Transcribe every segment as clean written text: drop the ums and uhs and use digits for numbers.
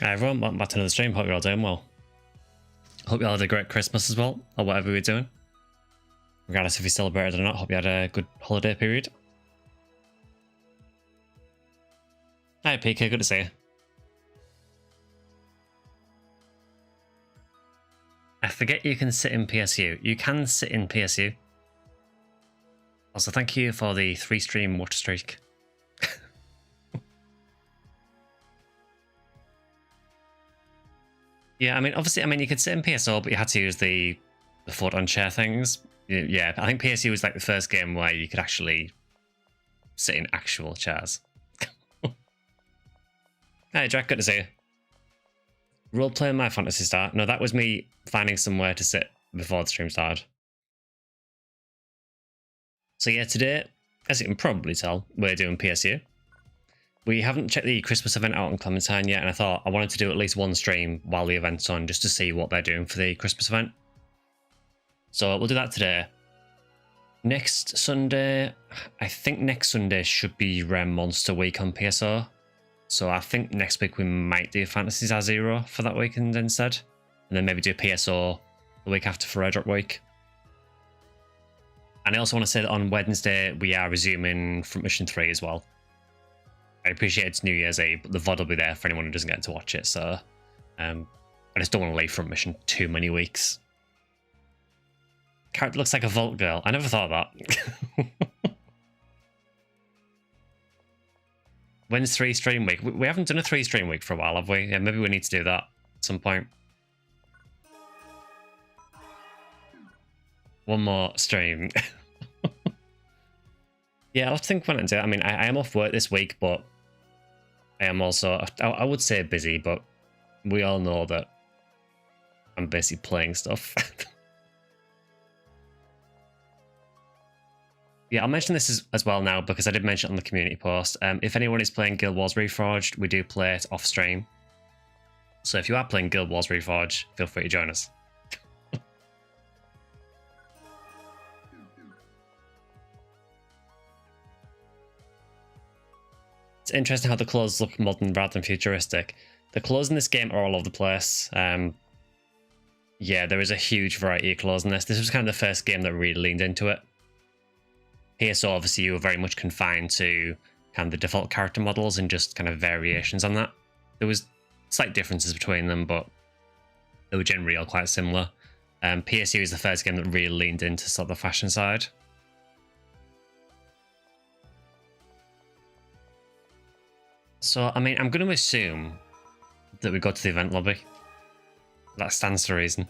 Hi everyone, welcome back to another stream. Hope you're all doing well. Hope you all had a great Christmas as well, or whatever you're doing. Regardless if you celebrated or not, hope you had a good holiday period. Hi PK, good to see you. I forget you can sit in PSU. You can sit in PSU. Also, thank you for the 3-stream watch streak. Yeah, I mean, obviously, you could sit in PSO, but you had to use the photon chair things. Yeah, I think PSU was like the first game where you could actually sit in actual chairs. Hey, Jack, good to see you. Role-playing my Phantasy Star. No, that was me finding somewhere to sit before the stream started. So yeah, today, as you can probably tell, we're doing PSU. We haven't checked the Christmas event out on Clementine yet, and I thought I wanted to do at least one stream while the event's on, just to see what they're doing for the Christmas event. So we'll do that today. Next Sunday, I think next Sunday should be Rare Monster Week on PSO. So I think next week we might do Phantasy Star Zero for that weekend instead. And then maybe do PSO the week after for Airdrop Week. And I also want to say that on Wednesday we are resuming Front Mission 3 as well. I appreciate it's New Year's Eve, but the VOD will be there for anyone who doesn't get to watch it, so I just don't want to leave Front Mission too many weeks. Character looks like a Vault girl. I never thought that. When's 3-stream week? We haven't done a 3-stream week for a while, have we? Yeah, maybe we need to do that at some point. One more stream. Yeah, I'll have to think when I do it. I mean, I am off work this week, but I am also, I would say busy, but we all know that I'm busy playing stuff. Yeah, I'll mention this as well now, because I did mention it on the community post. If anyone is playing Guild Wars Reforged, we do play it off stream. So if you are playing Guild Wars Reforged, feel free to join us. It's interesting how the clothes look modern rather than futuristic. The clothes in this game are all over the place. Yeah, there is a huge variety of clothes in this. This was kind of the first game that really leaned into it. PSO, obviously, you were very much confined to kind of the default character models and just kind of variations on that. There was slight differences between them, but they were generally all quite similar. PSU is the first game that really leaned into sort of the fashion side. So, I mean, I'm going to assume that we go to the event lobby. That stands to reason.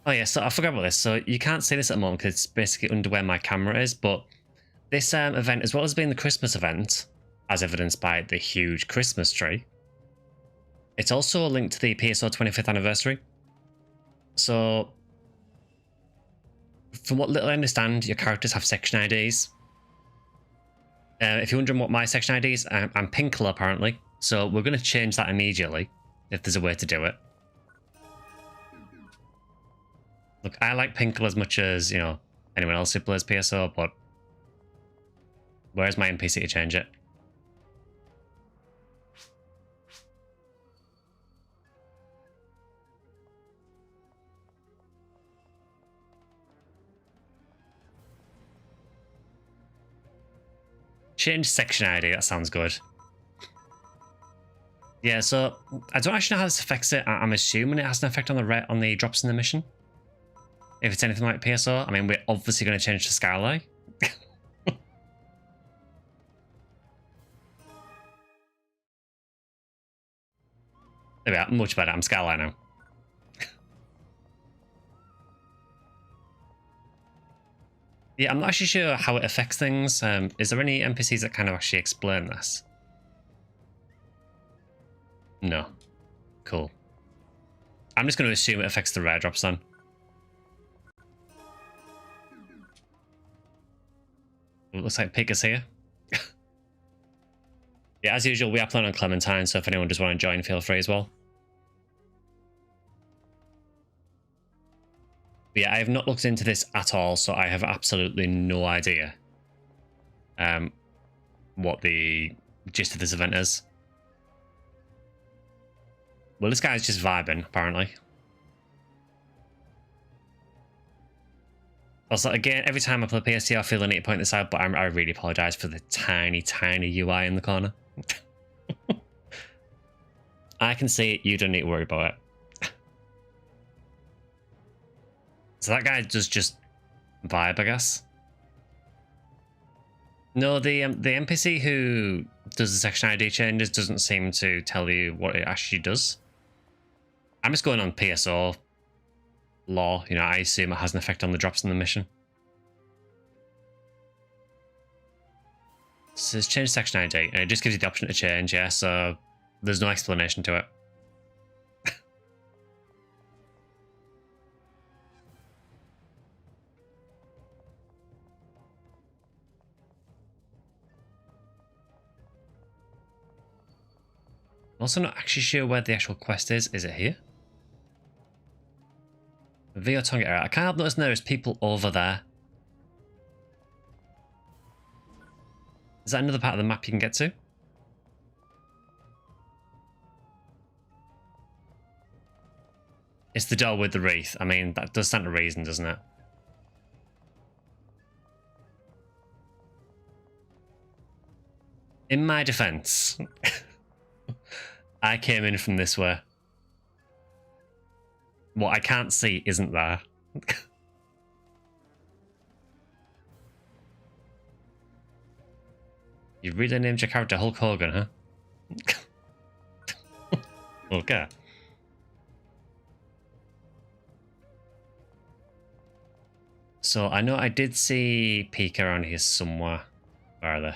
Oh yeah, so I forgot about this. So you can't see this at the moment because it's basically under where my camera is, but this event, as well as being the Christmas event, as evidenced by the huge Christmas tree, it's also linked to the PSO 25th anniversary. So from what little I understand, your characters have section IDs. If you're wondering what my section ID is, I'm Pinkle apparently. So we're going to change that immediately, if there's a way to do it. Look, I like Pinkle as much as, you know, anyone else who plays PSO, but where's my NPC to change it? Change section ID, that sounds good. Yeah, so I don't actually know how this affects it. I'm assuming it has an effect on the drops in the mission. If it's anything like PSO, I mean, we're obviously going to change to Skyly. There we are, much better. I'm Skyly now. Yeah, I'm not actually sure how it affects things. Is there any NPCs that kind of actually explain this? No. Cool. I'm just going to assume it affects the rare drops then. It looks like Pig is here. Yeah, as usual, we are playing on Clementine, so if anyone does want to join, feel free as well. But yeah, I have not looked into this at all, so I have absolutely no idea what the gist of this event is. Well, this guy's just vibing, apparently. Also, again, every time I play PSC, I feel the need to point this out, but I really apologise for the tiny, tiny UI in the corner. I can see it, you don't need to worry about it. So that guy does just vibe, I guess. No, the NPC who does the section ID changes doesn't seem to tell you what it actually does. I'm just going on PSO law, you know, I assume it has an effect on the drops in the mission. So it's changed section ID, and it just gives you the option to change, yeah, so there's no explanation to it. I'm also not actually sure where the actual quest is. Is it here? Via Tonga area. I can't help noticing there's people over there. Is that another part of the map you can get to? It's the door with the wreath. I mean, that does stand to reason, doesn't it? In my defense, I came in from this way. What I can't see isn't there. You really named your character Hulk Hogan, huh? Okay. So I know I did see Pika around here somewhere. Where are they?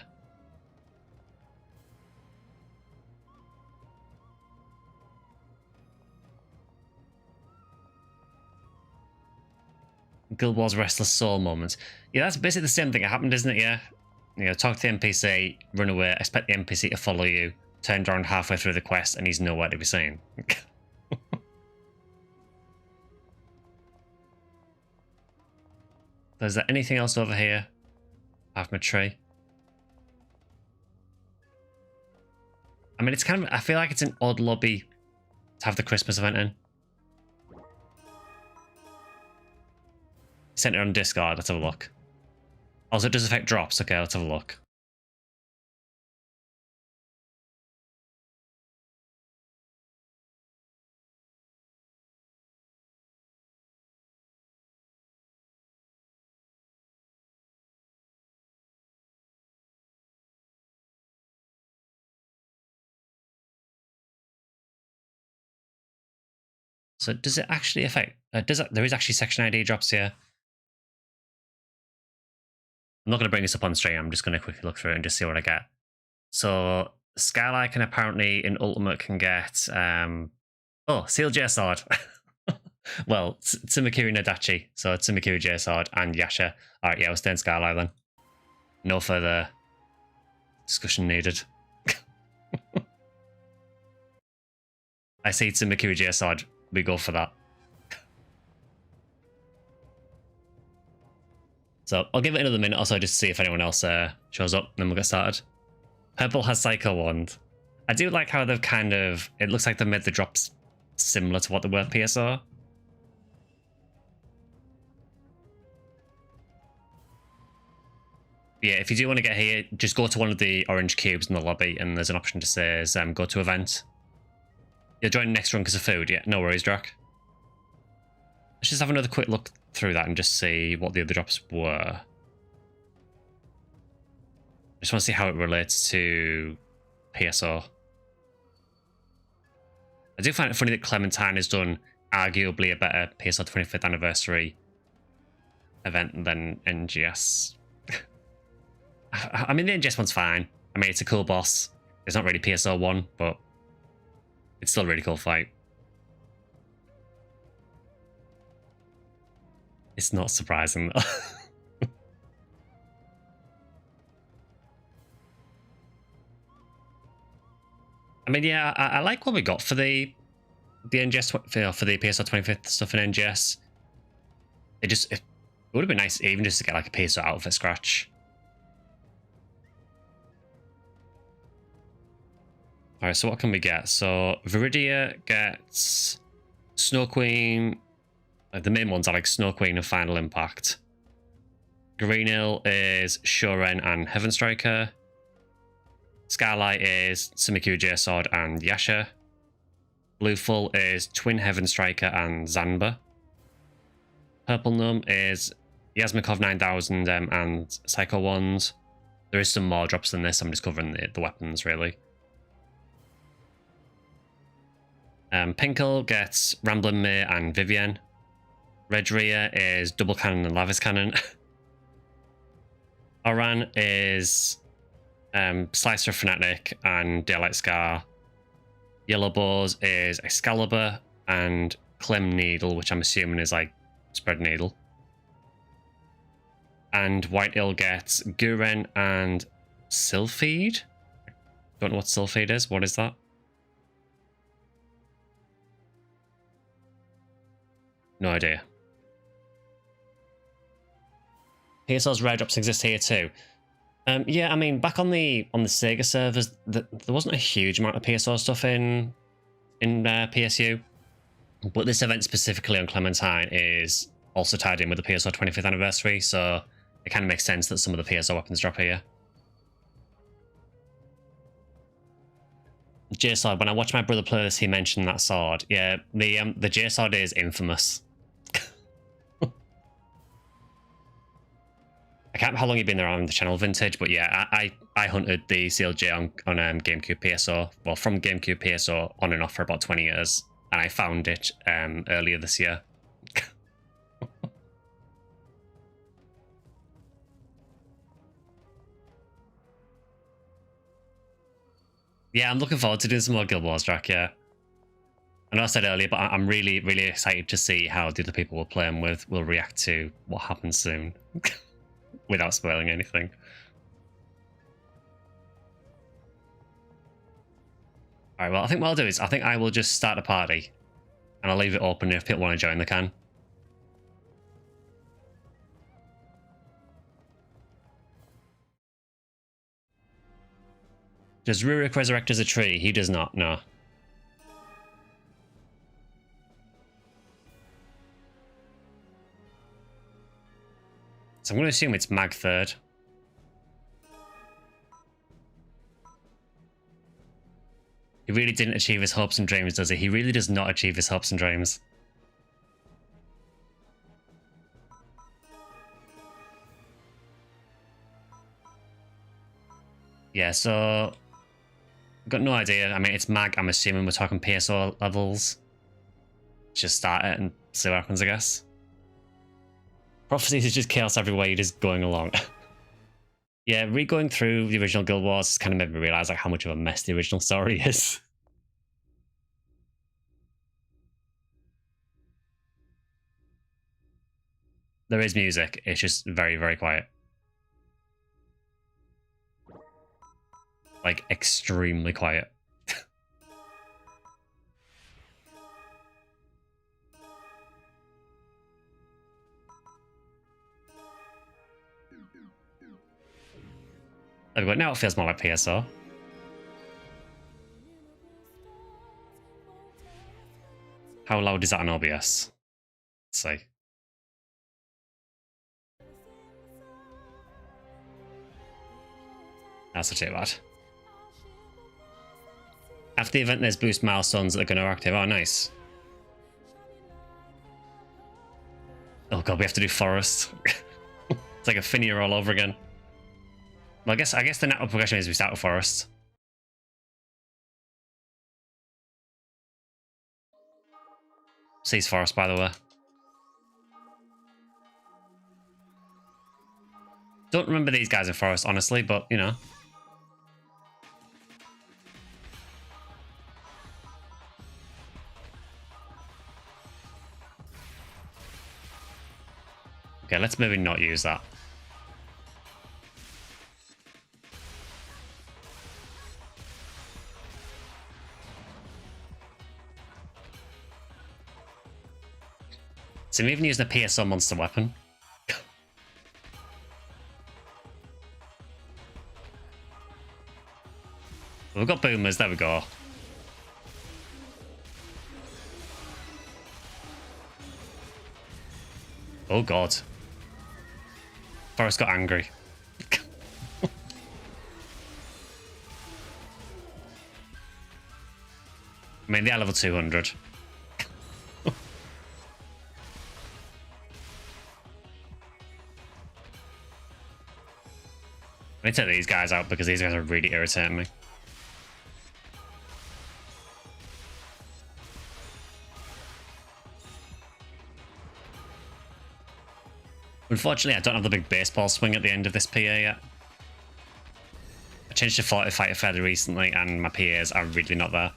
Guild Wars Restless Soul moments. Yeah, that's basically the same thing that happened, isn't it? Yeah. You know, talk to the NPC, run away, expect the NPC to follow you, turn around halfway through the quest, and he's nowhere to be seen. Is there anything else over here? Apart from a tree. I mean, it's kind of, I feel like it's an odd lobby to have the Christmas event in. Sent it on Discord, let's have a look. Also, it does affect drops. Okay, let's have a look. So does it actually affect... there is actually section ID drops here. I'm not going to bring this up on stream. I'm just going to quickly look through it and just see what I get. So Skyly can apparently in Ultimate can get... oh, Seal J Sword. Well, Tsumakiri Nadachi. So Tsumakiri J Sword and Yasha. Alright, yeah, we'll stay in Skyly then. No further discussion needed. I see Tsumakiri J Sword. We go for that. So I'll give it another minute or so just to see if anyone else shows up, and then we'll get started. Purple has Psycho Wand. I do like how they've kind of... It looks like they've made the drops similar to what they were PSO. Yeah, if you do want to get here, just go to one of the orange cubes in the lobby, and there's an option to say go to event. You're joining next run because of food. Yeah, no worries, Drac. Let's just have another quick look through that and just see what the other drops were. I just want to see how it relates to PSO. I do find it funny that Clementine has done arguably a better PSO 25th anniversary event than NGS. I mean, the NGS one's fine. I mean, it's a cool boss. It's not really PSO 1, but it's still a really cool fight. It's not surprising, though. I mean, yeah, I like what we got for the NGS, for the PSO 25th stuff in NGS. It would have been nice even just to get like a PSO outfit scratch. Alright, so what can we get? So Viridia gets Snow Queen. The main ones are like Snow Queen and Final Impact. Greenhill is Shoren and Heaven Striker. Skylight is Sumiku J-Sword and Yasha. Blueful is Twin Heaven Striker and Zanba. Purple Gnome is Yasmikov 9000 and Psycho Wands. There is some more drops than this. I'm just covering the weapons, really. Pinkle gets Ramblin' May and Vivienne. Red Rhea is Double Cannon and Lavis Cannon. Oran is Slicer Fanatic and Daylight Scar. Yellow Bows is Excalibur and Clem Needle, which I'm assuming is like Spread Needle. And White Ill gets Guren and Sylphide. Don't know what Sylphide is. What is that? No idea. PSL's rare drops exist here too. Yeah, I mean, back on the Sega servers, there wasn't a huge amount of PSO stuff in PSU, but this event specifically on Clementine is also tied in with the PSO 25th anniversary, so it kind of makes sense that some of the PSO weapons drop here. J-Sword, when I watched my brother play this, he mentioned that sword. Yeah, the J-Sword is infamous. I can't remember how long you've been around the channel, Vintage, but yeah, I hunted the CLJ on GameCube PSO, well, from GameCube PSO on and off for about 20 years, and I found it earlier this year. Yeah, I'm looking forward to doing some more Guild Wars track, yeah. I know I said earlier, but I'm really, really excited to see how the other people we're playing with will react to what happens soon. Without spoiling anything. Alright, well, I think what I'll do is, I think I will just start a party. And I'll leave it open if people want to join, they can. Does Rurik resurrect as a tree? He does not, no. So I'm going to assume it's Mag 3rd. He really didn't achieve his hopes and dreams, does he? He really does not achieve his hopes and dreams. Yeah, so I've got no idea. I mean, it's Mag. I'm assuming we're talking PSO levels. Just start it and see what happens, I guess. Prophecies is just chaos everywhere, you're just going along. Yeah, re-going through the original Guild Wars kind of made me realise like how much of a mess the original story is. There is music, it's just very, very quiet. Like, extremely quiet. There we go, now it feels more like PSO. How loud is that on OBS? Let's see. That's not too bad. After the event, there's boost milestones that are going to active. Oh, nice. Oh god, we have to do forest. It's like a Finia all over again. Well, I guess the natural progression is we start with forest. Seas forest, by the way. Don't remember these guys in forest, honestly, but you know. Okay, let's maybe not use that. So I'm even using a PSO monster weapon. We've got boomers. There we go. Oh god. Forrest got angry. I mean, they are level 200. I need to take these guys out because these guys are really irritating me. Unfortunately, I don't have the big baseball swing at the end of this PA yet. I changed to 40 fighter fairly recently, and my PAs are really not there.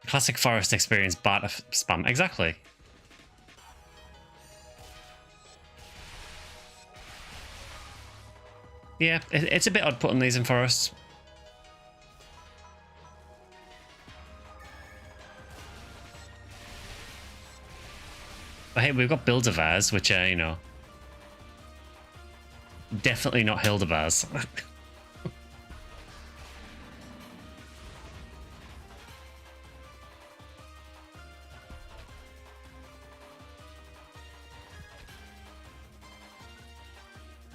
Classic forest experience, barter spam. Exactly. Yeah, it's a bit odd putting these in forests. But hey, we've got Build-A-Bears, which are, you know, definitely not Hilda-Bears.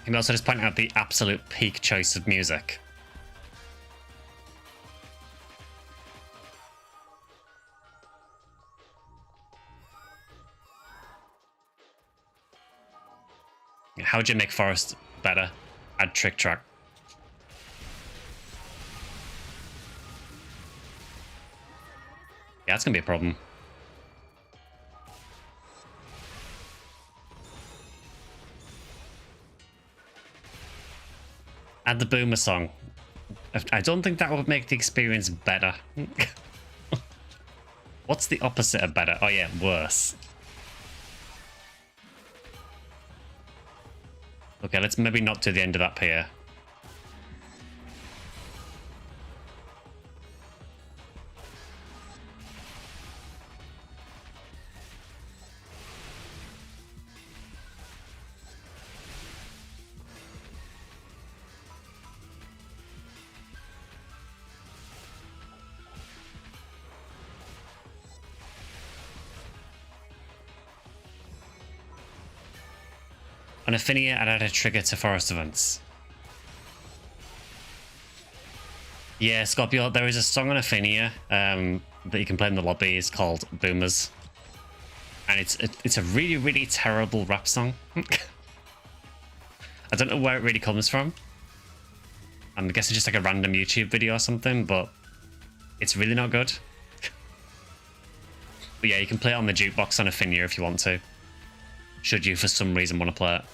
Can also just point out the absolute peak choice of music. How would you make forest better? Add trick track. Yeah, that's gonna be a problem. Add the boomer song. I don't think that would make the experience better. What's the opposite of better? Oh yeah, worse. Okay, let's maybe not do the end of that pier. On Affinia, I'd add a trigger to forest events. Yeah, Scorpio, there is a song on Affinia that you can play in the lobby. It's called Boomers. And it's a really, really terrible rap song. I don't know where it really comes from. I'm guessing just like a random YouTube video or something, but it's really not good. But yeah, you can play it on the jukebox on Affinia if you want to. Should you, for some reason, want to play it.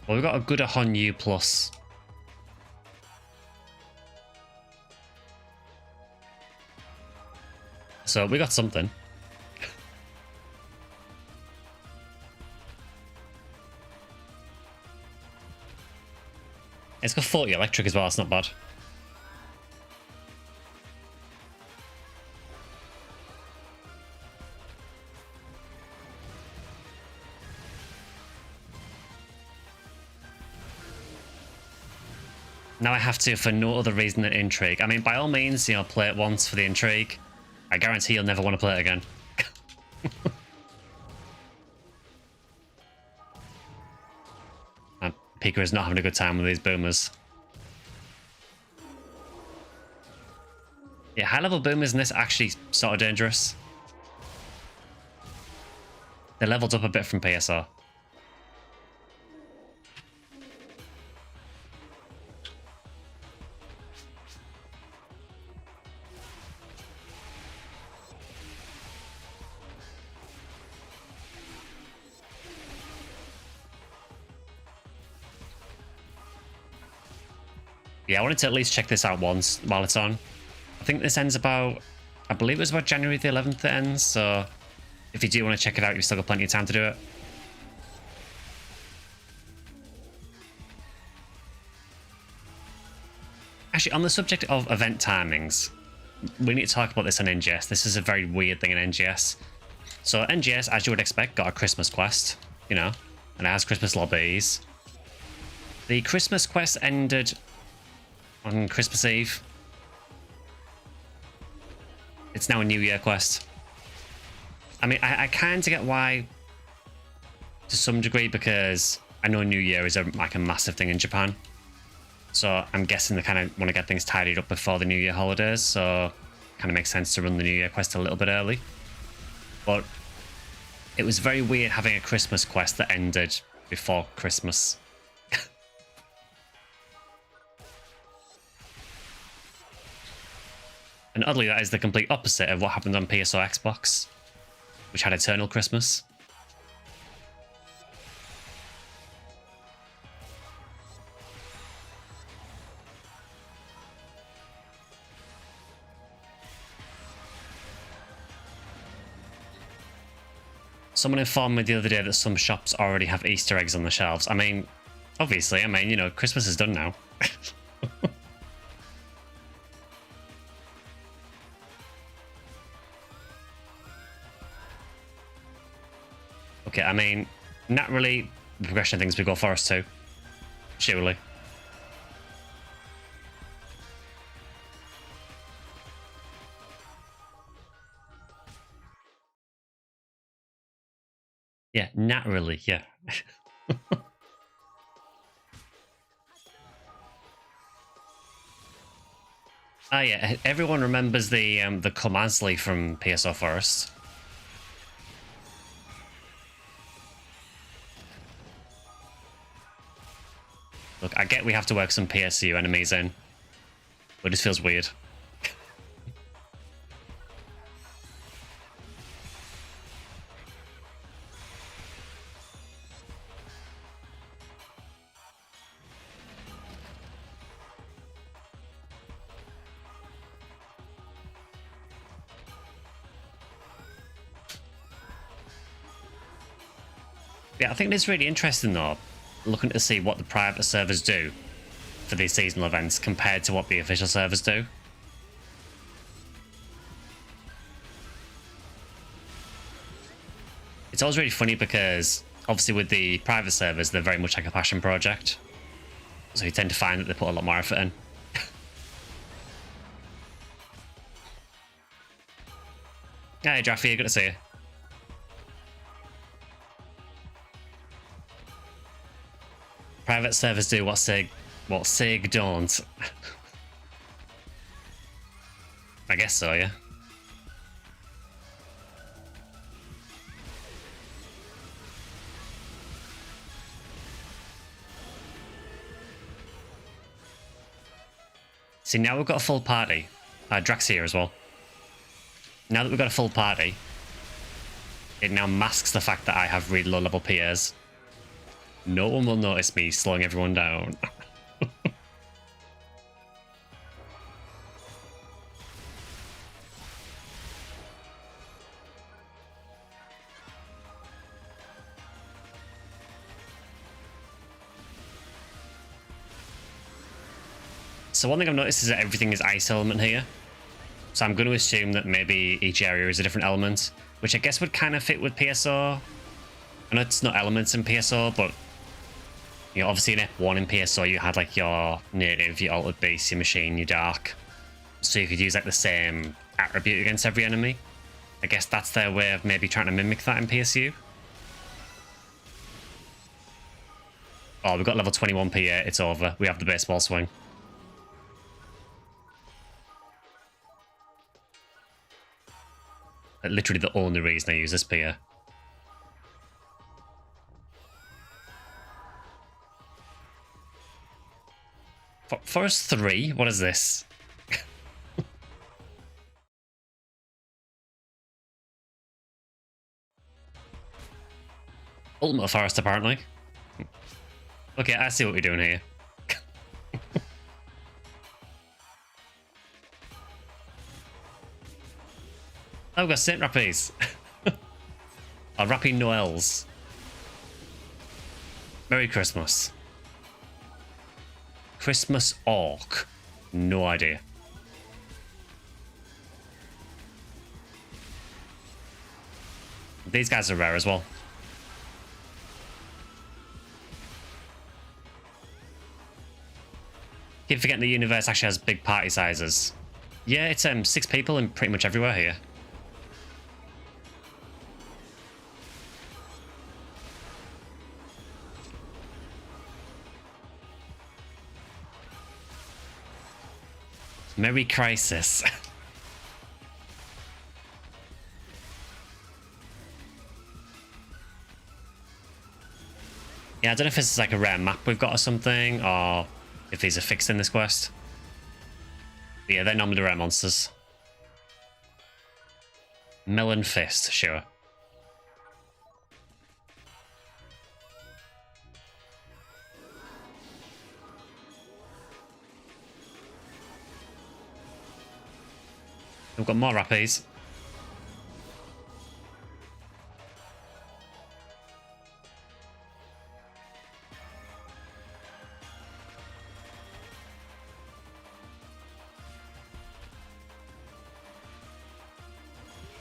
Well, we've got a good Honyu plus. So we got something. It's got 40 electric as well, it's not bad. Now I have to for no other reason than intrigue. I mean, by all means, you know, play it once for the intrigue. I guarantee you'll never want to play it again. And Pika is not having a good time with these boomers. Yeah, high-level boomers in this are actually sort of dangerous. They leveled up a bit from PSR. Yeah, I wanted to at least check this out once while it's on. I think this ends about, I believe it was about January the 11th it ends, so if you do want to check it out, you've still got plenty of time to do it. Actually, on the subject of event timings, we need to talk about this on NGS. This is a very weird thing in NGS. So NGS, as you would expect, got a Christmas quest, you know, and it has Christmas lobbies. The Christmas quest ended on Christmas Eve. It's now a New Year quest. I mean, I kind of get why to some degree, because I know New Year is like a massive thing in Japan. So I'm guessing they kind of want to get things tidied up before the New Year holidays. So it kind of makes sense to run the New Year quest a little bit early. But it was very weird having a Christmas quest that ended before Christmas. And oddly, that is the complete opposite of what happened on PS or Xbox, which had Eternal Christmas. Someone informed me the other day that some shops already have Easter eggs on the shelves. I mean, obviously, you know, Christmas is done now. Okay, I mean, naturally, the progression of things we go Forest 2. Surely. Yeah, naturally, yeah. Ah, yeah, everyone remembers the Comasli from PSO Forest. Look, I get we have to work some PSU enemies in, but it just feels weird. Yeah, I think it's really interesting though, looking to see what the private servers do for these seasonal events compared to what the official servers do. It's always really funny because obviously with the private servers, they're very much like a passion project. So you tend to find that they put a lot more effort in. Hey, Draffy, good to see you. Private servers do what SIG don't. I guess so, yeah. See, now we've got a full party. Drax here as well. Now that we've got a full party, it now masks the fact that I have really low level PAs. No one will notice me slowing everyone down. So one thing I've noticed is that everything is ice element here. So I'm going to assume that maybe each area is a different element, which I guess would kind of fit with PSO. I know it's not elements in PSO, but you know, obviously in F1 in PSO you had like your native, your altered beast, your machine, your dark. So you could use like the same attribute against every enemy. I guess that's their way of maybe trying to mimic that in PSU. Oh, we've got level 21 PA, it's over. We have the baseball swing. Literally the only reason I use this PA. Forest 3? What is this? Ultimate Forest, apparently. Okay, I see what we're doing here. Oh, we've got Saint Rappies. Or Rappy Noels. Merry Christmas. Christmas Orc. No idea. These guys are rare as well. Keep forgetting the universe actually has big party sizes. Yeah, it's 6 people in pretty much everywhere here. Merry Crisis. Yeah, I don't know if this is like a rare map we've got or something, or if these are fixed in this quest. But yeah, they're normally the rare monsters. Melon Fist, sure. We've got more Rappies.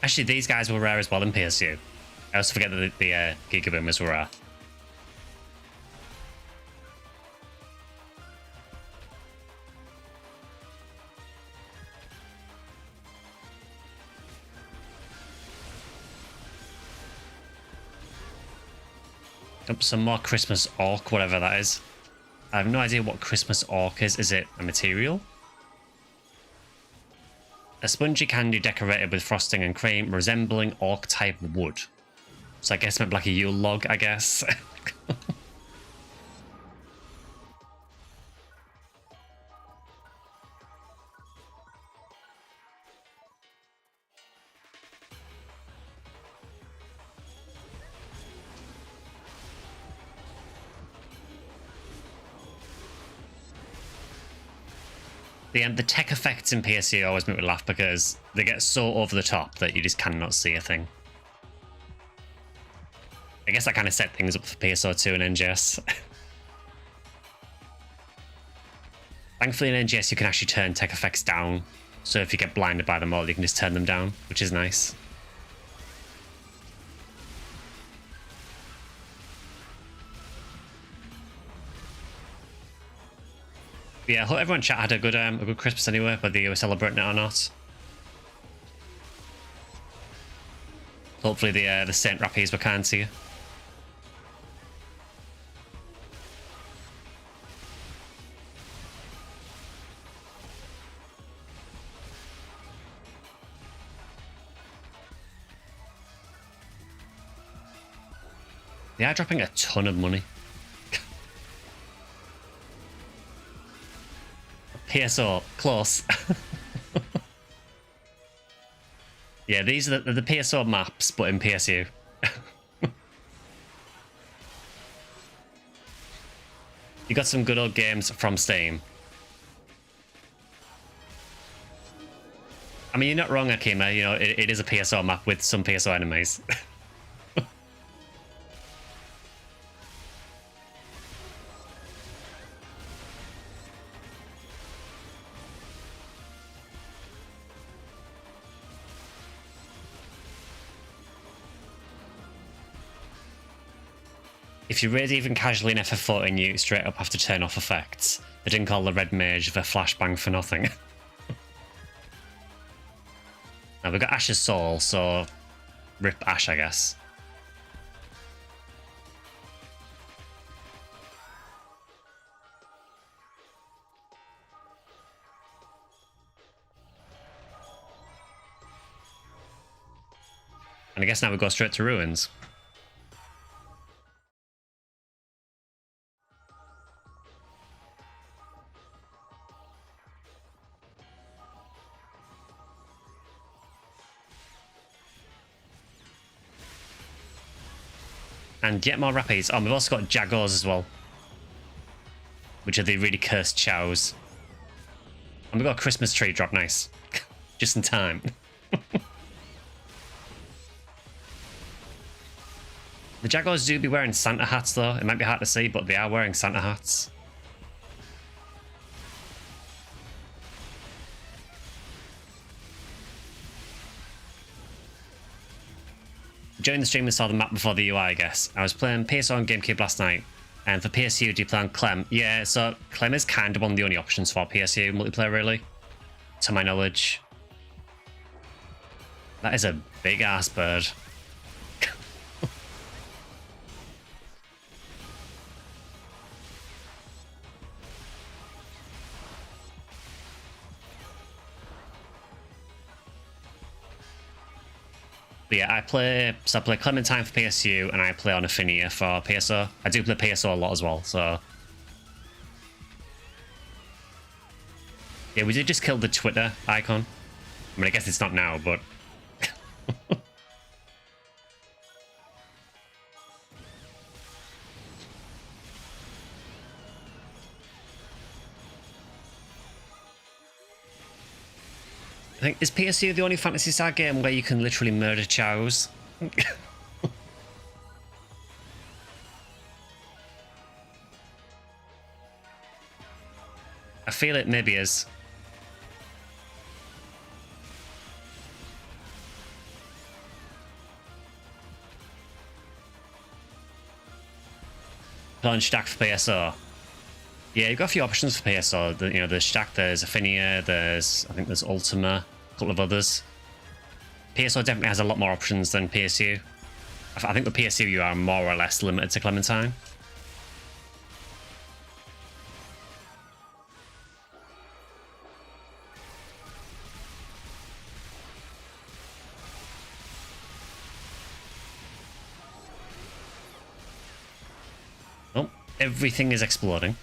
Actually, these guys were rare as well in PSU. I also forget that the Giga Boomers were rare. Some more Christmas Orc, whatever that is. I have no idea what Christmas Orc is. Is it a material? A spongy candy decorated with frosting and cream, resembling orc-type wood. So I guess maybe like a Yule log, I guess. The tech effects in PSU always make me laugh because they get so over the top that you just cannot see a thing. I guess that kind of set things up for PSO2 and NGS. Thankfully in NGS you can actually turn tech effects down, so if you get blinded by them all you can just turn them down, which is nice. Yeah, I hope everyone in chat had a good Christmas anyway, whether you were celebrating it or not. Hopefully the Saint Rappies were kind to you. They are dropping a ton of money. PSO, close. Yeah, these are the PSO maps, but in PSU. You got some good old games from Steam. I mean, you're not wrong, Akima. You know, it is a PSO map with some PSO enemies. If you raid even casually in FF14, you straight up have to turn off effects. They didn't call the Red Mage the flashbang for nothing. Now we've got Ash's Soul, so rip Ash, I guess. And I guess now we go straight to Ruins. And yet more Rappies. Oh, we've also got Jaguars as well, which are the really cursed chows. And we've got a Christmas tree drop, nice. Just in time. The Jaguars do be wearing Santa hats though. It might be hard to see, but they are wearing Santa hats. During the stream, we saw the map before the UI, I guess. I was playing PSO on GameCube last night, and for PSU, do you play on Clem? Yeah, so Clem is kind of one of the only options for PSU multiplayer, really, to my knowledge. That is a big-ass bird. But yeah, I play Clementine for PSU, and I play on Affinia for PSO. I do play PSO a lot as well, so... Yeah, we did just kill the Twitter icon. I mean, I guess it's not now, but... I think, is PSU the only Phantasy Star game where you can literally murder chows? I feel it maybe is. Play stack for PSO. Yeah, you've got a few options for PSO. You know, there's Stack, there's Affinia, I think there's Ultima, a couple of others. PSO definitely has a lot more options than PSU. I think the PSU you are more or less limited to Clementine. Oh, everything is exploding.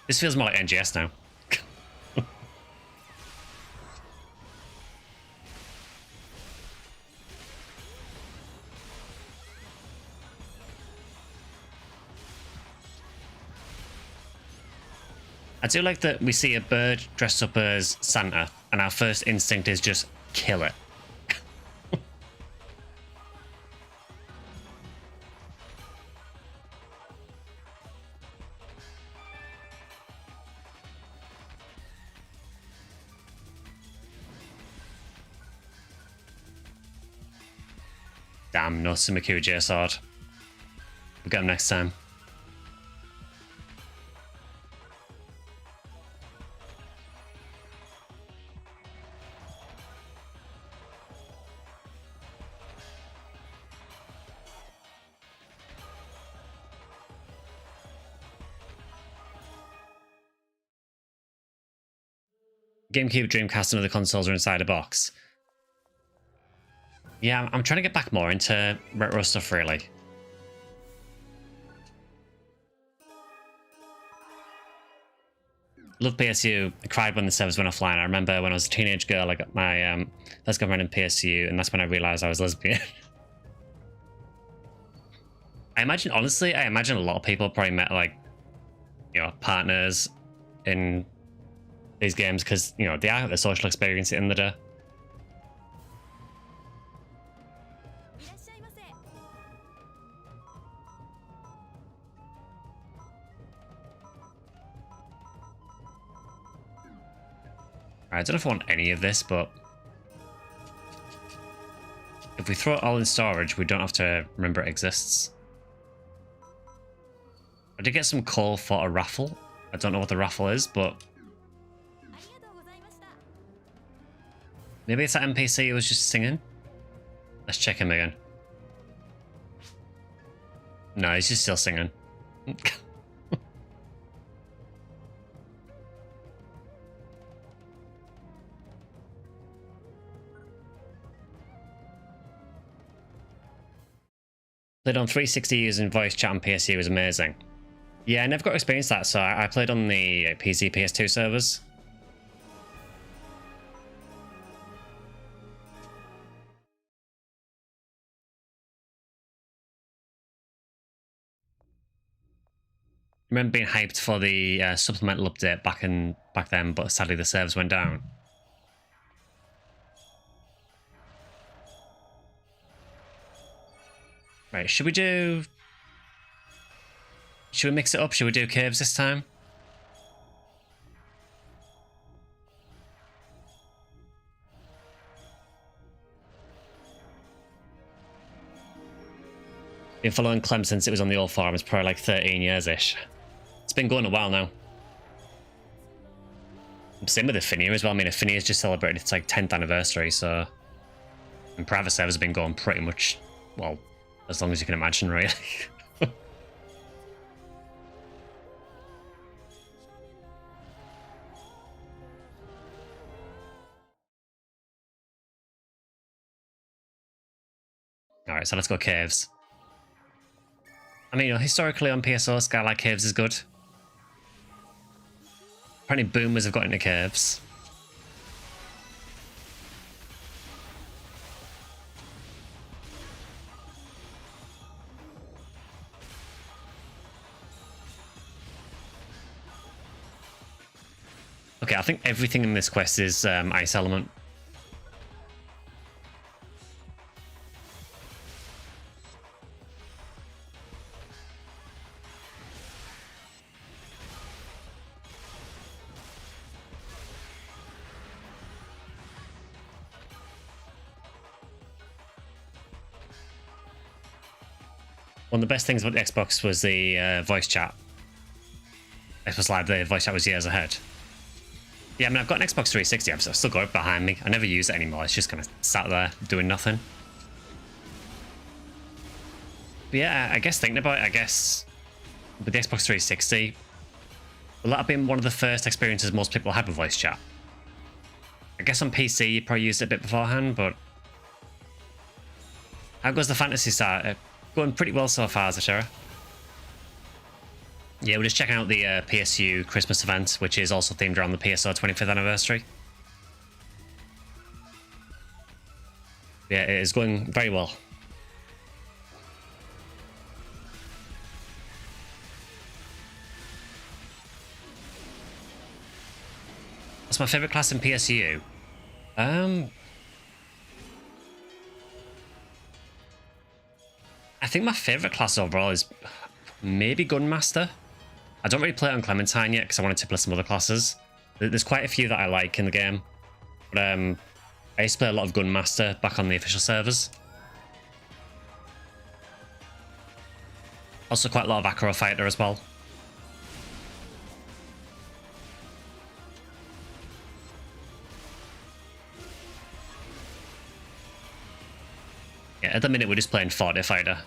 This feels more like NGS now. I do like that we see a bird dressed up as Santa, and our first instinct is just kill it. Damn, no Sumakuji sword. We'll get him next time. GameCube, Dreamcast, and other consoles are inside a box. Yeah, I'm trying to get back more into retro stuff, really. Love PSU. I cried when the servers went offline. I remember when I was a teenage girl, I got my first girlfriend in PSU, and that's when I realized I was lesbian. I imagine a lot of people probably met, like, you know, partners in these games because, you know, they are the social experience in the day. I don't know if I want any of this, but if we throw it all in storage, we don't have to remember it exists. I did get some coal for a raffle. I don't know what the raffle is, but maybe it's that NPC who was just singing. Let's check him again. No, he's just still singing. Played on 360 using voice chat on PSU was amazing. Yeah, I never got to experience that, so I played on the PC PS2 servers. I remember being hyped for the supplemental update back then, but sadly the servers went down. Right, should we mix it up? Should we do caves this time? Been following Clem since it was on the old farm. It's probably like 13 years-ish. It's been going a while now. Same with Affinia as well. I mean, Affinia's just celebrated its like 10th anniversary, so... And private servers have been going pretty much, well, as long as you can imagine, really. Alright, so let's go caves. I mean, you know, historically on PSO, Skylight Caves is good. Apparently boomers have got into caves. Okay, I think everything in this quest is ice element. One of the best things about the Xbox was the voice chat. Xbox Live, the voice chat was years ahead. Yeah, I mean, I've got an Xbox 360. I've still got it behind me. I never use it anymore. It's just kind of sat there doing nothing. But yeah, I guess thinking about it, I guess with the Xbox 360, will that have been one of the first experiences most people had with voice chat? I guess on PC you probably used it a bit beforehand, but how goes the Phantasy Star? Going pretty well so far, Zashara. Yeah, we're just checking out the PSU Christmas event, which is also themed around the PSO 25th anniversary. Yeah, it is going very well. What's my favourite class in PSU? I think my favourite class overall is maybe Gunmaster. I don't really play it on Clementine yet because I wanted to play some other classes. There's quite a few that I like in the game. But I used to play a lot of Gunmaster back on the official servers. Also quite a lot of Acro Fighter as well. Yeah, at the minute we're just playing Forty Fighter.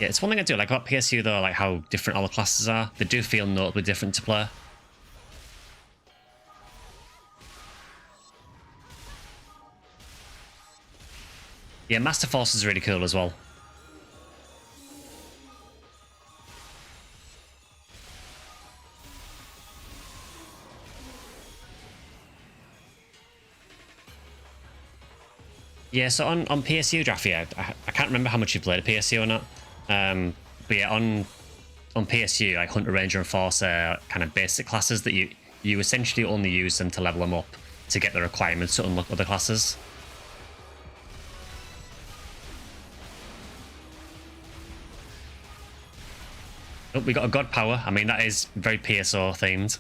Yeah, it's one thing I do like about PSU though, like how different all the classes are. They do feel notably different to play. Yeah, Master Force is really cool as well. Yeah, so on PSU draft, yeah, I can't remember how much you played a PSU or not. But yeah, on PSU, like Hunter, Ranger, and Force are kind of basic classes that you essentially only use them to level them up to get the requirements to unlock other classes. Oh, we got a God Power. I mean, that is very PSO themed.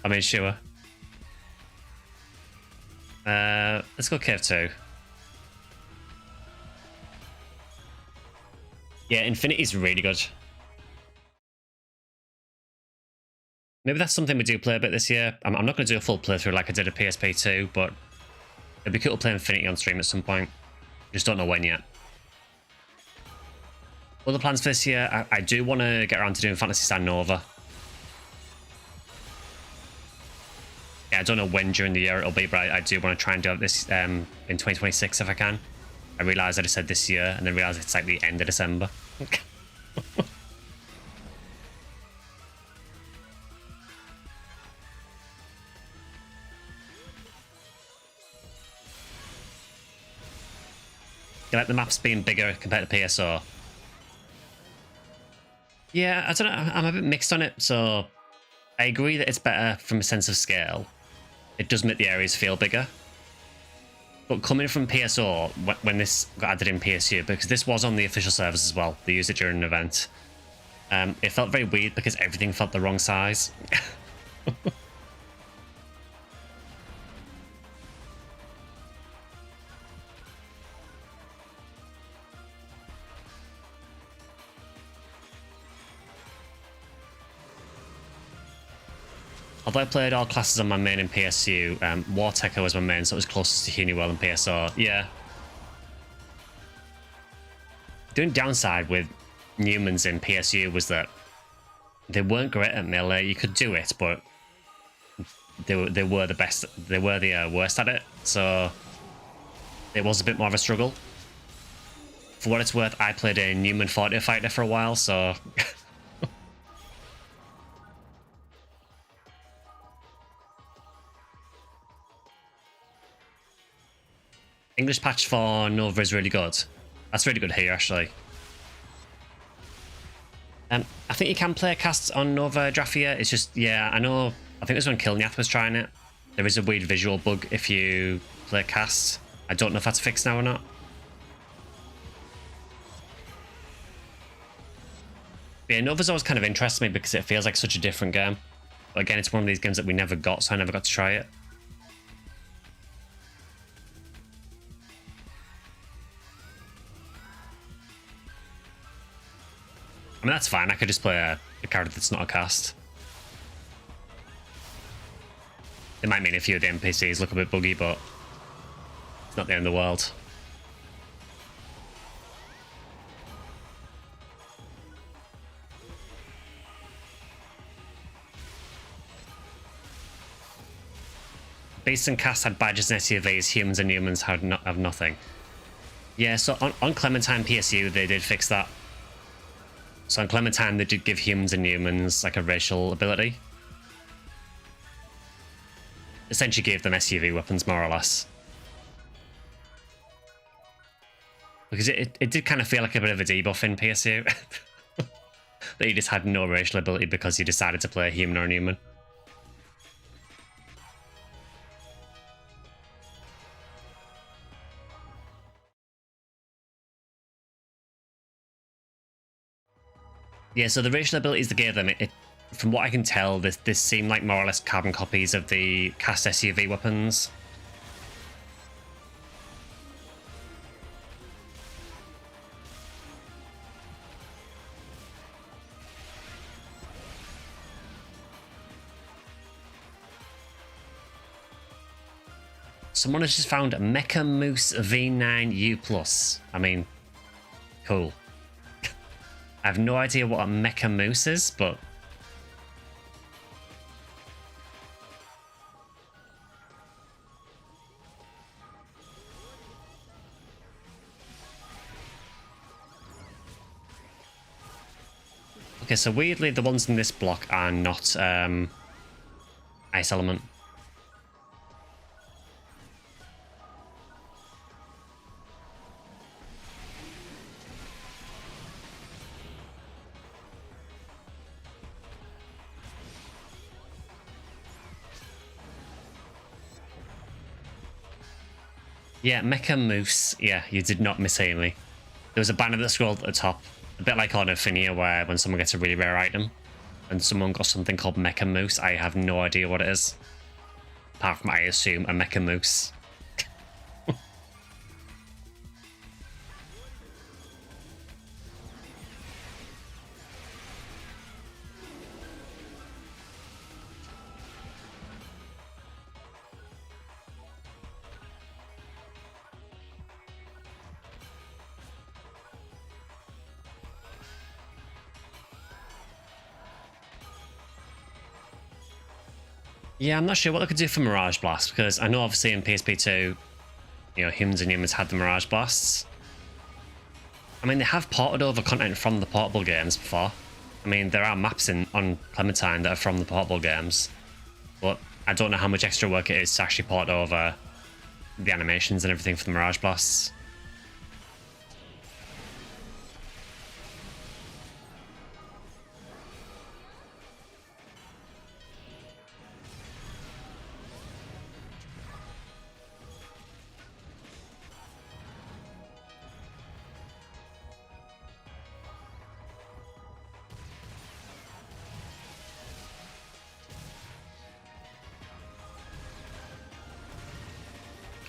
I mean, sure. Let's go Cave 2. Yeah, Infinity's really good. Maybe that's something we do play a bit this year. I'm not going to do a full playthrough like I did at PSP 2, but it'd be cool to play Infinity on stream at some point. Just don't know when yet. Other plans for this year, I do want to get around to doing Phantasy Star Nova. Yeah, I don't know when during the year it'll be, but I do want to try and do this in 2026 if I can. I realised I just said this year, and then realised it's like the end of December. You like the maps being bigger compared to PSO? Yeah, I don't know. I'm a bit mixed on it. So I agree that it's better from a sense of scale. It does make the areas feel bigger. But coming from PSO, when this got added in PSU, because this was on the official servers as well, they used it during an event, it felt very weird because everything felt the wrong size. Although I played all classes on my main in PSU, Wartecker was my main, so it was closest to Hunywell in PSO. Yeah. The only downside with Newmans in PSU was that they weren't great at melee. You could do it, but they were the best. They were the worst at it, so it was a bit more of a struggle. For what it's worth, I played a Newman Fortier fighter for a while, so. English patch for Nova is really good. That's really good here, actually. I think you can play casts on Nova Drafia. It's just, yeah, I know. I think it was when Kilniath was trying it. There is a weird visual bug if you play cast. I don't know if that's fixed now or not. But yeah, Nova's always kind of interests me because it feels like such a different game. But again, it's one of these games that we never got, so I never got to try it. I mean, that's fine. I could just play a character that's not a cast. It might mean a few of the NPCs look a bit buggy, but it's not the end of the world. Beasts and casts had badges and SUVs. Humans and humans have nothing. Yeah, so on Clementine PSU, they did fix that. So on Clementine, they did give humans and humans like a racial ability. Essentially gave them SUV weapons, more or less. Because it did kind of feel like a bit of a debuff in PSU. That you just had no racial ability because you decided to play a human or a human. Yeah, so the racial abilities they gave them, from what I can tell, this seemed like more or less carbon copies of the cast SUV weapons. Someone has just found Mecha Moose V9U+. I mean, cool. I have no idea what a Mecha Moose is, but... Okay, so weirdly, the ones in this block are not Ice Element. Yeah, Mecha Moose. Yeah, you did not mishear me. There was a banner that scrolled at the top, a bit like on Ophinia, where when someone gets a really rare item, and someone got something called Mecha Moose, I have no idea what it is. Apart from, I assume, a Mecha Moose. Yeah, I'm not sure what they could do for Mirage Blast, because I know obviously in PSP2, you know, Humans and Humans had the Mirage Blasts. I mean, they have ported over content from the portable games before. I mean, there are maps on Clementine that are from the portable games, but I don't know how much extra work it is to actually port over the animations and everything for the Mirage Blasts.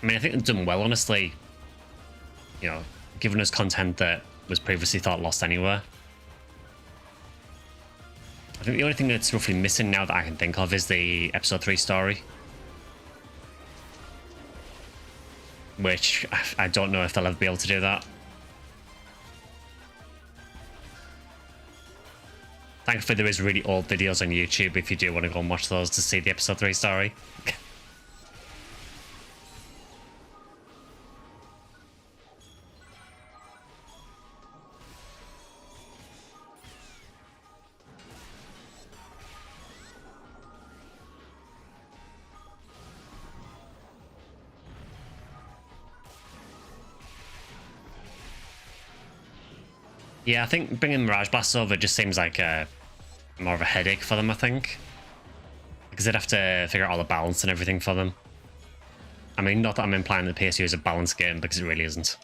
I mean, I think they've done well, honestly. You know, giving us content that was previously thought lost anywhere. I think the only thing that's roughly missing now that I can think of is the episode 3 story. Which I don't know if they'll ever be able to do that. Thankfully, there is really old videos on YouTube if you do want to go and watch those to see the episode 3 story. Yeah, I think bringing Mirage Blasts over just seems like more of a headache for them, I think. Because they'd have to figure out all the balance and everything for them. I mean, not that I'm implying that PSU is a balanced game, because it really isn't.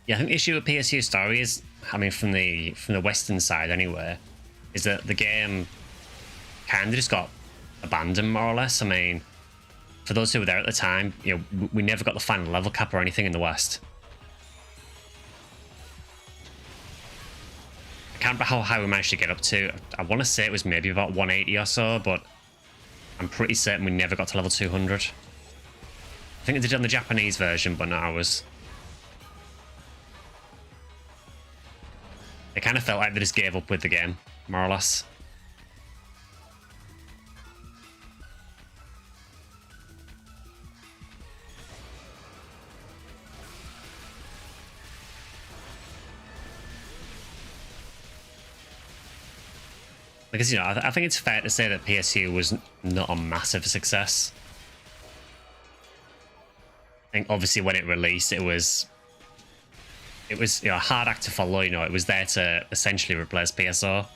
Yeah, I think the issue with PSU story is, I mean, from the Western side anyway, is that the game kind of just got abandoned, more or less. I mean, for those who were there at the time, you know, we never got the final level cap or anything in the West. I can't remember how high we managed to get up to. I want to say it was maybe about 180 or so, but I'm pretty certain we never got to level 200. I think they did it on the Japanese version, but not ours. It kind of felt like they just gave up with the game, more or less. Because, you know, I think it's fair to say that PSU was not a massive success. I think obviously when it released, it was you know, a hard act to follow. You know, it was there to essentially replace PSO,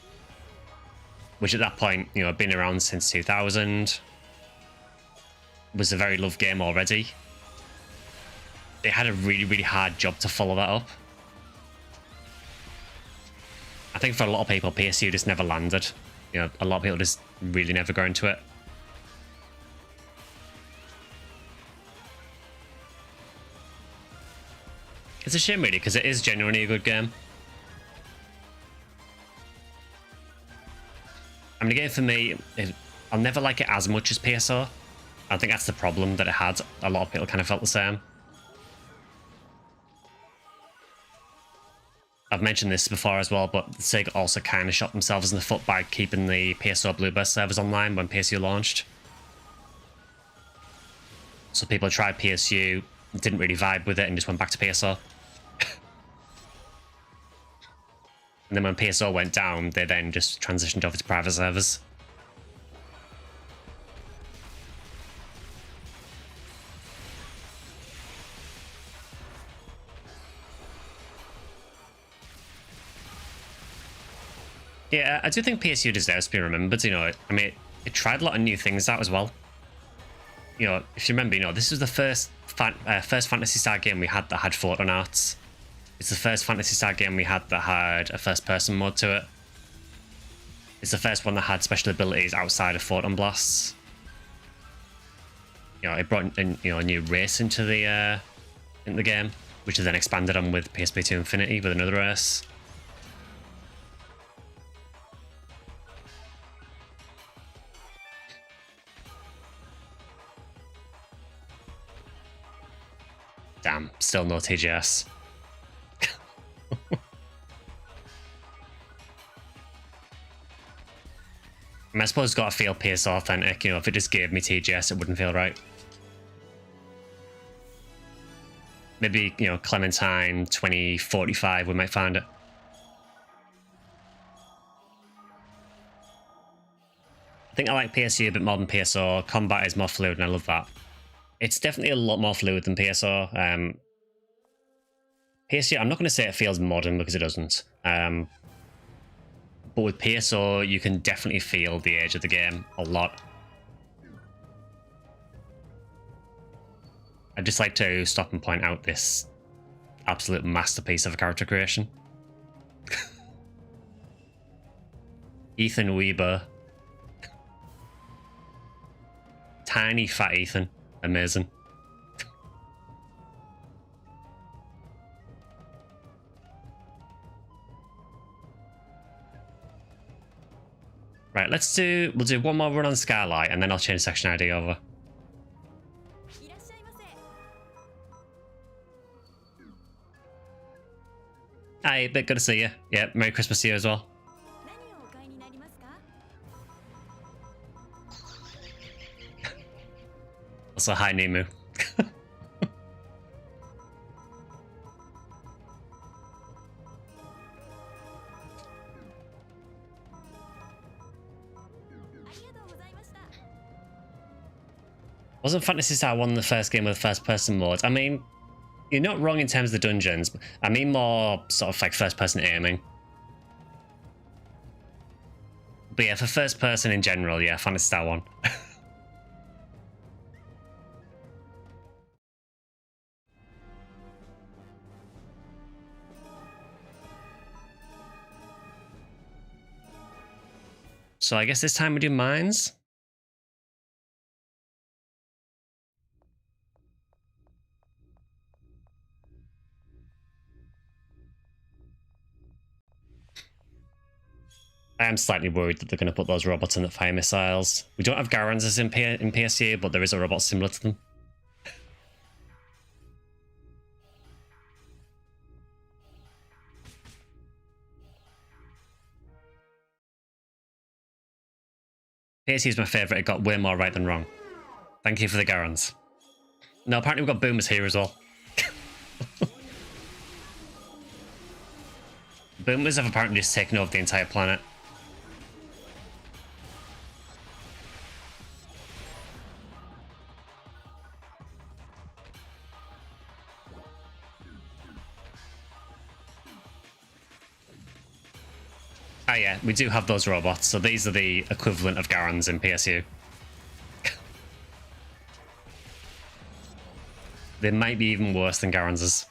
which at that point, you know, had been around since 2000. Was a very loved game already. It had a really, really hard job to follow that up. I think for a lot of people, PSU just never landed. You know, a lot of people just really never got into it. It's a shame, really, because it is genuinely a good game. I mean, again, for me, I'll never like it as much as PSO. I think that's the problem that it had. A lot of people kind of felt the same. I've mentioned this before as well, but Sega also kind of shot themselves in the foot by keeping the PSO Blueburst servers online when PSU launched. So people tried PSU, didn't really vibe with it, and just went back to PSO. And then when PSO went down, they then just transitioned over to private servers. Yeah, I do think PSU deserves to be remembered. You know, I mean, it tried a lot of new things out as well. You know, if you remember, you know, this was the first Phantasy Star game we had that had photon arts. It's the first Phantasy Star game we had that had a first-person mode to it. It's the first one that had special abilities outside of photon blasts. You know, it brought in, you know, a new race into the game, which is then expanded on with PSP2 Infinity with another race. Damn, still no TGS. I mean, I suppose it's got to feel PS authentic. You know, if it just gave me TGS, it wouldn't feel right. Maybe, you know, Clementine 2045, we might find it. I think I like PSU a bit more than PSO. Combat is more fluid, and I love that. It's definitely a lot more fluid than PSO. PSU, I'm not going to say it feels modern because it doesn't. But with PSO, you can definitely feel the age of the game a lot. I'd just like to stop and point out this absolute masterpiece of a character creation. Ethan Weber. Tiny fat Ethan. Amazing. Right, we'll do one more run on Skylight and then I'll change section ID over. Hi, bit good to see you. Yeah, Merry Christmas to you as well. Also, hi Nemu. Wasn't Phantasy Star 1 the first game with first-person mode? I mean, you're not wrong in terms of the dungeons. I mean more sort of like first-person aiming. But yeah, for first-person in general, yeah, Phantasy Star 1. So I guess this time we do mines. I am slightly worried that they're going to put those robots in that fire missiles. We don't have Garans as in PSU, but there is a robot similar to them. PSU is my favourite. It got way more right than wrong. Thank you for the Garans. No, apparently we've got boomers here as well. Boomers have apparently just taken over the entire planet. Ah yeah, we do have those robots, so these are the equivalent of Garans in PSU. They might be even worse than Garans's.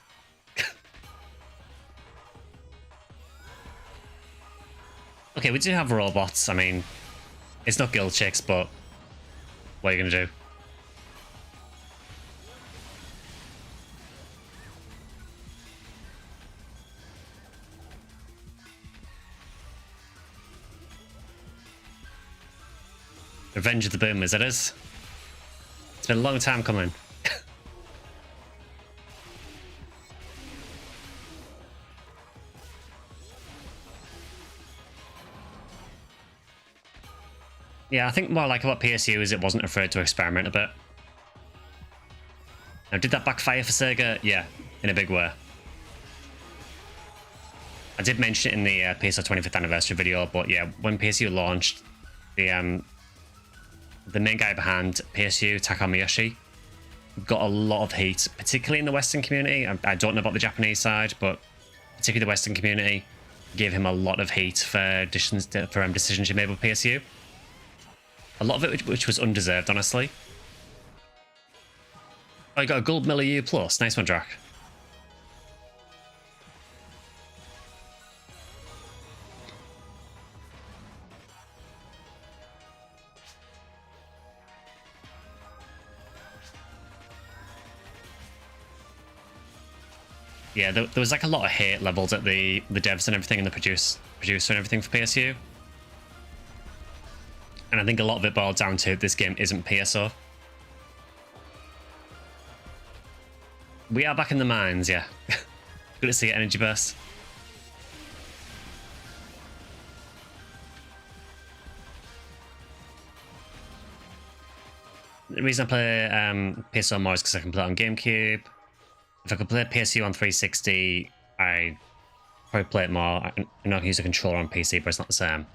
Okay, we do have robots. I mean, it's not guild chicks, but what are you gonna do? Revenge of the Boomers, it is. It's been a long time coming. Yeah, I think what I like about PSU is it wasn't afraid to experiment a bit. Now, did that backfire for Sega? Yeah, in a big way. I did mention it in the PSO 25th anniversary video, but yeah, when PSU launched, the main guy behind PSU, Takamiyoshi, got a lot of heat, particularly in the Western community. I don't know about the Japanese side, but particularly the Western community gave him a lot of heat for decisions he made with PSU. A lot of it which was undeserved, honestly. Oh, you got a gold Miller U plus. Nice one, Drac. Yeah, there was like a lot of hate leveled at the devs and everything and the producer and everything for PSU. And I think a lot of it boiled down to this game isn't PSO. We are back in the mines, yeah. Good to see it, Energy Burst. The reason I play PSO more is because I can play it on GameCube. If I could play PSU on 360, I'd probably play it more. I know I can use a controller on PC, but it's not the same.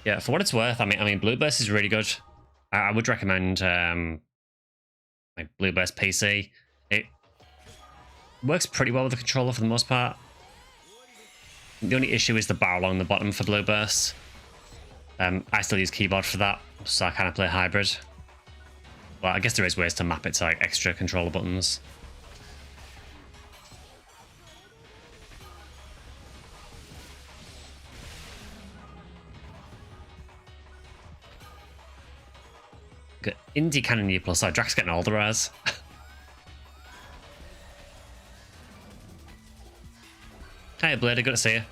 Yeah, for what it's worth, I mean, Blueburst is really good. I would recommend like Blueburst PC. It works pretty well with the controller for the most part. The only issue is the barrel on the bottom for Blueburst. I still use keyboard for that, so I kind of play hybrid. Well, I guess there is ways to map it to like extra controller buttons. Got Indie Cannon U+. Oh, Drax getting all the rares. Hi, Blader, good to see you.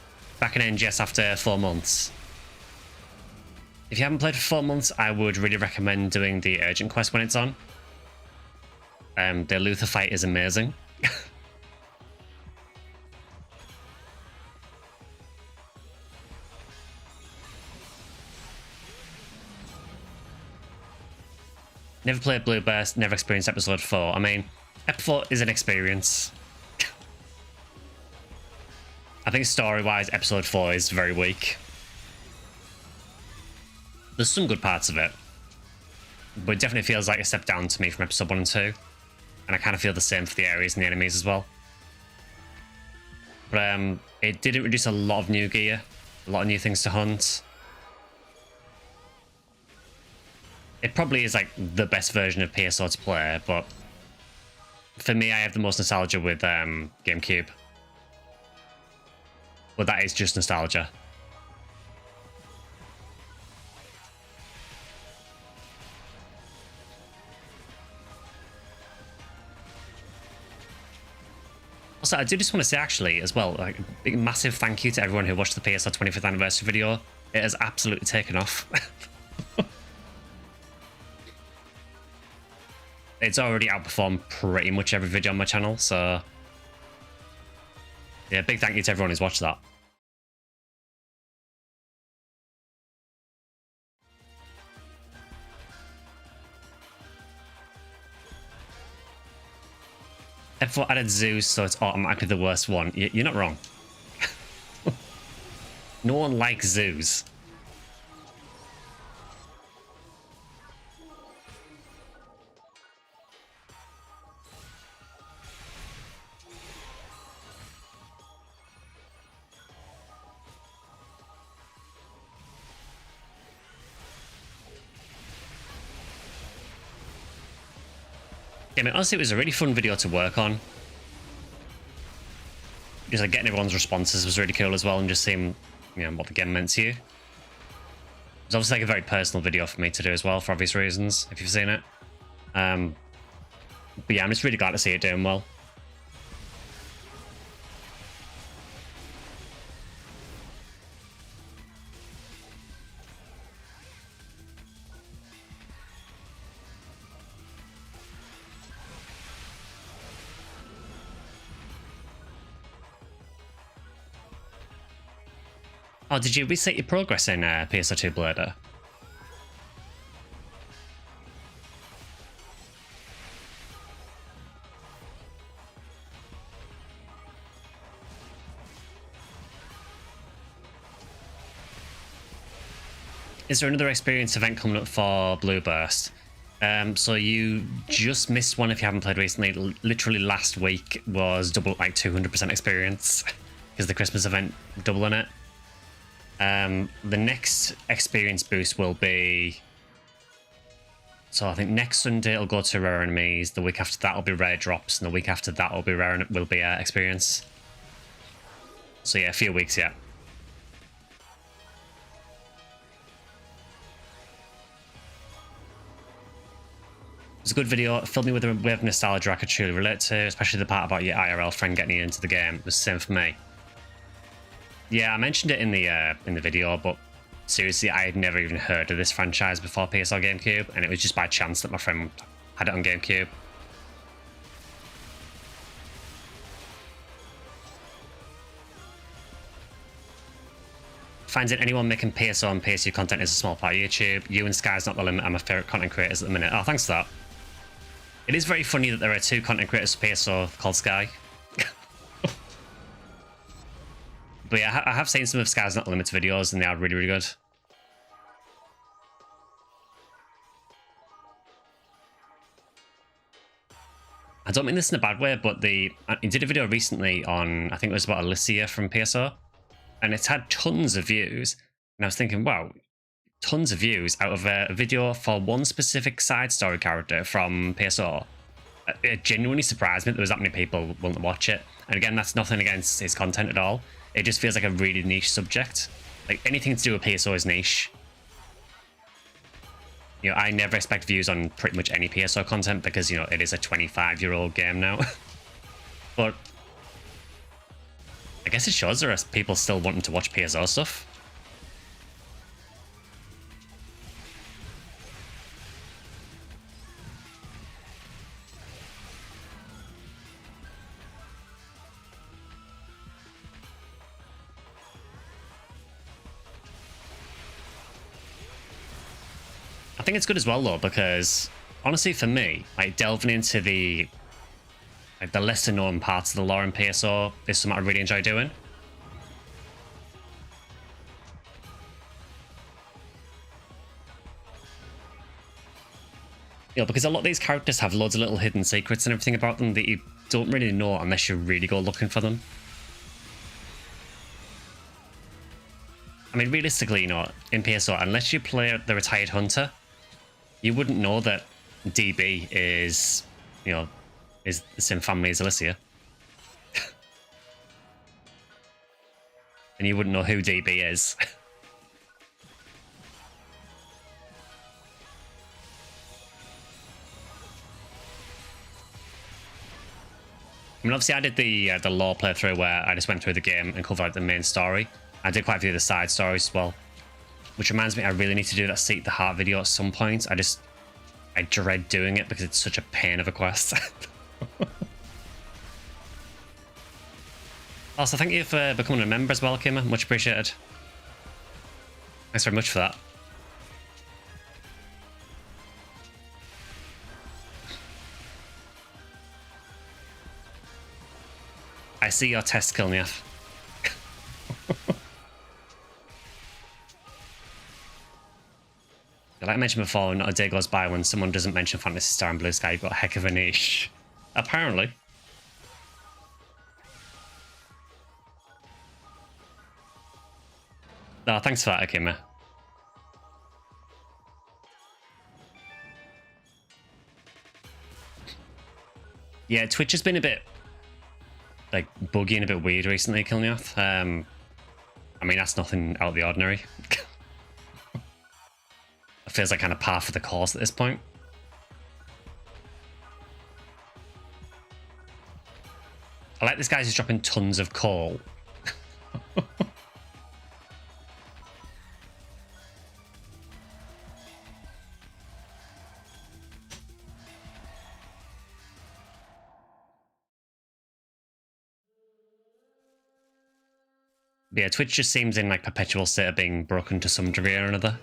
Back in NGS after 4 months. If you haven't played for 4 months, I would really recommend doing the urgent quest when it's on. The Luther fight is amazing. Never played Blue Burst, never experienced episode 4. I mean, episode 4 is an experience. I think story-wise, episode 4 is very weak. There's some good parts of it, but it definitely feels like a step down to me from episode 1 and 2. And I kind of feel the same for the areas and the enemies as well. But it did introduce a lot of new gear, a lot of new things to hunt. It probably is like the best version of PSO to play, but for me, I have the most nostalgia with GameCube. But that is just nostalgia. Also, I do just want to say actually as well, like, a big massive thank you to everyone who watched the PSO 25th anniversary video. It has absolutely taken off. It's already outperformed pretty much every video on my channel, so yeah, big thank you to everyone who's watched that. F4 added Zeus, so it's automatically the worst one. You're not wrong. No one likes Zeus. Yeah, I mean, honestly, it was a really fun video to work on. Just like getting everyone's responses was really cool as well, and just seeing, you know, what the game meant to you. It was obviously like a very personal video for me to do as well, for obvious reasons, if you've seen it. But yeah, I'm just really glad to see it doing well. Oh, did you reset your progress in PSO2 Blader? Is there another experience event coming up for Blue Burst? So you just missed one if you haven't played recently. Literally last week was double, like 200% experience because the Christmas event doubling it. The next experience boost will be, so I think next Sunday it'll go to rare enemies, the week after that will be rare drops, and the week after that will be rare, will be experience. So yeah, a few weeks yet. It's a good video. It filled me with a wave of nostalgia I could truly relate to, especially the part about your IRL friend getting you into the game. It was the same for me. Yeah, I mentioned it in the video, but seriously, I had never even heard of this franchise before PSO GameCube, and it was just by chance that my friend had it on GameCube. Finding anyone making PSO and PSU content is a small part of YouTube. You and Sky's not the limit. I'm my favourite content creators at the minute. Oh, thanks for that. It is very funny that there are 2 content creators for PSO called Sky. But yeah, I have seen some of Sky's Not Limited videos, and they are really, really good. I don't mean this in a bad way, but he did a video recently on, I think it was about Alicia from PSO, and it's had tons of views. And I was thinking, wow, tons of views out of a video for one specific side story character from PSO. It genuinely surprised me that there was that many people willing to watch it. And again, that's nothing against his content at all. It just feels like a really niche subject. Like, anything to do with PSO is niche. You know, I never expect views on pretty much any PSO content because, you know, it is a 25-year-old game now. But I guess it shows there are people still wanting to watch PSO stuff. I think it's good as well though, because honestly for me, like delving into the lesser known parts of the lore in PSO is something I really enjoy doing. You know, because a lot of these characters have loads of little hidden secrets and everything about them that you don't really know unless you really go looking for them. I mean, realistically, you know, in PSO, unless you play the retired hunter, you wouldn't know that DB is, you know, is the same family as Alicia. And you wouldn't know who DB is. I mean, obviously I did the lore playthrough where I just went through the game and covered the main story. I did quite a few of the side stories as well. Which reminds me, I really need to do that Seek the Heart video at some point. I dread doing it because it's such a pain of a quest. Also, thank you for becoming a member as well, Kimmer. Much appreciated. Thanks very much for that. I see your test, Kilnief. Like I mentioned before, not a day goes by when someone doesn't mention Phantasy Star and Bluesky. You've got a heck of a niche. Apparently. Oh, thanks for that, Akima. Yeah, Twitch has been a bit, like, buggy and a bit weird recently, Kilnioth. I mean, that's nothing out of the ordinary. It feels like kind of par for the course at this point. I like this guy's just dropping tons of coal. But yeah, Twitch just seems in like perpetual state of being broken to some degree or another.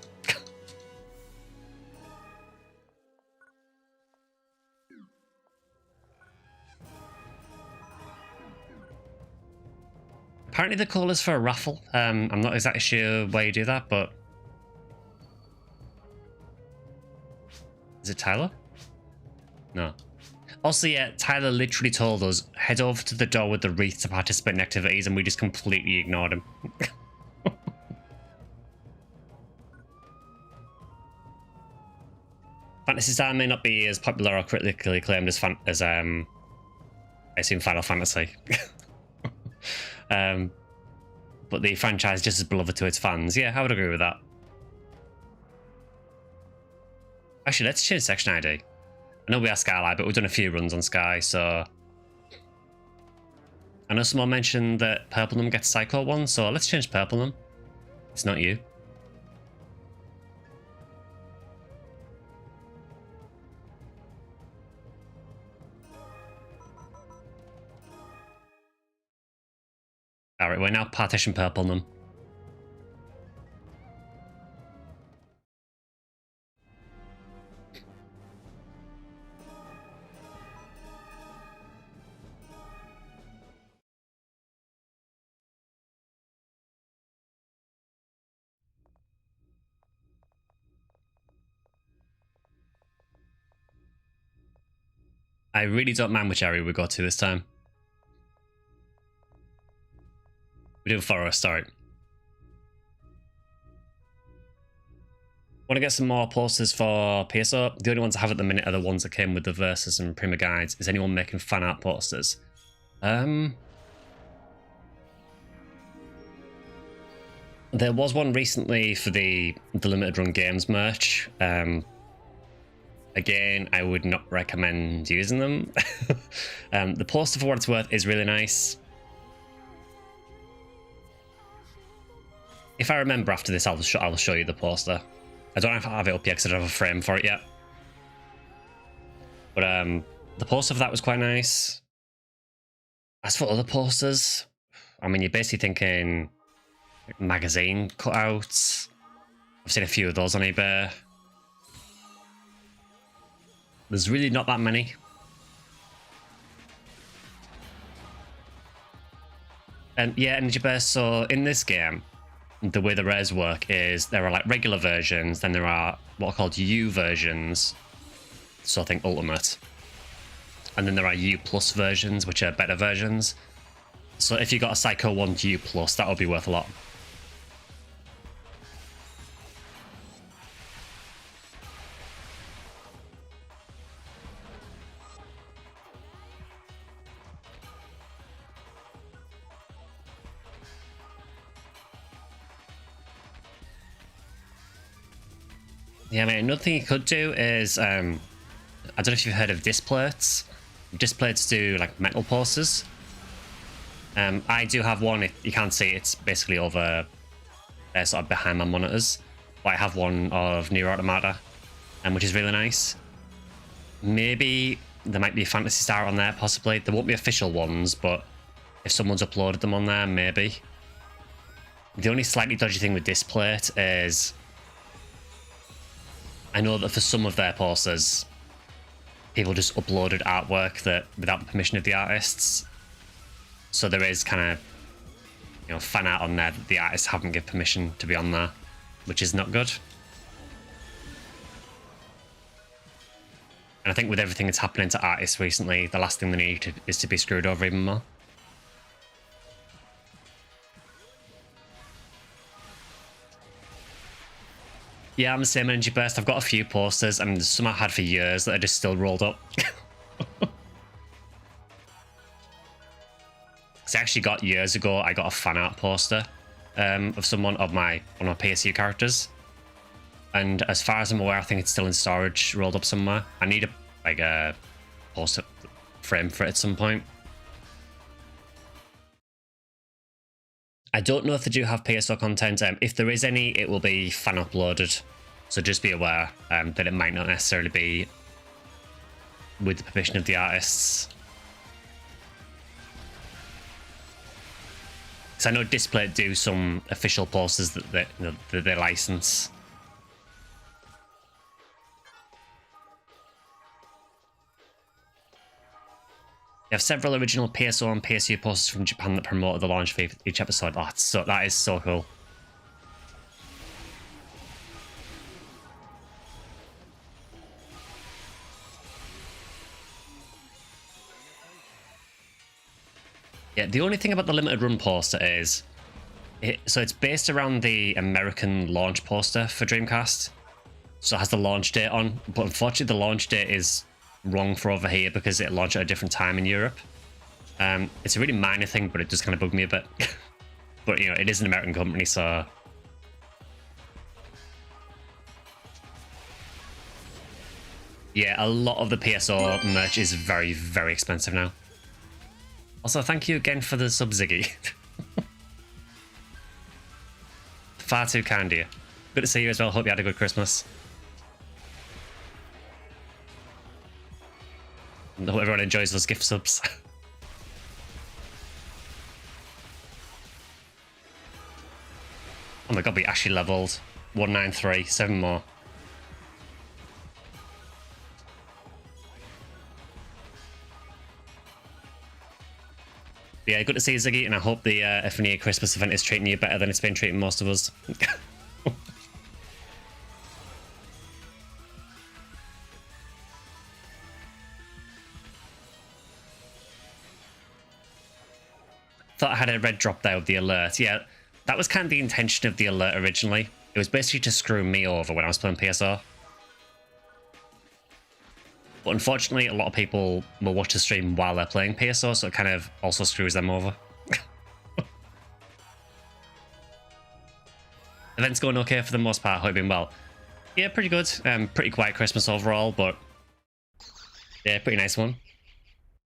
Apparently the call is for a raffle. I'm not exactly sure why you do that, but... Is it Tyler? No. Also, yeah, Tyler literally told us, head over to the door with the wreath to participate in activities, and we just completely ignored him. Phantasy Star may not be as popular or critically acclaimed as I assume Final Fantasy. But the franchise is just as beloved to its fans. Yeah, I would agree with that. Actually, let's change section ID. I know we are Skyly, but we've done a few runs on Sky, so... I know someone mentioned that Purplenum gets Psycho 1, so let's change Purplenum. It's not you. Alright, we're now Partition Purplenum. I really don't mind which area we go to this time. We do a thorough start. Want to get some more posters for PSO? The only ones I have at the minute are the ones that came with the Versus and Prima guides. Is anyone making fan art posters? There was one recently for the limited run games merch. Again, I would not recommend using them. The poster, for what it's worth, is really nice. If I remember after this, I'll show you the poster. I don't know if I have it up yet because I don't have a frame for it yet. But the poster for that was quite nice. As for other posters, I mean, you're basically thinking magazine cutouts. I've seen a few of those on eBay. There's really not that many. And yeah, Energy Burst, so in this game, the way the rares work is there are like regular versions, then there are what are called U versions, so I think Ultimate. And then there are U plus versions, which are better versions. So if you got a Psycho 1 U plus, that would be worth a lot. Yeah, I mean, another thing you could do is, I don't know if you've heard of disc plates. Disc plates do like metal posters. I do have one. If you can't see, it's basically over sort of behind my monitors. But I have one of Nier Automata, which is really nice. Maybe there might be a Phantasy Star on there, possibly. There won't be official ones, but if someone's uploaded them on there, maybe. The only slightly dodgy thing with disc plate is I know that for some of their posters, people just uploaded artwork that without the permission of the artists. So there is kind of, you know, fan art on there that the artists haven't given permission to be on there, which is not good. And I think with everything that's happening to artists recently, the last thing they need is to be screwed over even more. Yeah, I'm the same Energy Burst. I've got a few posters, and there's some I've had for years that are just still rolled up. So I actually got years ago, I got a fan art poster of one of my PSU characters. And as far as I'm aware, I think it's still in storage, rolled up somewhere. I need a poster frame for it at some point. I don't know if they do have PSO content. If there is any, it will be fan uploaded. So just be aware that it might not necessarily be with the permission of the artists. Because I know Display do some official posters that they license. They have several original PSO and PSU posters from Japan that promoted the launch for each episode. Oh, that is so cool. Yeah, the only thing about the limited run poster is, so it's based around the American launch poster for Dreamcast. So it has the launch date on, but unfortunately the launch date is wrong for over here because it launched at a different time in Europe. It's a really minor thing, but it does kind of bug me a bit. But, you know, it is an American company, so... Yeah, a lot of the PSO merch is very, very expensive now. Also, thank you again for the sub, Ziggy. Far too kind of you. Good to see you as well. Hope you had a good Christmas. I hope everyone enjoys those gift subs. Oh my god, we actually leveled 193, 7 more. Yeah, good to see you, Ziggy, and I hope the FNEA Christmas event is treating you better than it's been treating most of us. Thought I had a red drop there with the alert. Yeah, that was kind of the intention of the alert originally. It was basically to screw me over when I was playing PSO. But unfortunately, a lot of people will watch the stream while they're playing PSO, so it kind of also screws them over. Event's going okay for the most part, hope you're doing well. Yeah, pretty good. Pretty quiet Christmas overall, but yeah, pretty nice one.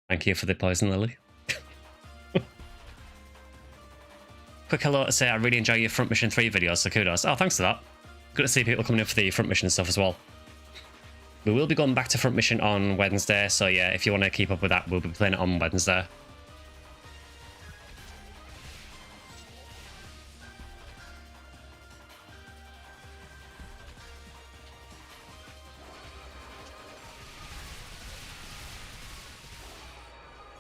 Thank you for the poison lily. Quick hello to say I really enjoy your Front Mission 3 videos, so kudos. Oh, thanks for that. Good to see people coming in for the Front Mission stuff as well. We will be going back to Front Mission on Wednesday, so yeah, if you want to keep up with that, we'll be playing it on Wednesday.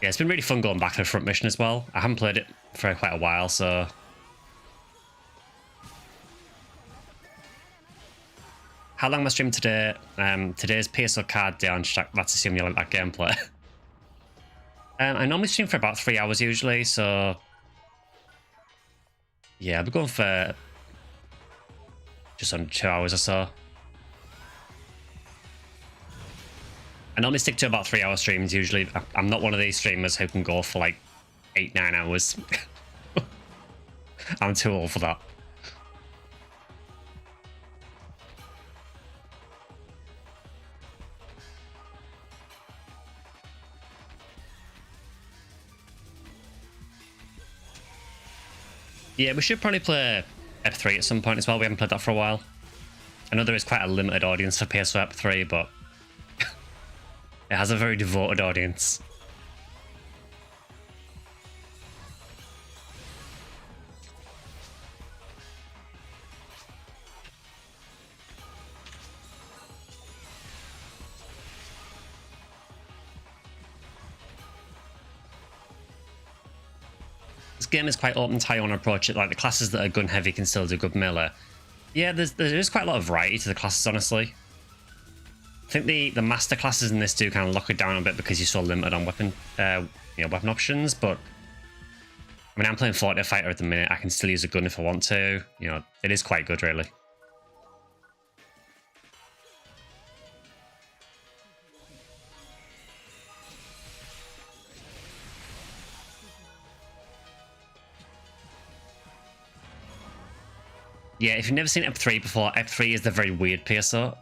Yeah, it's been really fun going back to the Front Mission as well. I haven't played it for quite a while, so... How long am I streaming today? Today's PSO card day on Shack. Let's assume you like that gameplay. I normally stream for about 3 hours usually, so... Yeah, I'll be going for... just under 2 hours or so. I normally stick to about 3 hour streams usually. I'm not one of these streamers who can go for like 8-9 hours. I'm too old for that. Yeah, we should probably play Ep 3 at some point as well. We haven't played that for a while. I know there is quite a limited audience for PSO Ep 3, but it has a very devoted audience. This game is quite open to how you want to approach it. Like the classes that are gun heavy can still do good melee. Yeah, there is quite a lot of variety to the classes, honestly. I think the master classes in this do kind of lock it down a bit because you're so limited on weapon, weapon options. But I mean, I'm playing Forte Fighter at the minute. I can still use a gun if I want to. You know, it is quite good, really. Yeah, if you've never seen Ep 3 before, Ep 3 is the very weird PSO.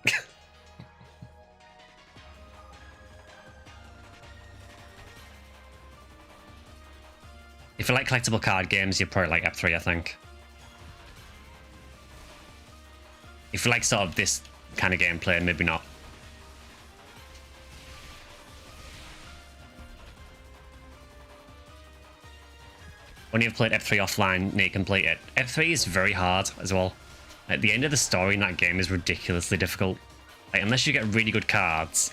If you like collectible card games, you're probably like Ep 3, I think. If you like sort of this kind of gameplay, maybe not. When you've played Ep 3 offline, you complete it. Ep 3 is very hard as well. Like, the end of the story in that game is ridiculously difficult. Like, unless you get really good cards,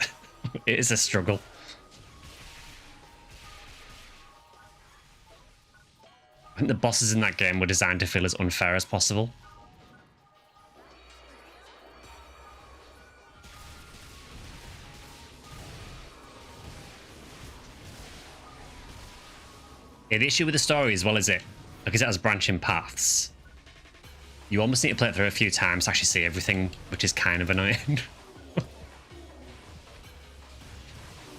it is a struggle. I think the bosses in that game were designed to feel as unfair as possible. Yeah, the issue with the story as well is because it has branching paths. You almost need to play it through a few times to actually see everything, which is kind of annoying.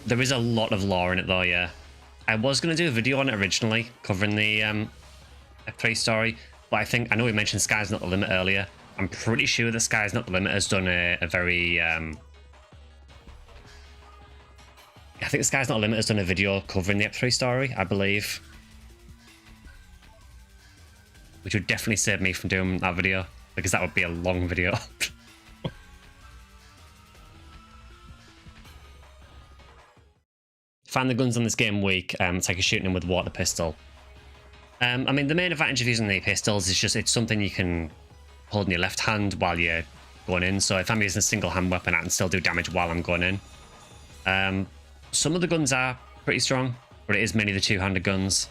There is a lot of lore in it though, yeah. I was going to do a video on it originally, covering the Ep 3 story, but I know we mentioned Sky's Not the Limit earlier. I'm pretty sure that Sky's Not the Limit has done a very... I think Sky's Not the Limit has done a video covering the Ep 3 story, I believe. Which would definitely save me from doing that video, because that would be a long video. Find the guns on this game weak, it's like you're shooting them with a water pistol. I mean, the main advantage of using the pistols is just it's something you can hold in your left hand while you're going in. So if I'm using a single hand weapon, I can still do damage while I'm going in. Some of the guns are pretty strong, but it is mainly the two-handed guns.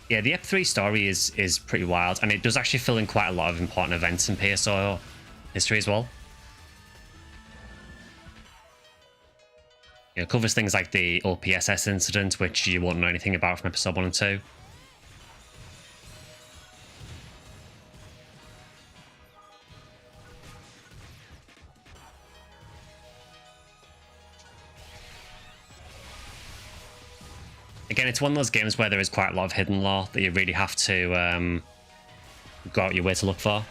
Yeah, the Ep 3 story is pretty wild, and it does actually fill in quite a lot of important events in PSO history as well. You know, covers things like the OPSS incident, which you won't know anything about from episode 1 and 2. Again, it's one of those games where there is quite a lot of hidden lore that you really have to go out your way to look for.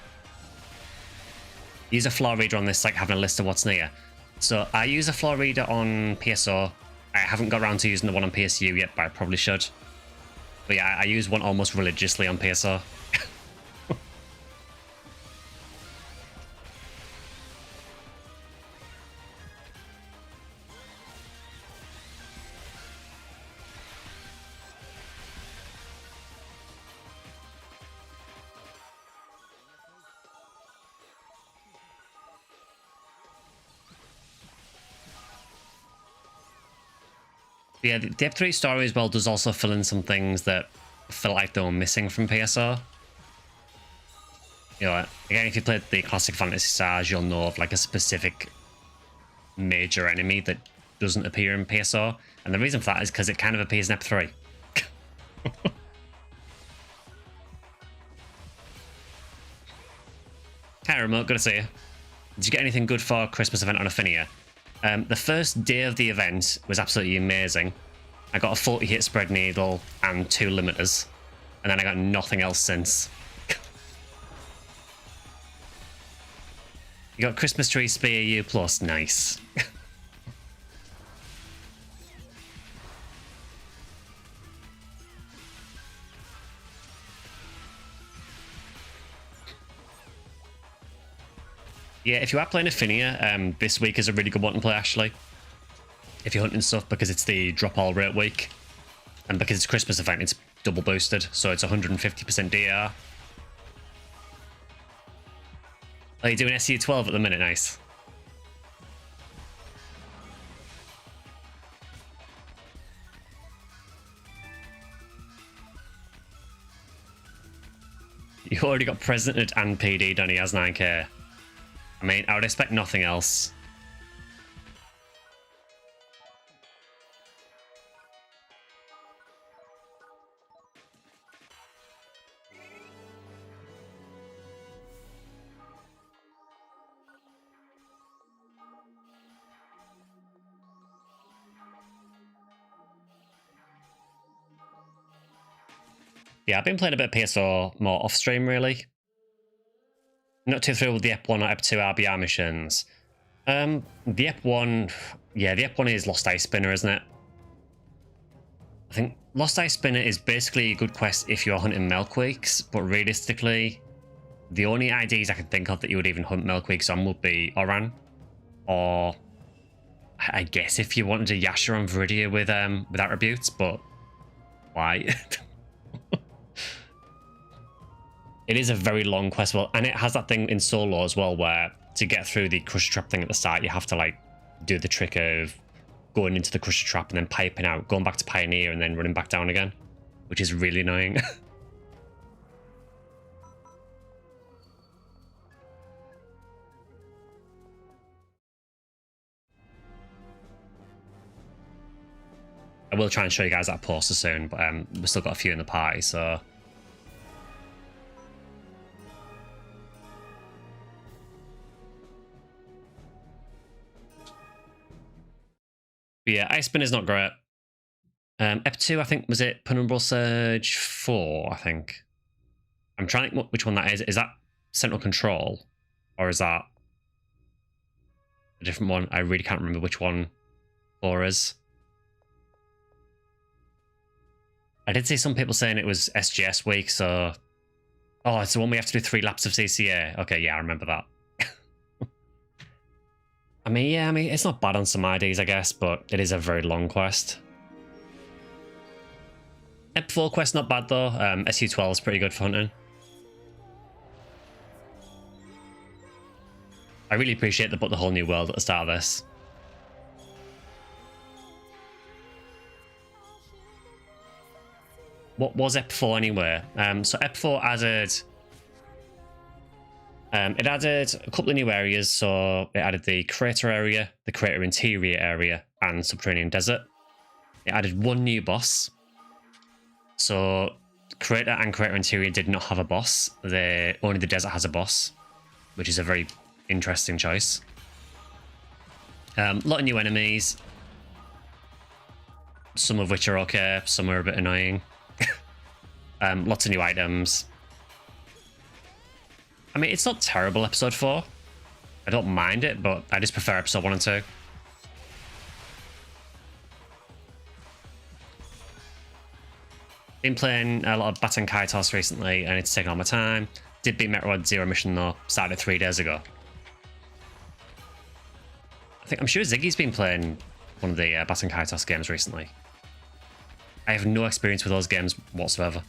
Use a floor reader on this, like having a list of what's near. So I use a floor reader on PSO. I haven't got around to using the one on PSU yet, but I probably should. But yeah, I use one almost religiously on PSO. Yeah, the Ep 3 story as well does also fill in some things that felt like they were missing from PSO. You know, again, if you played the classic Phantasy Stars, you'll know of like a specific major enemy that doesn't appear in PSO. And the reason for that is because it kind of appears in Ep 3. Hi, Remote, good to see you. Did you get anything good for Christmas event on Affinia? The first day of the event was absolutely amazing. I got a 40-hit spread needle and 2 limiters. And then I got nothing else since. You got Christmas tree spear U plus, nice. Yeah, if you are playing Affinia, this week is a really good one to play, actually. If you're hunting stuff, because it's the drop all rate week. And because it's Christmas event, it's double boosted, so it's 150% DR. Are you doing SU12 at the minute? Nice. You already got President and PD done, he has 9k. I mean, I would expect nothing else. Yeah, I've been playing a bit of PSO more off-stream, really. Not too thrilled with the Ep 1 or Ep 2 RBR missions. The Ep 1... Yeah, the Ep 1 is Lost Ice Spinner, isn't it? I think Lost Ice Spinner is basically a good quest if you're hunting Milkweeks, but realistically, the only IDs I can think of that you would even hunt Milkweeks on would be Oran. Or... I guess if you wanted a Yasha on Viridia with attributes, but... Why? It is a very long quest, well, and it has that thing in solo as well, where to get through the Crusher Trap thing at the start, you have to like do the trick of going into the Crusher Trap and then piping out, going back to Pioneer and then running back down again, which is really annoying. I will try and show you guys that poster soon, but we've still got a few in the party, so... But yeah, Ice Spin is not great. Ep 2, I think, was it Penumbral Surge 4, I think. I'm trying to think which one that is. Is that Central Control? Or is that a different one? I really can't remember which one 4 is. I did see some people saying it was SGS week, so... Oh, it's the one we have to do 3 laps of CCA. Okay, yeah, I remember that. I mean, yeah, it's not bad on some IDs, I guess, but it is a very long quest. Ep 4 quest not bad, though. SU12 is pretty good for hunting. I really appreciate they put the whole new world at the start of this. What was Ep 4 anyway? So Ep 4 added... it added a couple of new areas, so it added the crater area, the crater interior area, and Subterranean Desert. It added one new boss. So Crater and Crater Interior did not have a boss. Only the desert has a boss, which is a very interesting choice. A lot of new enemies, some of which are okay, some are a bit annoying. Lots of new items. I mean, it's not terrible, episode 4. I don't mind it, but I just prefer episode 1 and 2. Been playing a lot of Baton Kaitos recently, and it's taken all my time. Did beat Metroid Zero Mission though, started 3 days ago. I'm sure Ziggy's been playing one of the Baton Kaitos games recently. I have no experience with those games whatsoever.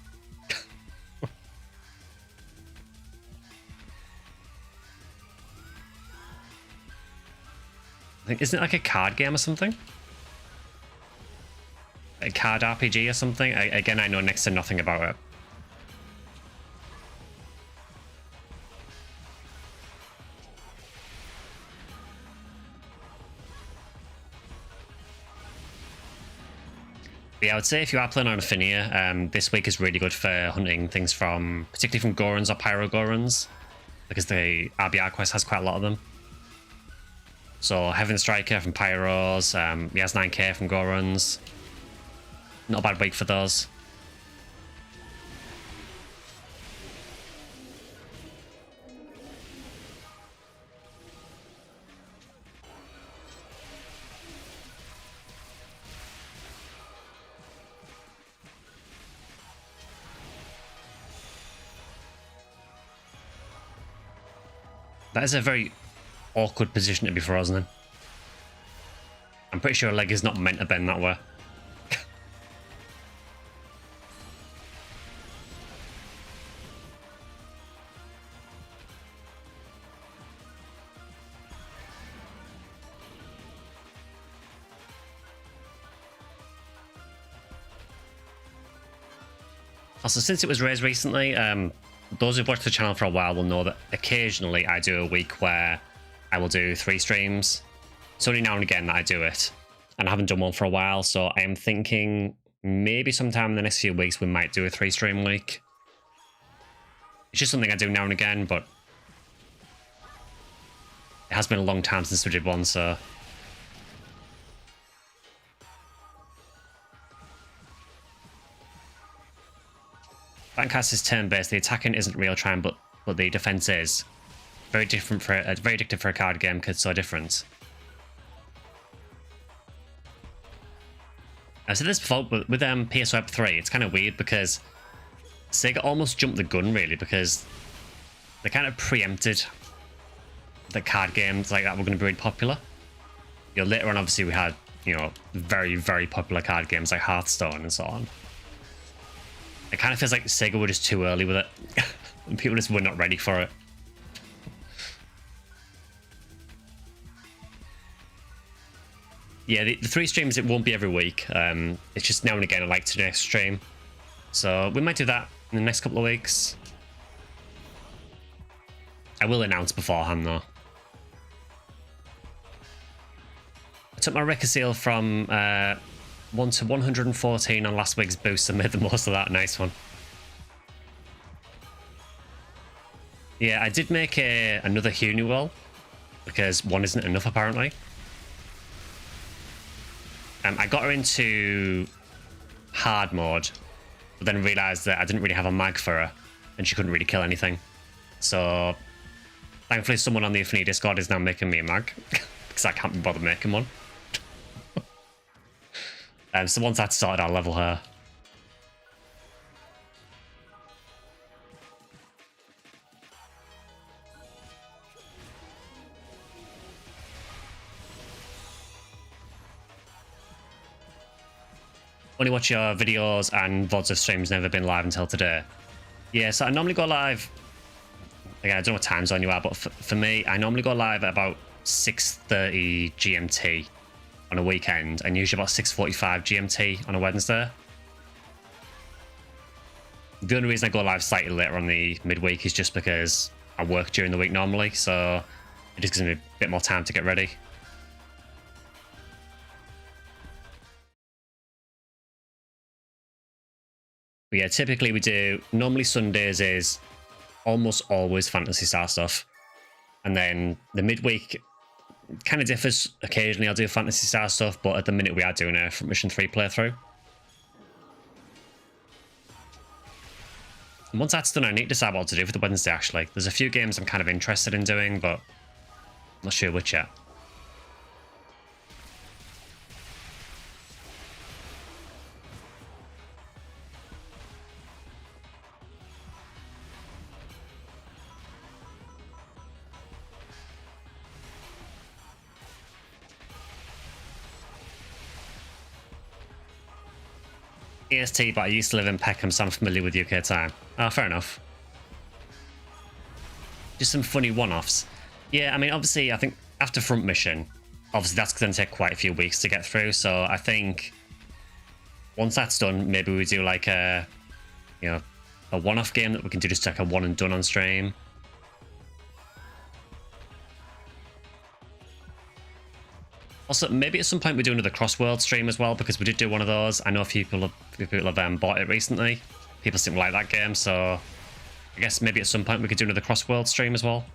Isn't it like a card game or something? A card RPG or something? Again, I know next to nothing about it. But yeah, I would say if you are playing on Affinia, this week is really good for hunting things from, particularly from Gorons or Pyro Gorons, because the RBR quest has quite a lot of them. So Heaven Striker from Pyros, Yaz 9K from Gorons. Not a bad week for those. That is a very awkward position to be frozen in. I'm pretty sure a leg is not meant to bend that way. Also, since it was raised recently, those who've watched the channel for a while will know that occasionally I do a week where I will do 3 streams. It's only now and again that I do it, and I haven't done one for a while, so I am thinking maybe sometime in the next few weeks we might do a 3-stream week. It's just something I do now and again, but it has been a long time since we did one, so... Bancast is turn-based. The attacking isn't real time, but the defense is. Very different for very addictive for a card game because it's so different. I've said this before, but with PSO 3, it's kind of weird because Sega almost jumped the gun really, because they kind of preempted the card games like that were going to be really popular. You know, later on, obviously, we had, you know, very, very popular card games like Hearthstone and so on. It kind of feels like Sega were just too early with it. And people just were not ready for it. Yeah, the 3 streams, it won't be every week. It's just now and again I like to do next stream. So we might do that in the next couple of weeks. I will announce beforehand though. I took my Rekka seal from 1 to 114 on last week's boost and made the most of that. Nice one. Yeah, I did make another Huniwell because 1 isn't enough apparently. I got her into hard mode, but then realised that I didn't really have a mag for her and she couldn't really kill anything. So thankfully someone on the Infinity Discord is now making me a mag because I can't be bothered making one. So once that's sorted, I'll level her. Only watch your videos and VODs of streams, never been live until today. Yeah, so I normally go live... Again, I don't know what time zone you are, but for me, I normally go live at about 6:30 GMT on a weekend, and usually about 6:45 GMT on a Wednesday. The only reason I go live slightly later on the midweek is just because I work during the week normally, so it just gives me a bit more time to get ready. But yeah, typically we do, normally Sundays is almost always Phantasy Star stuff. And then the midweek kind of differs. Occasionally I'll do Phantasy Star stuff, but at the minute we are doing a Front Mission 3 playthrough. And once that's done, I need to decide what to do for the Wednesday, actually. There's a few games I'm kind of interested in doing, but I'm not sure which yet. EST, but I used to live in Peckham, so I'm familiar with UK time. Oh, fair enough. Just some funny one-offs. Yeah, I mean, obviously, I think after Front Mission, obviously that's going to take quite a few weeks to get through, so I think once that's done, maybe we do like a, you know, a one-off game that we can do just like a one and done on stream. Also, maybe at some point we do another Crossworld stream as well, because we did do one of those. I know a few people have bought it recently. People seem to like that game, so I guess maybe at some point we could do another Crossworld stream as well.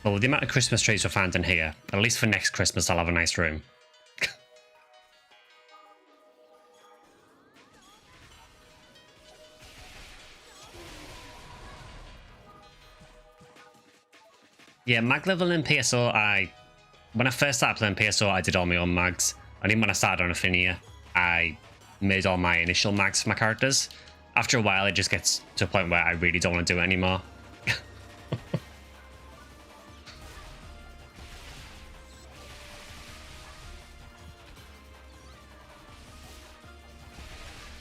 Well, with the amount of Christmas trees we found in here, at least for next Christmas I'll have a nice room. Yeah, mag level in PSO, when I first started playing PSO, I did all my own mags. And even when I started on Affinia, I made all my initial mags for my characters. After a while, it just gets to a point where I really don't want to do it anymore.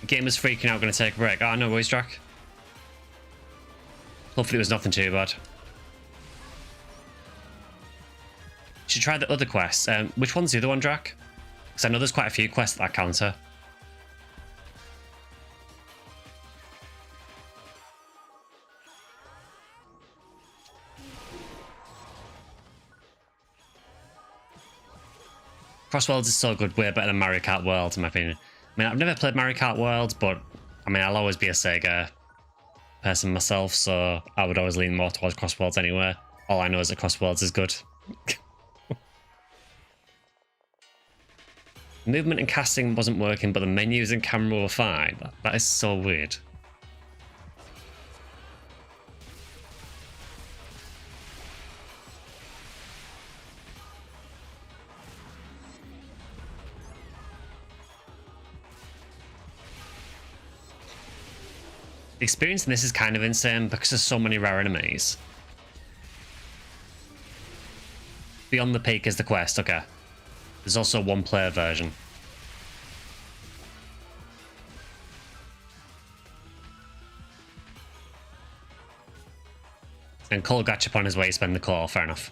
Game is freaking out, going to take a break. Oh, no worries, Drac. Hopefully it was nothing too bad. Should try the other quests. Which one's the other one, Drac? Because I know there's quite a few quests that counter. Crossworlds is so good, way better than Mario Kart World, in my opinion. I mean, I've never played Mario Kart World, but I mean, I'll always be a Sega person myself, so I would always lean more towards Crossworlds anyway. All I know is that Crossworlds is good. Movement and casting wasn't working, but the menus and camera were fine. That is so weird. The experience in this is kind of insane because there's so many rare enemies. Beyond the Peak is the quest, okay. There's also a one-player version. And Cole Gachapon is where you spend the core, fair enough.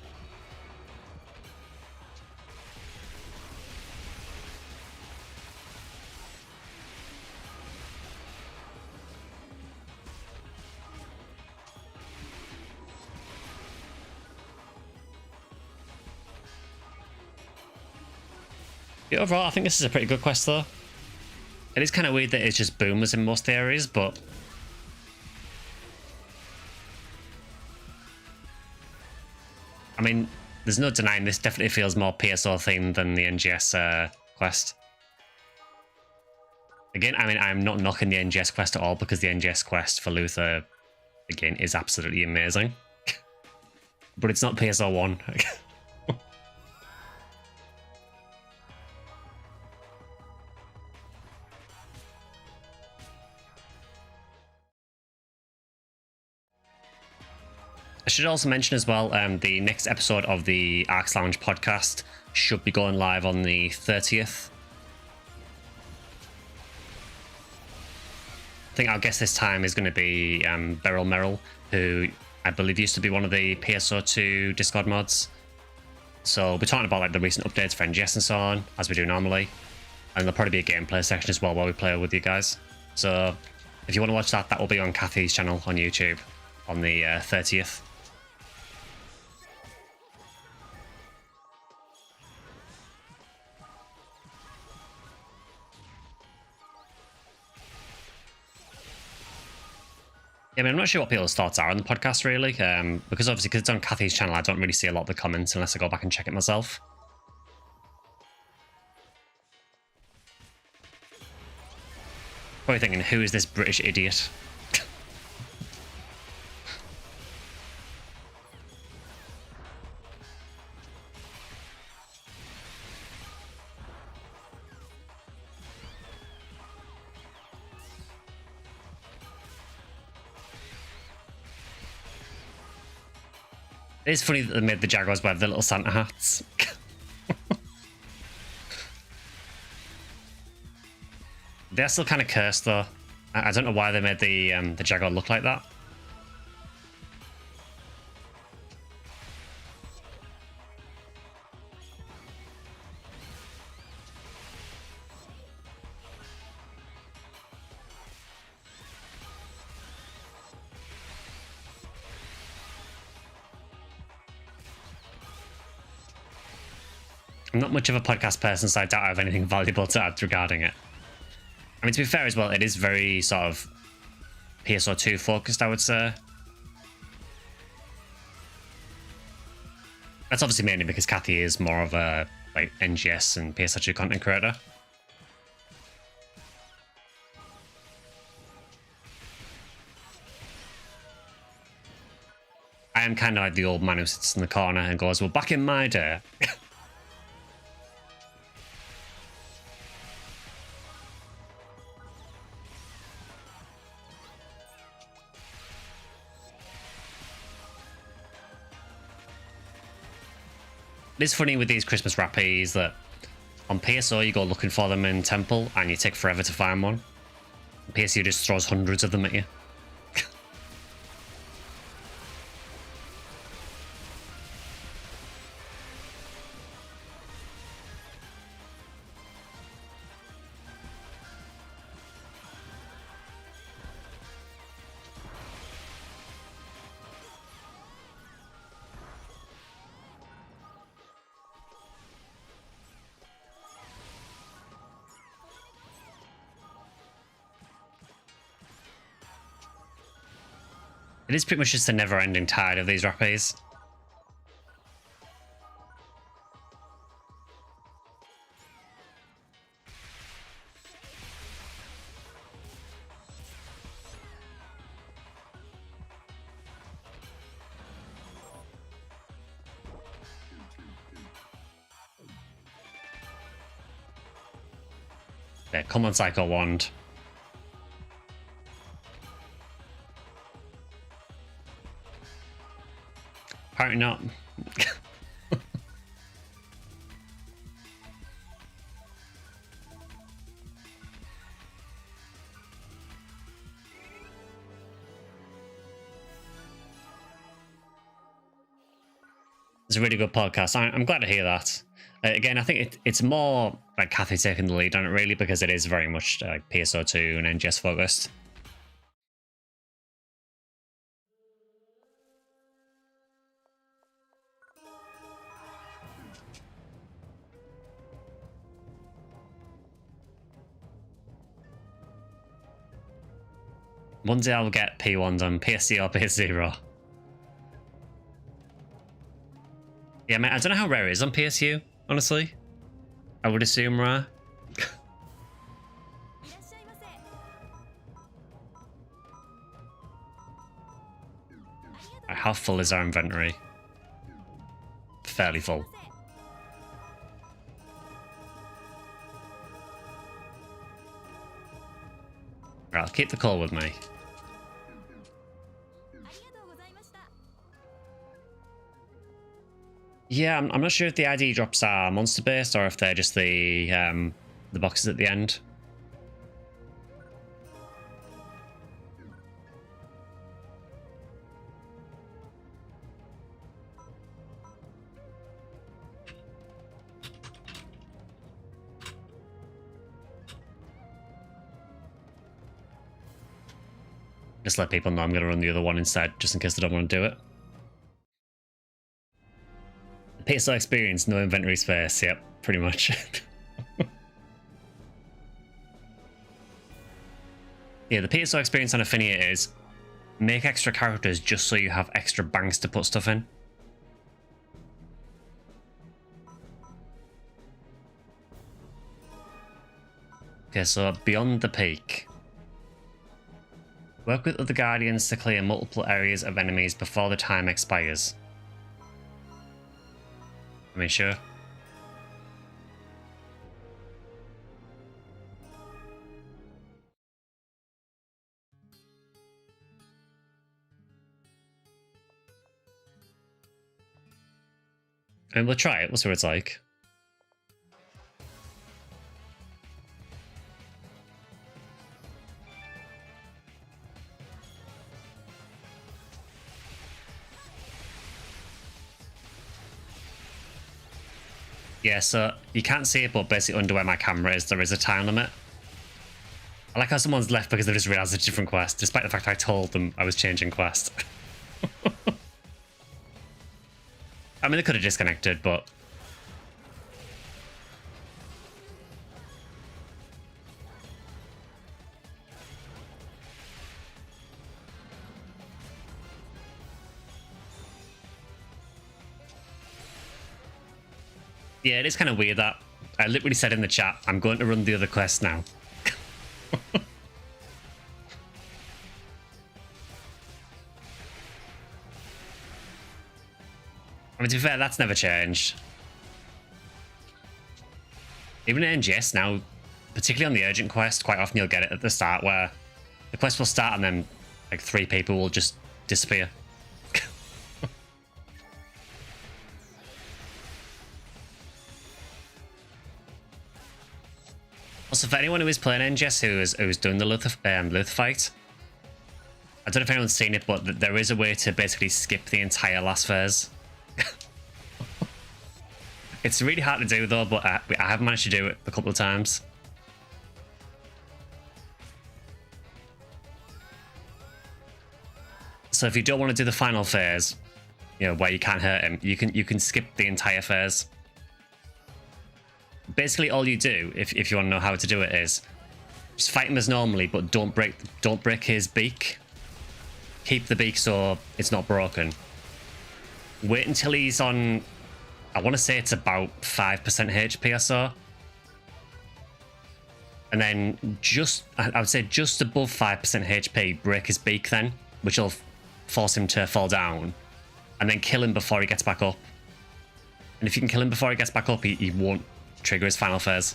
Yeah, overall, I think this is a pretty good quest, though. It is kind of weird that it's just boomers in most areas, but I mean, there's no denying this definitely feels more PSO themed than the NGS quest. Again, I mean, I'm not knocking the NGS quest at all because the NGS quest for Luther, again, is absolutely amazing. But it's not PSO 1. I should also mention as well, the next episode of the Arcs Lounge podcast should be going live on the 30th. I think our guest this time is going to be Beryl Merrill, who I believe used to be one of the PSO2 Discord mods. So we're talking about like the recent updates for NGS and so on, as we do normally. And there'll probably be a gameplay section as well while we play with you guys. So if you want to watch that, that will be on Kathy's channel on YouTube on the 30th. Yeah, I mean, I'm not sure what people's thoughts are on the podcast, really, because obviously, because it's on Kathy's channel, I don't really see a lot of the comments unless I go back and check it myself. Probably thinking, who is this British idiot? It is funny that they made the Jaguars wear the little Santa hats. They're still kind of cursed, though. I don't know why they made the Jaguar look like that. I'm not much of a podcast person, so I doubt I have anything valuable to add regarding it. I mean, to be fair as well, it is very sort of PSO2 focused, I would say. That's obviously mainly because Kathy is more of a like NGS and PSO2 content creator. I am kind of like the old man who sits in the corner and goes, well, back in my day. It's funny with these Christmas rappies that on PSO you go looking for them in Temple and you take forever to find one. PSO just throws hundreds of them at you. It is pretty much just a never-ending tide of these rappies. There, come on, Psycho Wand. Apparently not. It's a really good podcast. I'm glad to hear that. Again, I think it's more like Kathy taking the lead on it, really, because it is very much like PSO2 and NGS focused. One day I'll get P1s on PSC or PS0. Yeah, man, I don't know how rare it is on PSU, honestly. I would assume rare. How full is our inventory? Fairly full. Right, I'll keep the call with me. Yeah, I'm not sure if the ID drops are monster based or if they're just the boxes at the end. Just let people know I'm going to run the other one instead, just in case they don't want to do it. PSO experience, no inventory space. Yep, pretty much. Yeah, the PSO experience on Affinia is make extra characters just so you have extra banks to put stuff in. Okay, so beyond the peak. Work with other guardians to clear multiple areas of enemies before the time expires. I mean, sure. I mean, we'll try it. We'll see what it's like. Yeah, so you can't see it, but basically under where my camera is, there is a time limit. I like how someone's left because they just realised it's a different quest, despite the fact I told them I was changing quest. I mean, they could have disconnected, but... Yeah, it is kind of weird that I literally said in the chat, I'm going to run the other quest now. I mean, to be fair, that's never changed. Even in NGS now, particularly on the urgent quest, quite often you'll get it at the start where the quest will start and then like 3 people will just disappear. Also, for anyone who is playing NGS who's doing the Luth fight, I don't know if anyone's seen it, but there is a way to basically skip the entire last phase. It's really hard to do though, but I have managed to do it a couple of times. So if you don't want to do the final phase, you know, where you can't hurt him, you can skip the entire phase. Basically, all you do, if you want to know how to do it, is just fight him as normally, but don't break his beak. Keep the beak so it's not broken. Wait until he's on, I want to say it's about 5% HP or so. And then I would say just above 5% HP, break his beak then, which will force him to fall down. And then kill him before he gets back up. And if you can kill him before he gets back up, he won't trigger his final phase.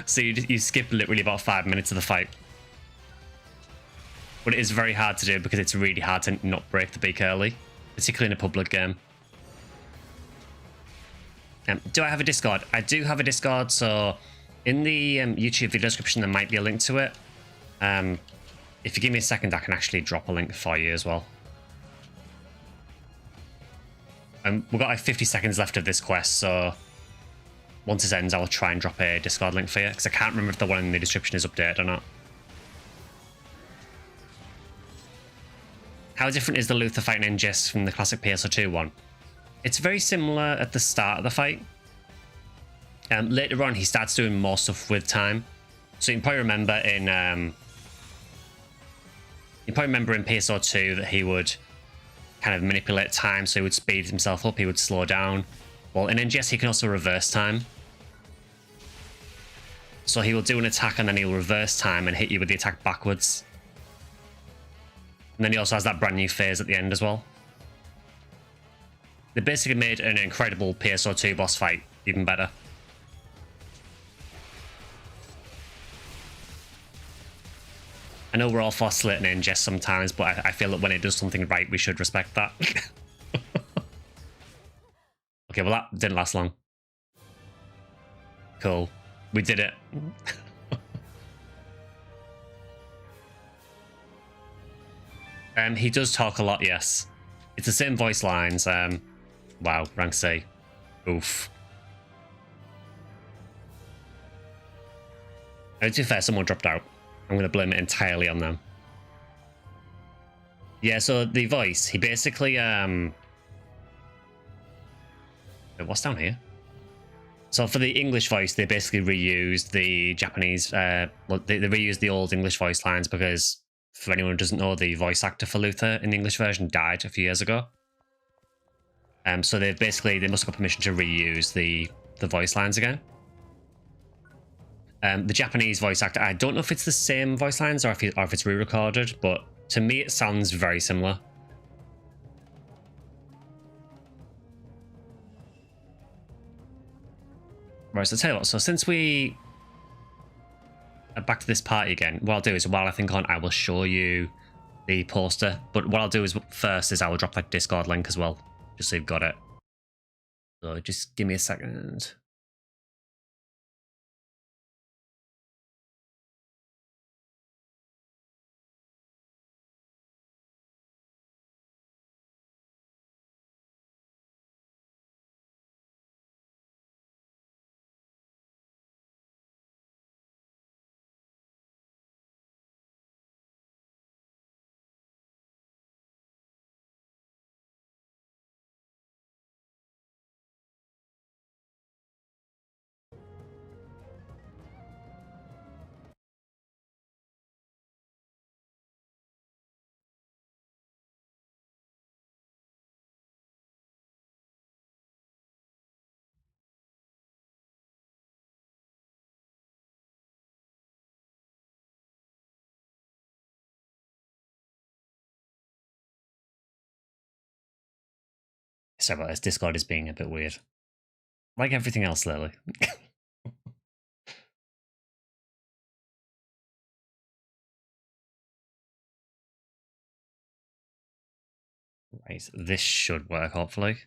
So you skip literally about 5 minutes of the fight. But it is very hard to do because it's really hard to not break the beak early, particularly in a public game. Do I have a Discord? I do have a Discord, so in the YouTube video description there might be a link to it. If you give me a second, I can actually drop a link for you as well. We've got like 50 seconds left of this quest, so once it ends, I'll try and drop a Discord link for you, because I can't remember if the one in the description is updated or not. How different is the Luther fight in NGS from the classic PSO2 one? It's very similar at the start of the fight. Later on, he starts doing more stuff with time. So you can probably remember in PSO2 that he would kind of manipulate time, so he would speed himself up, he would slow down. Well, in NGS, he can also reverse time. So he will do an attack and then he'll reverse time and hit you with the attack backwards. And then he also has that brand new phase at the end as well. They basically made an incredible PSO2 boss fight even better. I know we're all for slating NGS sometimes, but I feel that when it does something right, we should respect that. Okay, well that didn't last long. Cool. We did it. He does talk a lot, yes. It's the same voice lines. Wow, rank C. Oof. To be fair, someone dropped out. I'm going to blame it entirely on them. Yeah, so the voice, he basically... what's down here? So for the English voice, they basically reused the Japanese... they reused the old English voice lines because, for anyone who doesn't know, the voice actor for Luther in the English version died a few years ago. So they must have got permission to reuse the voice lines again. The Japanese voice actor, I don't know if it's the same voice lines or if it's re-recorded, but to me it sounds very similar. Right, so tell you what, so since we are back to this party again, what I'll do is while I think on, I will show you the poster, but what I'll do is first is I will drop that Discord link as well, just so you've got it. So just give me a second. Sorry about this, Discord is being a bit weird. Like everything else lately. Right, this should work, hopefully.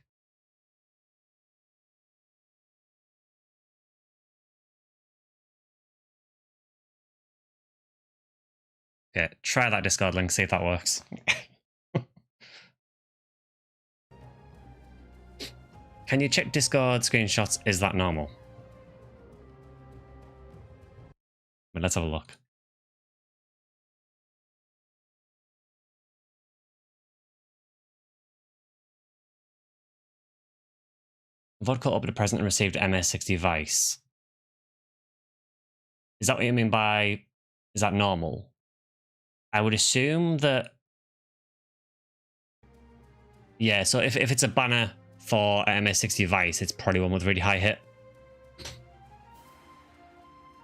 Okay, try that Discord link, see if that works. Can you check Discord screenshots? Is that normal? But let's have a look. Vodka opened a present and received MS60 Vice. Is that what you mean by... Is that normal? I would assume that... Yeah, so if it's a banner for MS60 Vice, it's probably one with really high hit.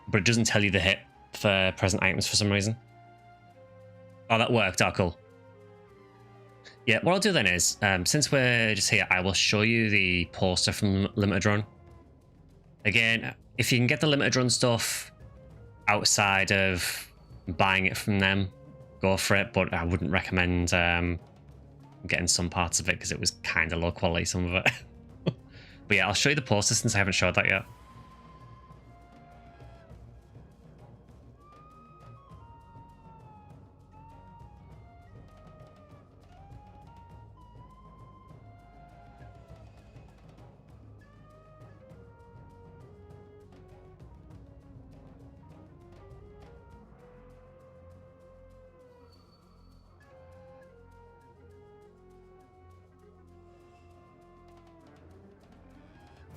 But it doesn't tell you the hit for present items for some reason. Oh, that worked. Oh, cool. Yeah, what I'll do then is, since we're just here, I will show you the poster from Limited Run. Again, if you can get the Limited Run stuff outside of buying it from them, go for it, but I wouldn't recommend getting some parts of it because it was kind of low quality, some of it. But yeah, I'll show you the poster since I haven't showed that yet.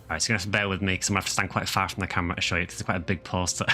Alright, so you're going to have to bear with me because I'm going to have to stand quite far from the camera to show you because it's quite a big poster.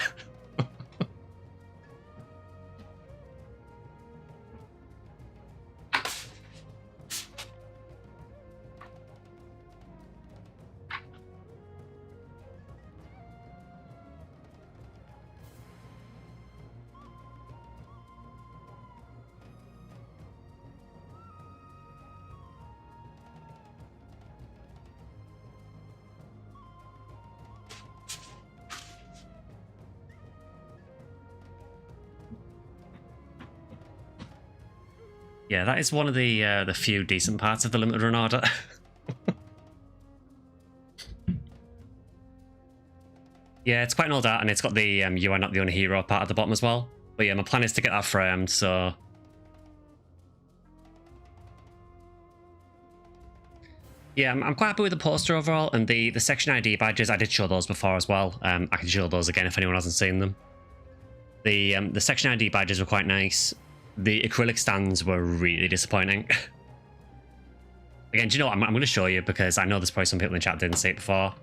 Yeah, that is one of the few decent parts of the Limited Run order. Yeah, it's quite an old art, and it's got the "You are not the only hero" part at the bottom as well. But yeah, my plan is to get that framed, so... Yeah, I'm quite happy with the poster overall, and the section ID badges, I did show those before as well. I can show those again if anyone hasn't seen them. The section ID badges were quite nice. The acrylic stands were really disappointing. Again, do you know what? I'm going to show you because I know there's probably some people in chat didn't see it before.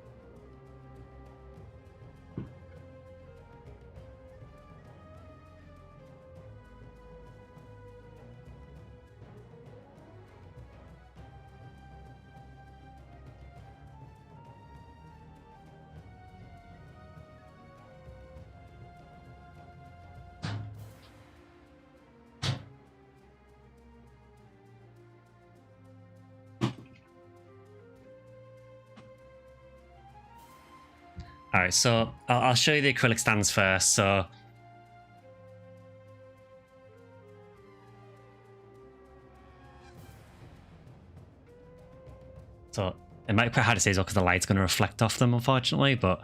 All right, so I'll show you the acrylic stands first. So it might be quite hard to see as well because the light's going to reflect off them, unfortunately, but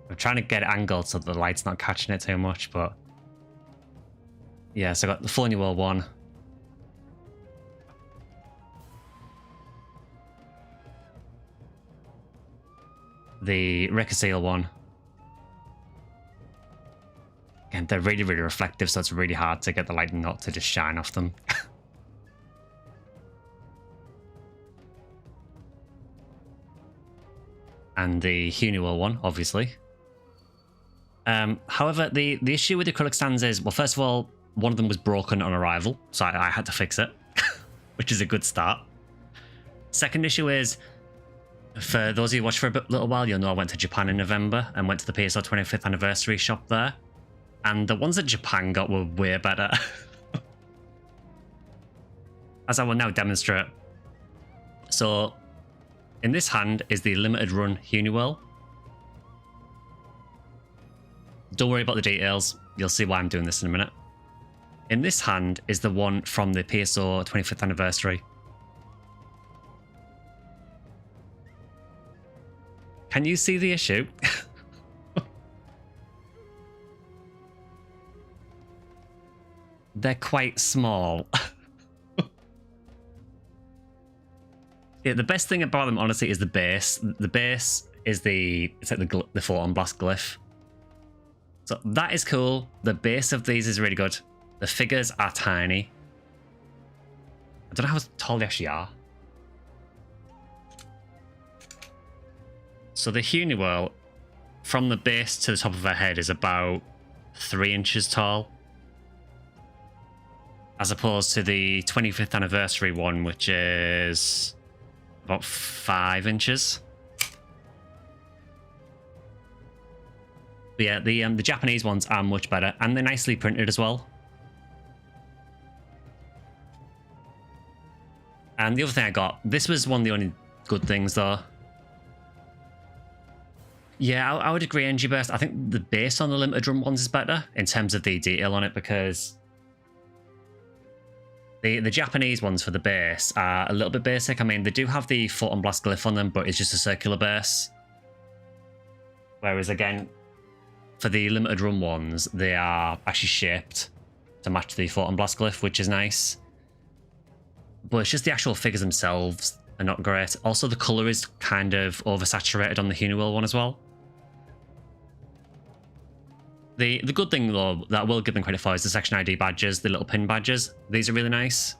I'm trying to get it angled so that the light's not catching it too much, but yeah, so I got the Full New World one. The Recaseel one. Again, they're really, really reflective, so it's really hard to get the light not to just shine off them. And the Huniwell one, obviously. However, the issue with the acrylic stands is, well, first of all, one of them was broken on arrival, so I had to fix it, which is a good start. Second issue is, for those of you who watched for a little while, you'll know I went to Japan in November and went to the PSO 25th anniversary shop there. And the ones that Japan got were way better. As I will now demonstrate. So, in this hand is the limited run Huniwell. Don't worry about the details. You'll see why I'm doing this in a minute. In this hand is the one from the PSO 25th anniversary. Can you see the issue? They're quite small. Yeah, the best thing about them, honestly, is the base. The base is it's like the Photon Blast glyph. So that is cool. The base of these is really good. The figures are tiny. I don't know how tall they actually are. So the Huniwell, from the base to the top of her head, is about 3 inches tall. As opposed to the 25th anniversary one, which is about 5 inches. But yeah, the Japanese ones are much better, and they're nicely printed as well. And the other thing I got, this was one of the only good things though. Yeah, I would agree, NG Burst. I think the base on the limited run ones is better in terms of the detail on it, because the Japanese ones for the base are a little bit basic. I mean, they do have the Photon Blast glyph on them, but it's just a circular base. Whereas again, for the limited run ones, they are actually shaped to match the Photon Blast glyph, which is nice. But it's just the actual figures themselves are not great. Also, the colour is kind of oversaturated on the Huniwell one as well. The good thing, though, that I will give them credit for is the section ID badges, the little pin badges. These are really nice.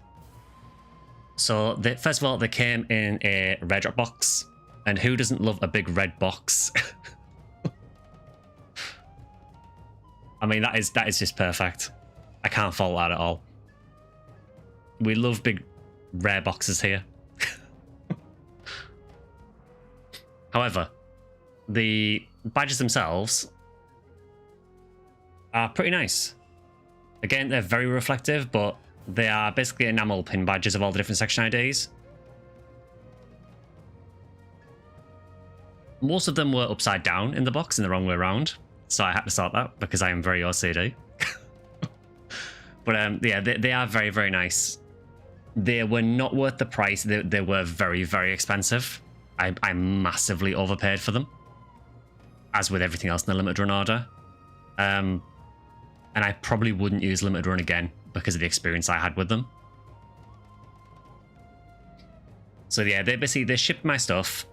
So, first of all, they came in a red drop box. And who doesn't love a big red box? I mean, that is just perfect. I can't fault that at all. We love big rare boxes here. However, the badges themselves are pretty nice. Again, they're very reflective, but they are basically enamel pin badges of all the different section IDs. Most of them were upside down in the box and the wrong way around, so I had to sort that because I am very OCD. But yeah, they are very, very nice. They were not worth the price. They were very, very expensive. I massively overpaid for them, as with everything else in the limited run order. And I probably wouldn't use limited run again because of the experience I had with them. So yeah, they shipped my stuff.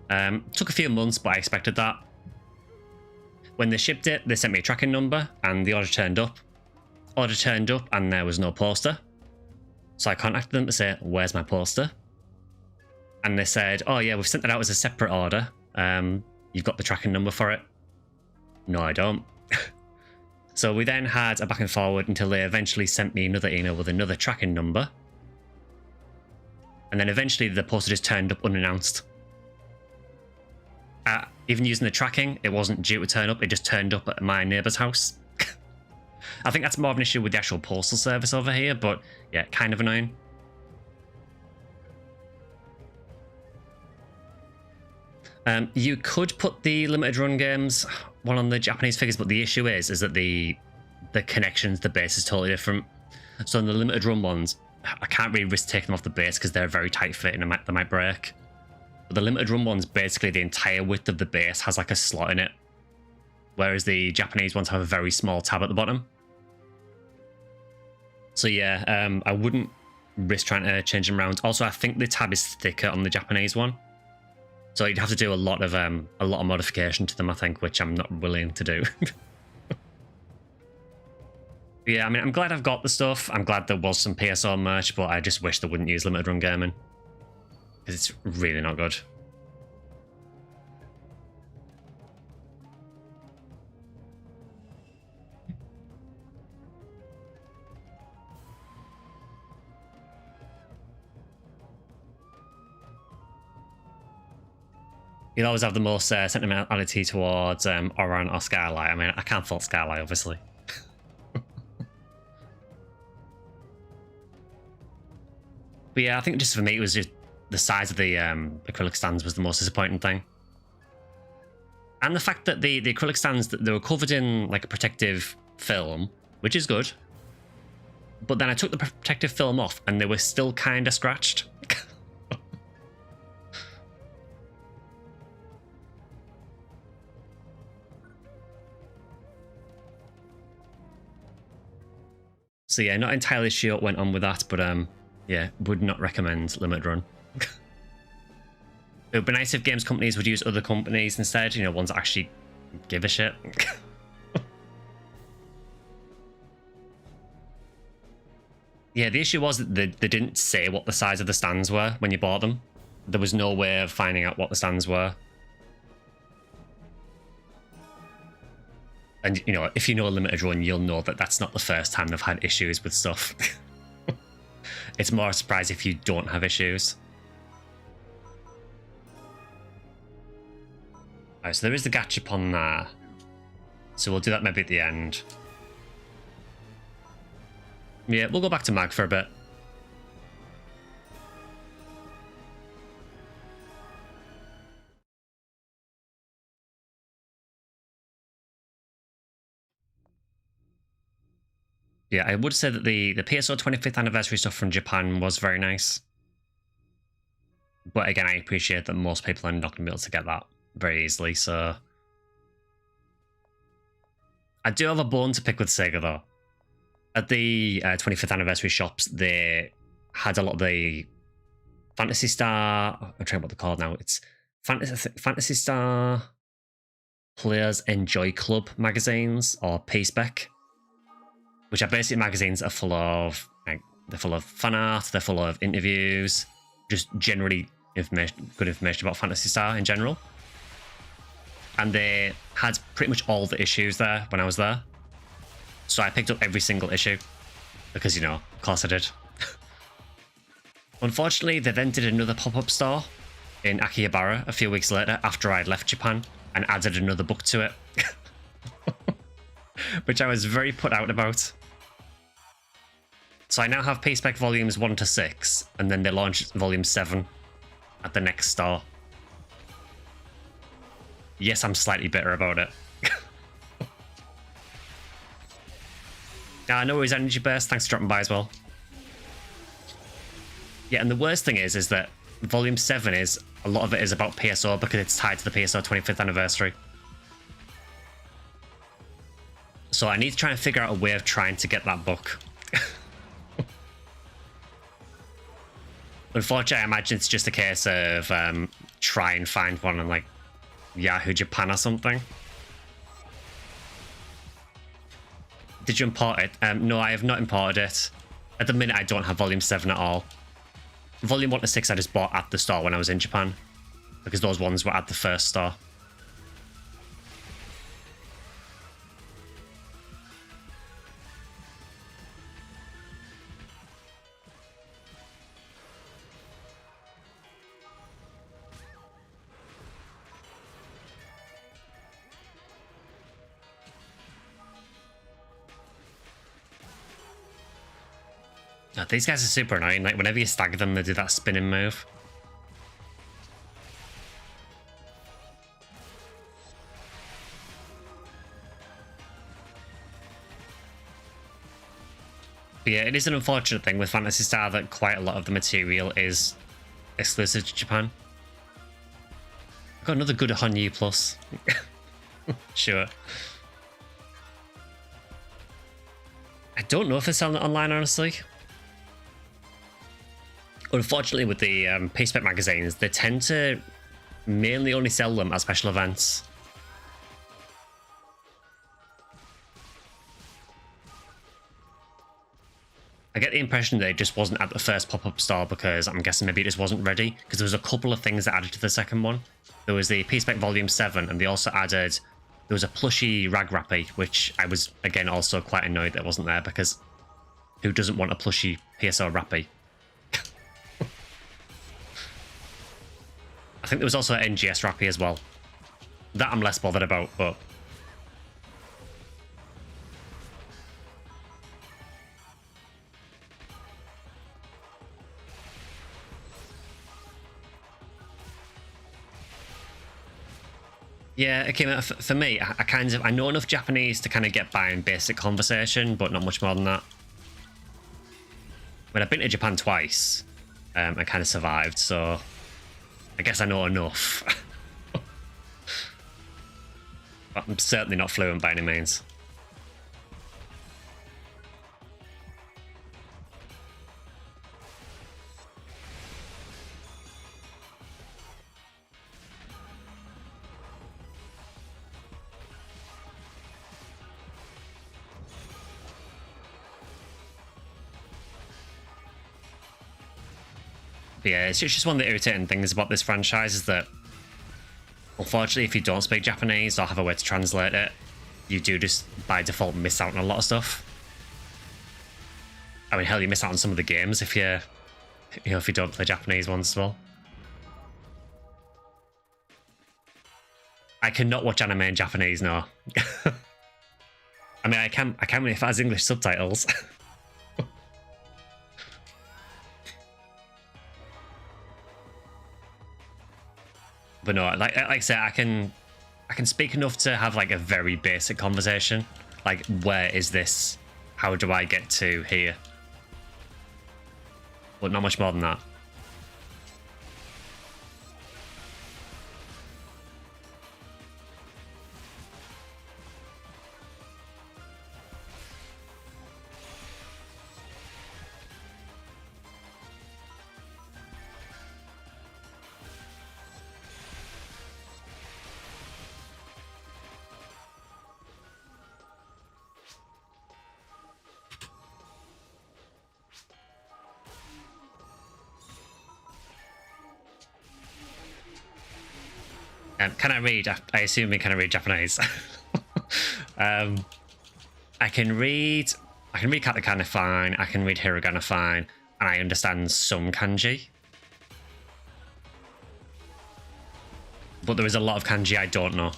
Took a few months, but I expected that. When they shipped it, they sent me a tracking number and the order turned up. Order turned up and there was no poster. So I contacted them to say, where's my poster? And they said, oh yeah, we've sent that out as a separate order. You've got the tracking number for it. No, I don't. So we then had a back and forward until they eventually sent me another email with another tracking number. And then eventually the poster just turned up unannounced. Even using the tracking, it wasn't due to turn up, it just turned up at my neighbour's house. I think that's more of an issue with the actual postal service over here, but yeah, kind of annoying. You could put the limited run games one on the Japanese figures, but the issue is that the connections, the base is totally different. So in the limited run ones, I can't really risk taking them off the base because they're very tight fit and they might break. But the limited run ones, basically the entire width of the base has like a slot in it. Whereas the Japanese ones have a very small tab at the bottom. So yeah, I wouldn't risk trying to change them around. Also, I think the tab is thicker on the Japanese one. So you'd have to do a lot of modification to them, I think, which I'm not willing to do. Yeah, I mean, I'm glad I've got the stuff. I'm glad there was some PSO merch, but I just wish they wouldn't use limited run gaming. Because it's really not good. You'll always have the most sentimentality towards Oran or Skylight. I mean, I can't fault Skylight, obviously. But yeah, I think just for me, it was just the size of the acrylic stands was the most disappointing thing. And the fact that the acrylic stands, they were covered in like a protective film, which is good. But then I took the protective film off and they were still kind of scratched. So yeah, not entirely sure what went on with that, but yeah, would not recommend limited run. It would be nice if games companies would use other companies instead, you know, ones that actually give a shit. Yeah, the issue was that they didn't say what the size of the stands were when you bought them. There was no way of finding out what the stands were. And, you know, if you know a limited run, you'll know that that's not the first time they've had issues with stuff. It's more a surprise if you don't have issues. Alright, so there is the gachapon there. So we'll do that maybe at the end. Yeah, we'll go back to Mag for a bit. Yeah, I would say that the PSO 25th anniversary stuff from Japan was very nice. But again, I appreciate that most people are not going to be able to get that very easily, so... I do have a bone to pick with Sega, though. At the 25th anniversary shops, they had a lot of the Phantasy Star... I'm trying what they're called now. It's Phantasy Star Players Enjoy Club magazines, or P-Spec. Which are basically magazines that are full of, like, they're full of fan art, they're full of interviews, just generally good information about Phantasy Star in general. And they had pretty much all the issues there when I was there. So I picked up every single issue, because, you know, of course I did. Unfortunately, they then did another pop-up store in Akihabara a few weeks later after I'd left Japan and added another book to it. Which I was very put out about. So I now have P-Spec volumes 1 to 6, and then they launched volume 7 at the next store. Yes, I'm slightly bitter about it. I know it was Energy Burst, thanks for dropping by as well. Yeah, and the worst thing is that volume 7 is, a lot of it is about PSO because it's tied to the PSO 25th anniversary. So I need to try and figure out a way of trying to get that book. Unfortunately, I imagine it's just a case of try and find one on like Yahoo Japan or something. Did you import it? No, I have not imported it. At the minute, I don't have Volume 7 at all. Volume 1 to 6 I just bought at the store when I was in Japan, because those ones were at the first store. Oh, these guys are super annoying. Like, whenever you stagger them, they do that spinning move. But yeah, it is an unfortunate thing with Phantasy Star that quite a lot of the material is exclusive to Japan. I've got another good Hanyu Plus. Sure. I don't know if they're selling it online, honestly. Unfortunately, with the P-Spec magazines, they tend to mainly only sell them at special events. I get the impression that it just wasn't at the first pop-up store because I'm guessing maybe it just wasn't ready, because there was a couple of things that added to the second one. There was the P-Spec Volume 7, and they also added... There was a plushy Rag Rappy, which I was, again, also quite annoyed that wasn't there, because who doesn't want a plushy PSO Rappy? I think there was also an NGS Rappy as well. That I'm less bothered about, but... Yeah, okay, for me, I know enough Japanese to kind of get by in basic conversation, but not much more than that. I mean, I've been to Japan twice, and kind of survived, so I guess I know enough. But I'm certainly not fluent by any means. But yeah, it's just one of the irritating things about this franchise is that, unfortunately, if you don't speak Japanese or have a way to translate it, you do just, by default, miss out on a lot of stuff. I mean, hell, you miss out on some of the games if you don't play Japanese ones as well. I cannot watch anime in Japanese, no. I mean, I can if it has English subtitles. But no, like I said, I can speak enough to have like a very basic conversation. Like, where is this? How do I get to here? But not much more than that. Can I read? I assume you can read Japanese. I can read katakana fine. I can read hiragana fine, and I understand some kanji. But there is a lot of kanji I don't know.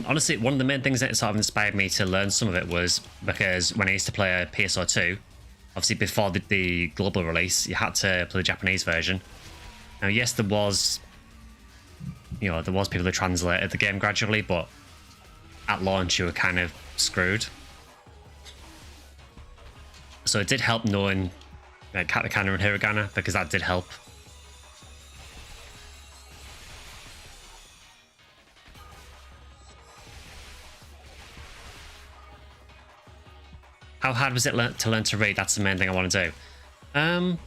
Honestly, one of the main things that sort of inspired me to learn some of it was because when I used to play a PSO2, obviously before the global release, you had to play the Japanese version. Now, yes, there was people who translated the game gradually, but at launch you were kind of screwed. So it did help knowing katakana and hiragana, because that did help. How hard was it to learn to read? That's the main thing I want to do. I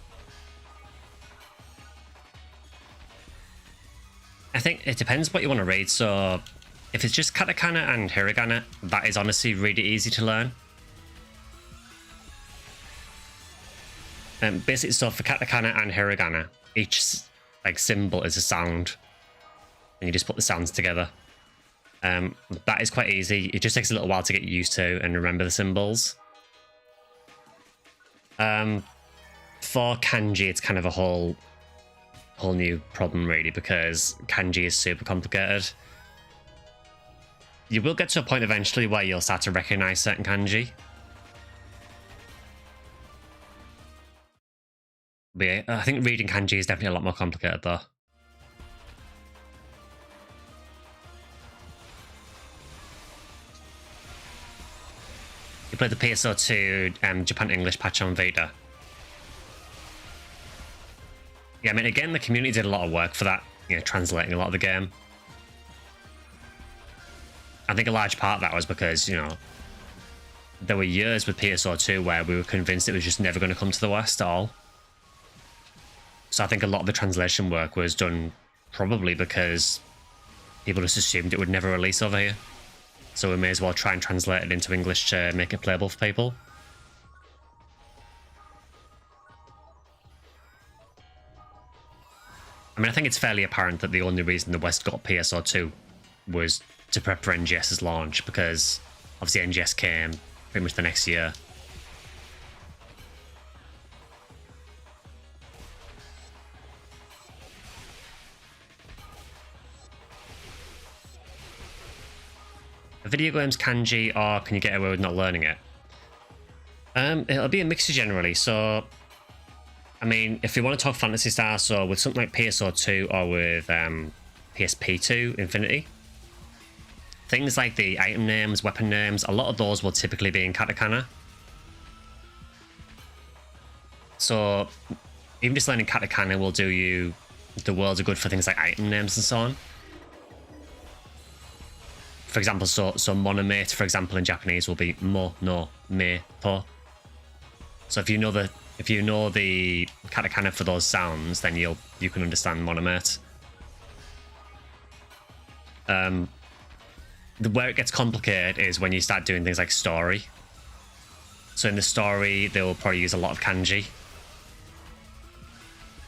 think it depends what you want to read. So if it's just katakana and hiragana, that is honestly really easy to learn. Basically, so for katakana and hiragana, each like symbol is a sound, and you just put the sounds together. That is quite easy. It just takes a little while to get used to and remember the symbols. For kanji, it's kind of a whole new problem really, because kanji is super complicated. You will get to a point eventually where you'll start to recognize certain kanji. But yeah, I think reading kanji is definitely a lot more complicated though. You played the PSO2 Japan English patch on Vita. Yeah, I mean, again, the community did a lot of work for that, you know, translating a lot of the game. I think a large part of that was because, you know, there were years with PSO2 where we were convinced it was just never going to come to the West at all. So I think a lot of the translation work was done probably because people just assumed it would never release over here. So we may as well try and translate it into English to make it playable for people. I mean, I think it's fairly apparent that the only reason the West got PSO2 was to prep for NGS's launch, because obviously NGS came pretty much the next year. A video game's kanji, or can you get away with not learning it? It'll be a mixture generally, so I mean, if you want to talk Phantasy Star, so with something like PSO2 or with PSP2 Infinity, things like the item names, weapon names, a lot of those will typically be in katakana. So even just learning katakana will do you the world of good for things like item names and so on. For example, so monomate, for example, in Japanese will be mo, no, me, to. So if you know the katakana for those sounds, then you can understand monomate. Where it gets complicated is when you start doing things like story. So in the story, they will probably use a lot of kanji.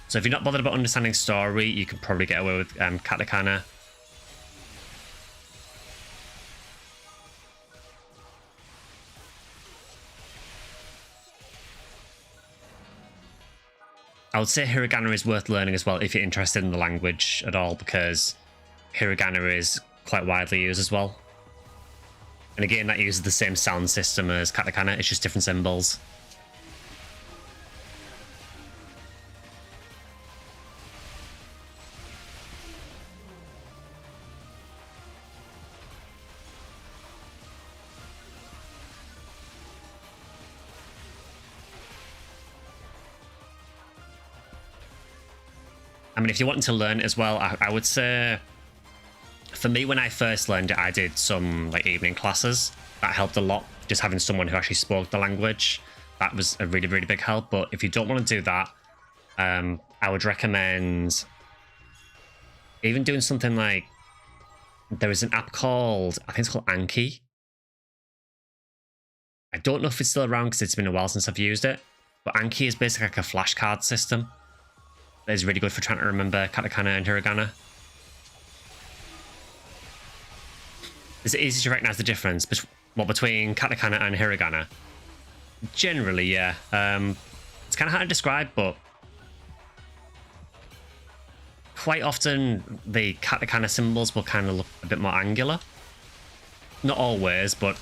So if you're not bothered about understanding story, you can probably get away with katakana. I would say hiragana is worth learning as well if you're interested in the language at all, because hiragana is quite widely used as well. And again, that uses the same sound system as katakana, it's just different symbols. I mean, if you're wanting to learn it as well, I would say, for me, when I first learned it, I did some like evening classes. That helped a lot, just having someone who actually spoke the language. That was a really, really big help. But if you don't want to do that, I would recommend even doing something like, there is an app called, I think it's called Anki. I don't know if it's still around because it's been a while since I've used it. But Anki is basically like a flashcard system. That is really good for trying to remember katakana and hiragana. Is it easy to recognize the difference between katakana and hiragana? Generally, yeah. It's kind of hard to describe, but quite often the katakana symbols will kind of look a bit more angular. Not always, but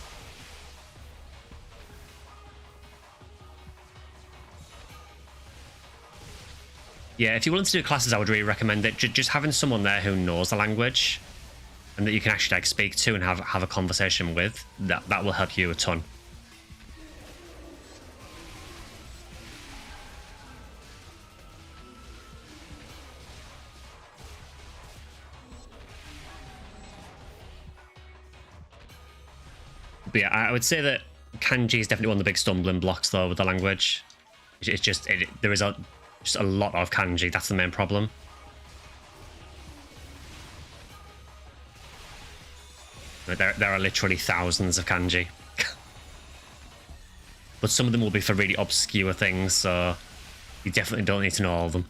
yeah, if you're willing to do classes, I would really recommend it. Just having someone there who knows the language and that you can actually like speak to and have a conversation with, that will help you a ton. But yeah, I would say that Kanji is definitely one of the big stumbling blocks though with the language. It's just there is just a lot of kanji. That's the main problem. There are literally thousands of kanji. But some of them will be for really obscure things, so you definitely don't need to know all of them.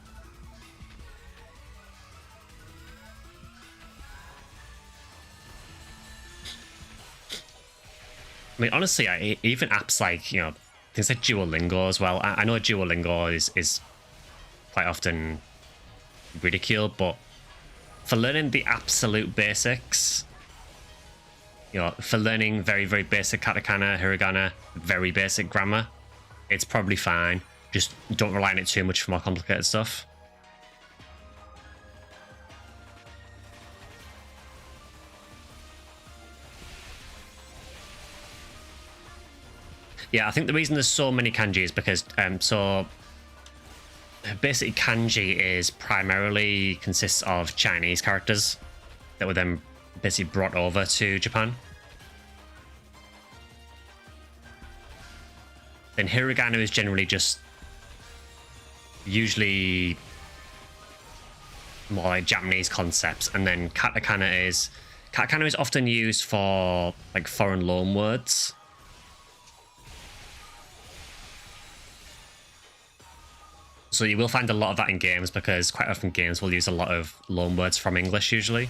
I mean, honestly, even apps like, you know, things like Duolingo as well. I know Duolingo is quite often ridiculed, but for learning the absolute basics, you know, for learning very, very basic katakana, hiragana, very basic grammar, it's probably fine. Just don't rely on it too much for more complicated stuff. Yeah, I think the reason there's so many kanji is because so basically kanji is primarily consists of Chinese characters that were then basically brought over to Japan. Then hiragana is generally just usually more like Japanese concepts, and then katakana is often used for like foreign loan words. So you will find a lot of that in games because quite often games will use a lot of loan words from English usually.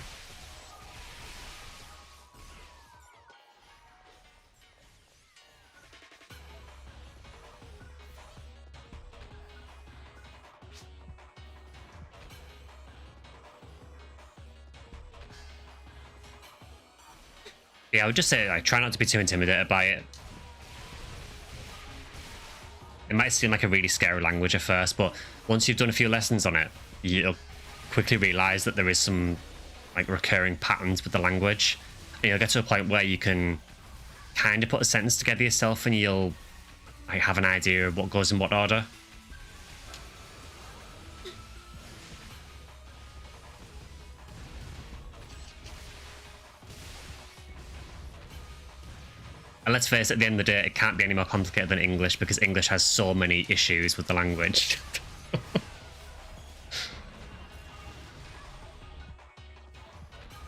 Yeah, I would just say, like, try not to be too intimidated by it. It might seem like a really scary language at first, but once you've done a few lessons on it, you'll quickly realize that there is some like recurring patterns with the language. And you'll get to a point where you can kind of put a sentence together yourself and you'll like have an idea of what goes in what order. And let's face it, at the end of the day, it can't be any more complicated than English because English has so many issues with the language.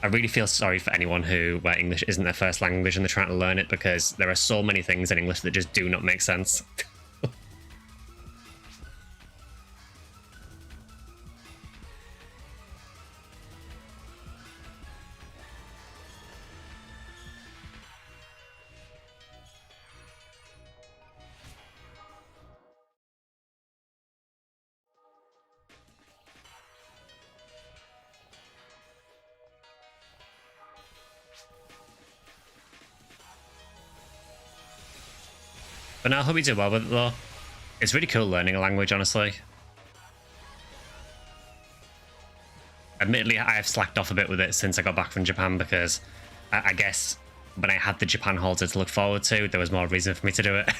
I really feel sorry for anyone where English isn't their first language and they're trying to learn it, because there are so many things in English that just do not make sense. But no, I hope you do well with it though. It's really cool learning a language, honestly. Admittedly, I have slacked off a bit with it since I got back from Japan because I guess when I had the Japan holiday to look forward to, there was more reason for me to do it.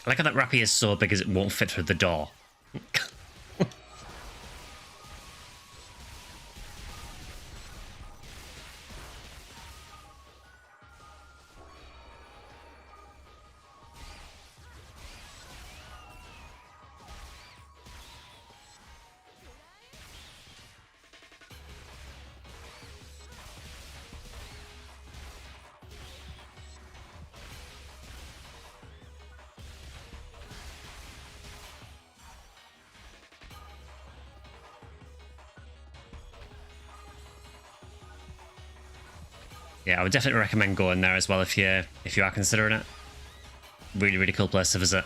I like how that rappy is so big as it won't fit through the door. Yeah, I would definitely recommend going there as well if you are considering it. Really, really cool place to visit.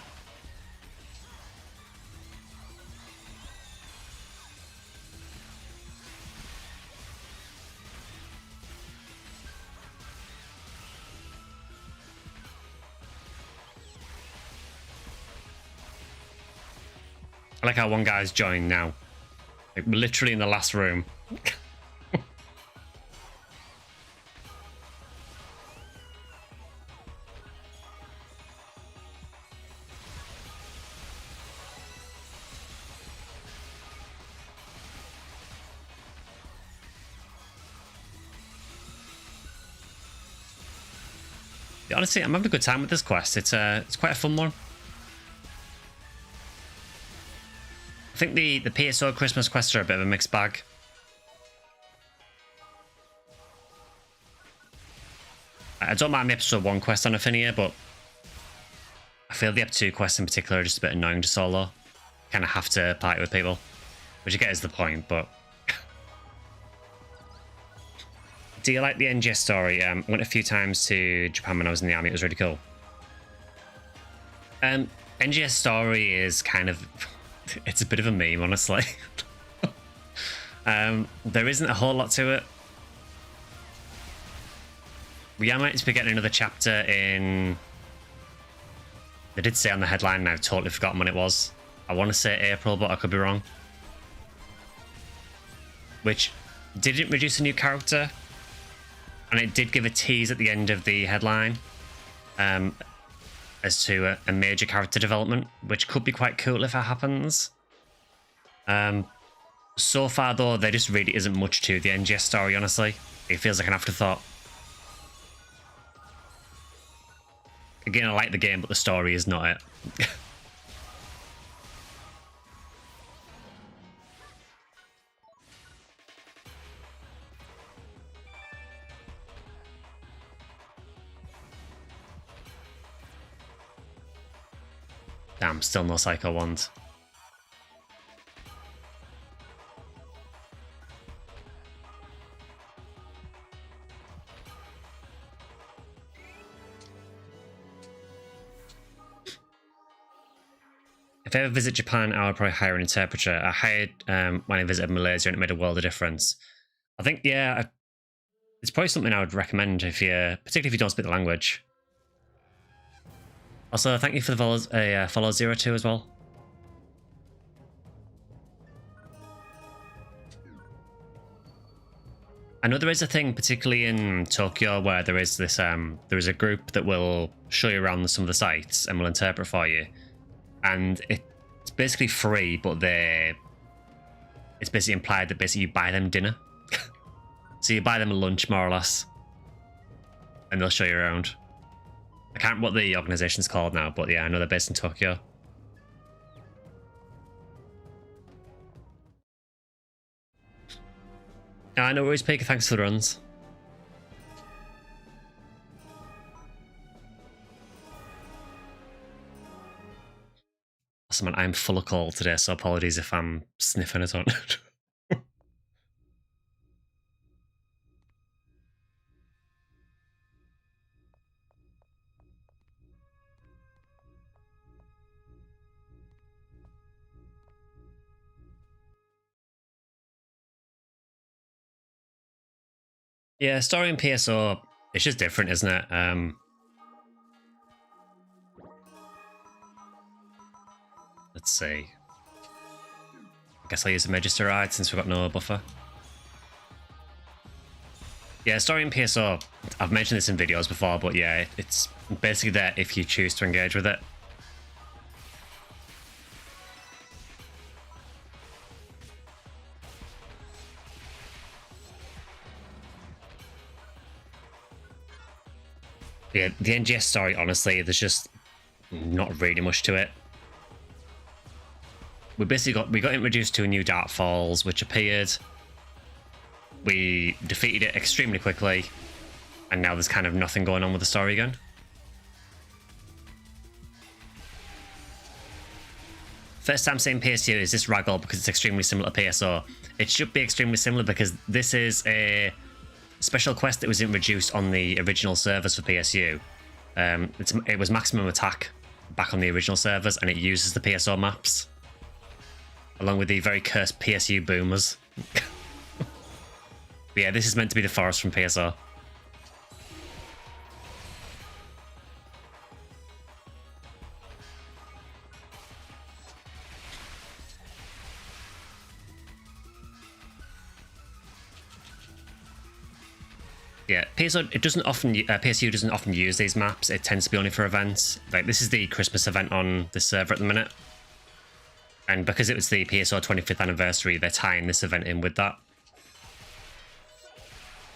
I like how one guy's joined now. Like, we're literally in the last room. Honestly, I'm having a good time with this quest. It's quite a fun one. I think the PSO Christmas quests are a bit of a mixed bag. I don't mind the episode 1 quest on Affinia, but I feel the episode 2 quests in particular are just a bit annoying to solo. Kind of have to party with people, which I get is the point, but... Do you like the NGS story? I went a few times to Japan when I was in the army. It was really cool. NGS story is kind of... It's a bit of a meme, honestly. There isn't a whole lot to it. We are meant to be getting another chapter in... They did say on the headline, and I've totally forgotten when it was. I want to say April, but I could be wrong. Which did introduce a new character. And it did give a tease at the end of the headline as to a major character development, which could be quite cool if that happens. So far, though, there just really isn't much to the NGS story, honestly. It feels like an afterthought. Again, I like the game, but the story is not it. Damn, still no Psycho Wand. If I ever visit Japan, I would probably hire an interpreter. I hired when I visited Malaysia, and it made a world of difference. I think, yeah, it's probably something I would recommend if you, particularly if you don't speak the language. Also, thank you for the follow 02 as well. I know there is a thing, particularly in Tokyo, where there is this there is a group that will show you around some of the sites and will interpret for you, and it's basically free, but it's basically implied that basically you buy them dinner. So you buy them a lunch, more or less, and they'll show you around. I can't remember what the organization's called now, but yeah, I know they're based in Tokyo. I know worries, Pika, thanks for the runs. Awesome, man, I'm full of cold today, so apologies if I'm sniffing it on. Yeah, story in PSO, it's just different, isn't it? Let's see. I guess I'll use the Magister Ride since we've got no buffer. Yeah, story in PSO, I've mentioned this in videos before, but yeah, it's basically there if you choose to engage with it. Yeah, the NGS story, honestly, there's just not really much to it. We got introduced to a new Dark Falls, which appeared. We defeated it extremely quickly, and now there's kind of nothing going on with the story again. First time saying PSU, is this Raggle because it's extremely similar to PSO? It should be extremely similar because this is a special quest that was introduced on the original servers for PSU. It was maximum attack back on the original servers, and it uses the PSO maps along with the very cursed PSU boomers. But yeah, this is meant to be the forest from PSO. Yeah, PSO it doesn't often PSU doesn't often use these maps. It tends to be only for events. Like this is the Christmas event on this server at the minute, and because it was the PSO 25th anniversary, they're tying this event in with that.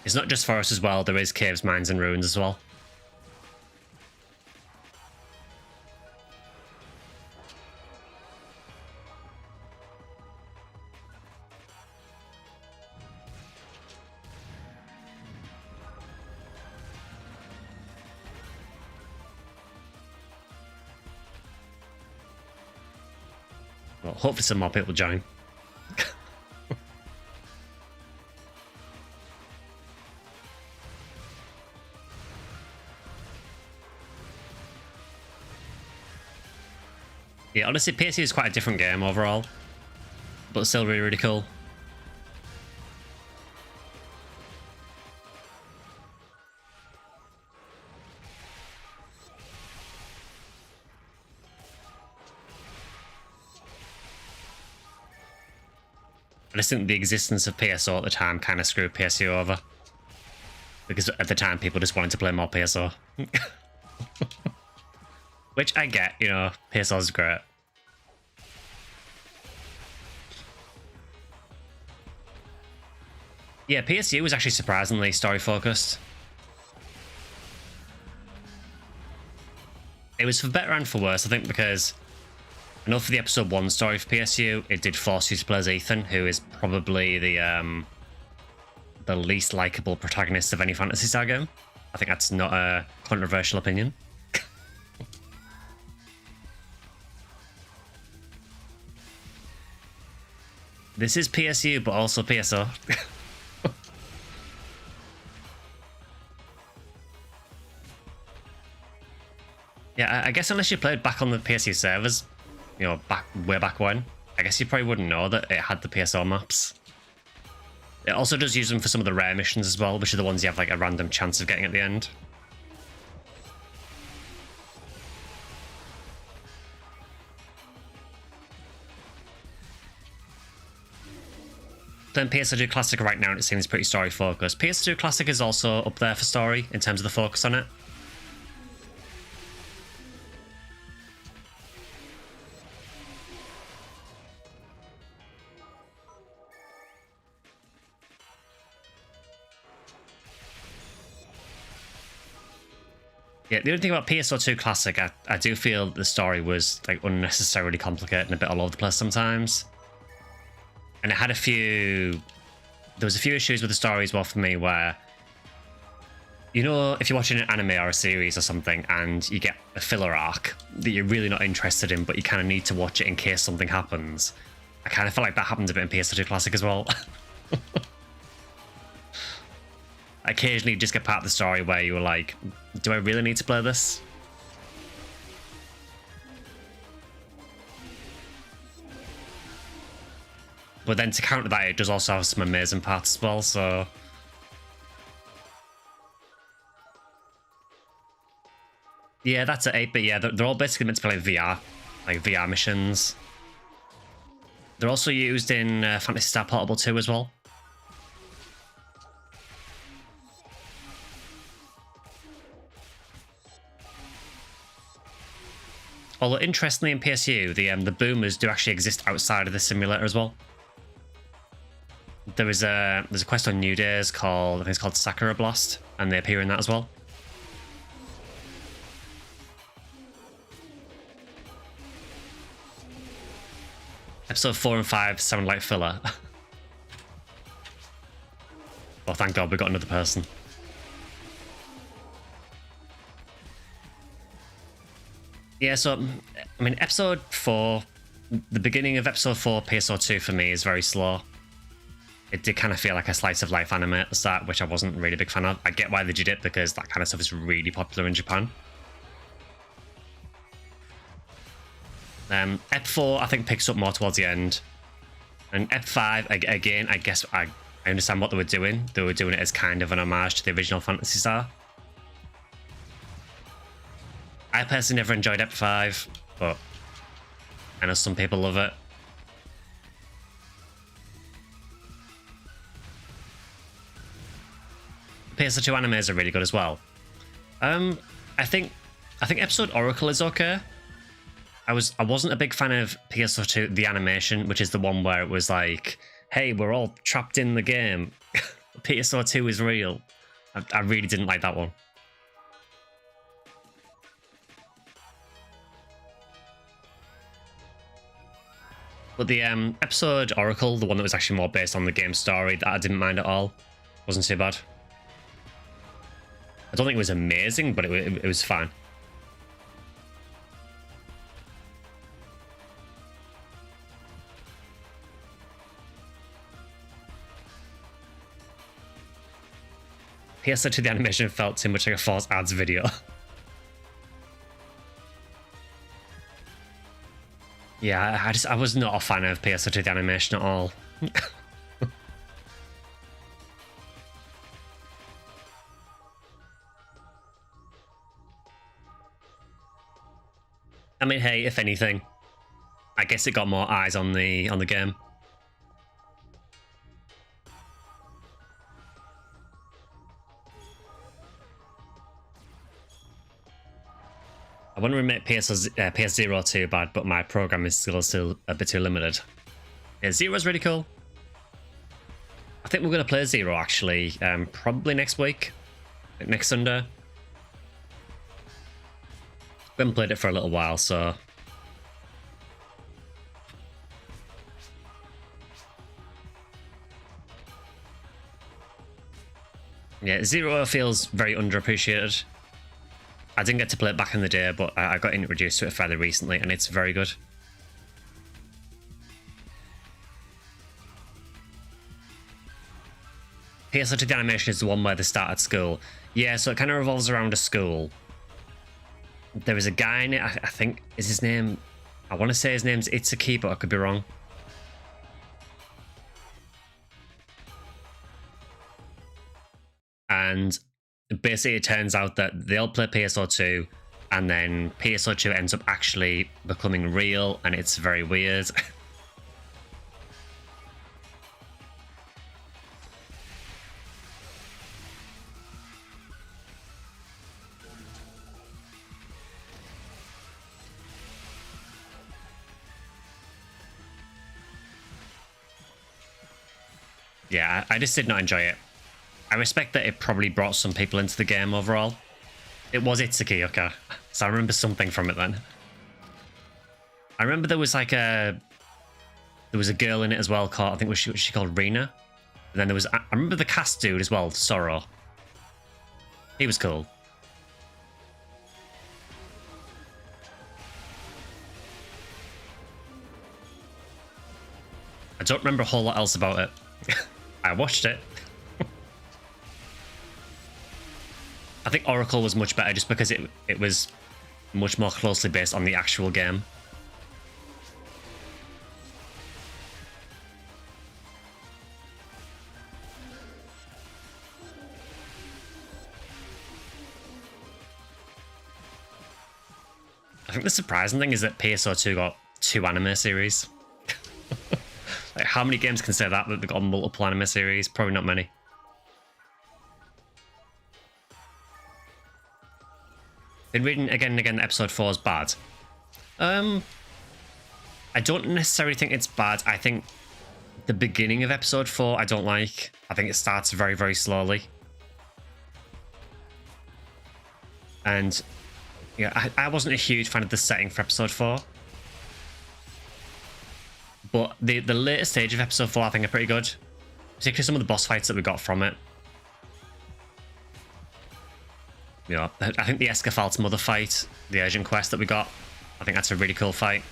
It's not just forest as well. There is caves, mines, and ruins as well. Well, hopefully some more people join. Yeah, honestly, PSU is quite a different game overall, but still really, really cool. I just think the existence of PSO at the time kind of screwed PSU over. Because at the time, people just wanted to play more PSO. Which I get, you know, PSO is great. Yeah, PSU was actually surprisingly story-focused. It was for better and for worse, I think, because I know for the episode 1 story for PSU, it did force you to play as Ethan, who is probably the least likable protagonist of any Phantasy Star game. I think that's not a controversial opinion. This is PSU, but also PSO. Yeah, I guess unless you played back on the PSU servers, you know, way back when, I guess you probably wouldn't know that it had the PSO maps. It also does use them for some of the rare missions as well, which are the ones you have like a random chance of getting at the end. Then PS2 Classic right now, and it seems pretty story focused. PS2 Classic is also up there for story in terms of the focus on it. Yeah, the only thing about PSO2 Classic, I do feel the story was like unnecessarily complicated and a bit all over the place sometimes. And it had there was a few issues with the story as well for me where, you know, if you're watching an anime or a series or something and you get a filler arc that you're really not interested in, but you kind of need to watch it in case something happens. I kind of felt like that happened a bit in PS2 Classic as well. Occasionally you just get part of the story where you were like, do I really need to play this? But then to counter that, it does also have some amazing parts as well, so... Yeah, that's at 8, but yeah, they're all basically meant to be like VR missions. They're also used in Phantasy Star Portable 2 as well. Although interestingly in PSU, the boomers do actually exist outside of the simulator as well. There's a quest on New Days called, I think it's called Sakura Blast, and they appear in that as well. Episode 4 and 5 sound like filler. Well, thank God we got another person. Yeah, so, I mean, episode 4, the beginning of episode 4, PSO2 for me is very slow. It did kind of feel like a slice of life anime at the start, which I wasn't really a big fan of. I get why they did it, because that kind of stuff is really popular in Japan. Ep 4, I think, picks up more towards the end. And Ep 5, again, I guess I understand what they were doing. They were doing it as kind of an homage to the original Phantasy Star. I personally never enjoyed Ep 5, but I know some people love it. PS2 animes are really good as well. I think episode Oracle is okay. I wasn't a big fan of PS2 the animation, which is the one where it was like, hey, we're all trapped in the game. PS2 is real. I really didn't like that one. But the episode Oracle, the one that was actually more based on the game story, that I didn't mind at all. Wasn't too bad. I don't think it was amazing, but it was fine. PS2 the animation felt too much like a false ads video. Yeah, I was not a fan of PS2 the animation at all. I mean, hey, if anything, I guess it got more eyes on the game. I wouldn't admit PS0 too bad, but my program is still a bit too limited. Yeah, Zero's really cool. I think we're going to play Zero actually, probably next week, next Sunday. We haven't played it for a little while, so... Yeah, Zero feels very underappreciated. I didn't get to play it back in the day, but I got introduced to it fairly recently, and it's very good. PS2 the animation is the one where they start at school. Yeah, so it kind of revolves around a school. There is a guy in it, I think, is his name... I want to say his name's Itsuki, but I could be wrong. And basically it turns out that they all play PSO2, and then PSO2 ends up actually becoming real, and it's very weird. Yeah, I just did not enjoy it. I respect that it probably brought some people into the game overall. It was Itsuki, okay. So I remember something from it then. I remember there was like a... There was a girl in it as well called... I think was she called Rina? And then there was... I remember the cast dude as well, Sorrow. He was cool. I don't remember a whole lot else about it. I watched it. I think Oracle was much better just because it was much more closely based on the actual game. I think the surprising thing is that PSO2 got 2 anime series. Like, how many games can say that they've got multiple anime series? Probably not many. Been reading again and again that episode 4 is bad. I don't necessarily think it's bad. I think the beginning of episode 4 I don't like. I think it starts very, very slowly. And yeah, I wasn't a huge fan of the setting for episode 4. But the later stage of episode 4 I think are pretty good. Particularly some of the boss fights that we got from it. Yeah, I think the Escafalt's mother fight, the urgent quest that we got, I think that's a really cool fight.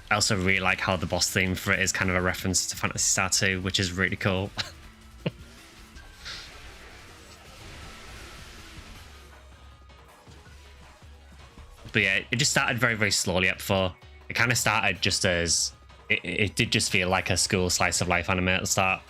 I also really like how the boss theme for it is kind of a reference to Phantasy Star 2, which is really cool. But yeah, it just started very, very slowly at 4. It kind of started just as... It did just feel like a school slice of life anime at the start.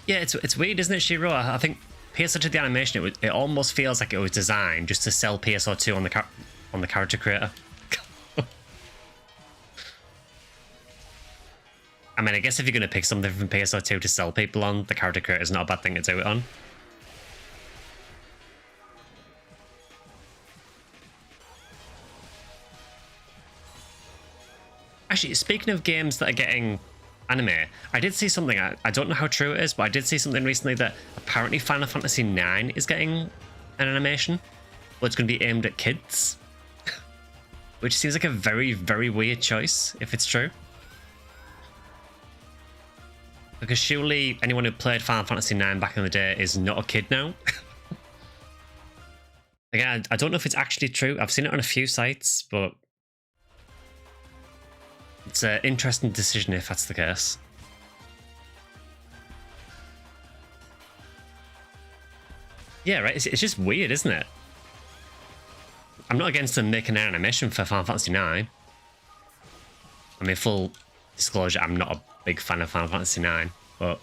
Yeah, it's weird, isn't it, Shiro? I think PSO2, the animation, it almost feels like it was designed just to sell PSO2 on the character creator. I mean, I guess if you're going to pick something from PSO2 to sell people on, the character creator is not a bad thing to do it on. Actually, speaking of games that are getting anime, I did see something, I don't know how true it is, but I did see something recently that apparently Final Fantasy IX is getting an animation, but it's going to be aimed at kids. Which seems like a very, very weird choice, if it's true. Because surely anyone who played Final Fantasy IX back in the day is not a kid now. Again, I don't know if it's actually true. I've seen it on a few sites, but it's an interesting decision if that's the case. Yeah, right. It's just weird, isn't it? I'm not against them making an animation for Final Fantasy IX. I mean, full disclosure, I'm not a big fan of Final Fantasy IX, but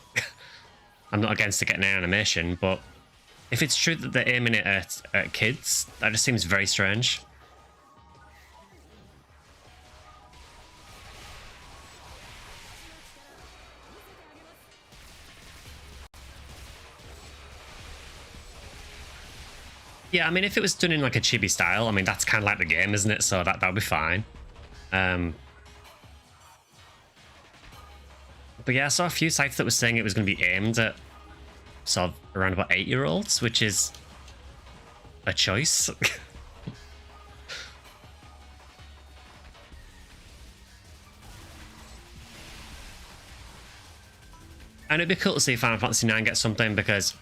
I'm not against it getting an animation. But if it's true that they're aiming it at kids, that just seems very strange. Yeah, I mean, if it was done in like a chibi style, I mean, that's kind of like the game, isn't it? So that'll be fine. But yeah, I saw a few sites that were saying it was going to be aimed at sort of around about 8-year-olds, which is a choice. And it'd be cool to see Final Fantasy IX get something, because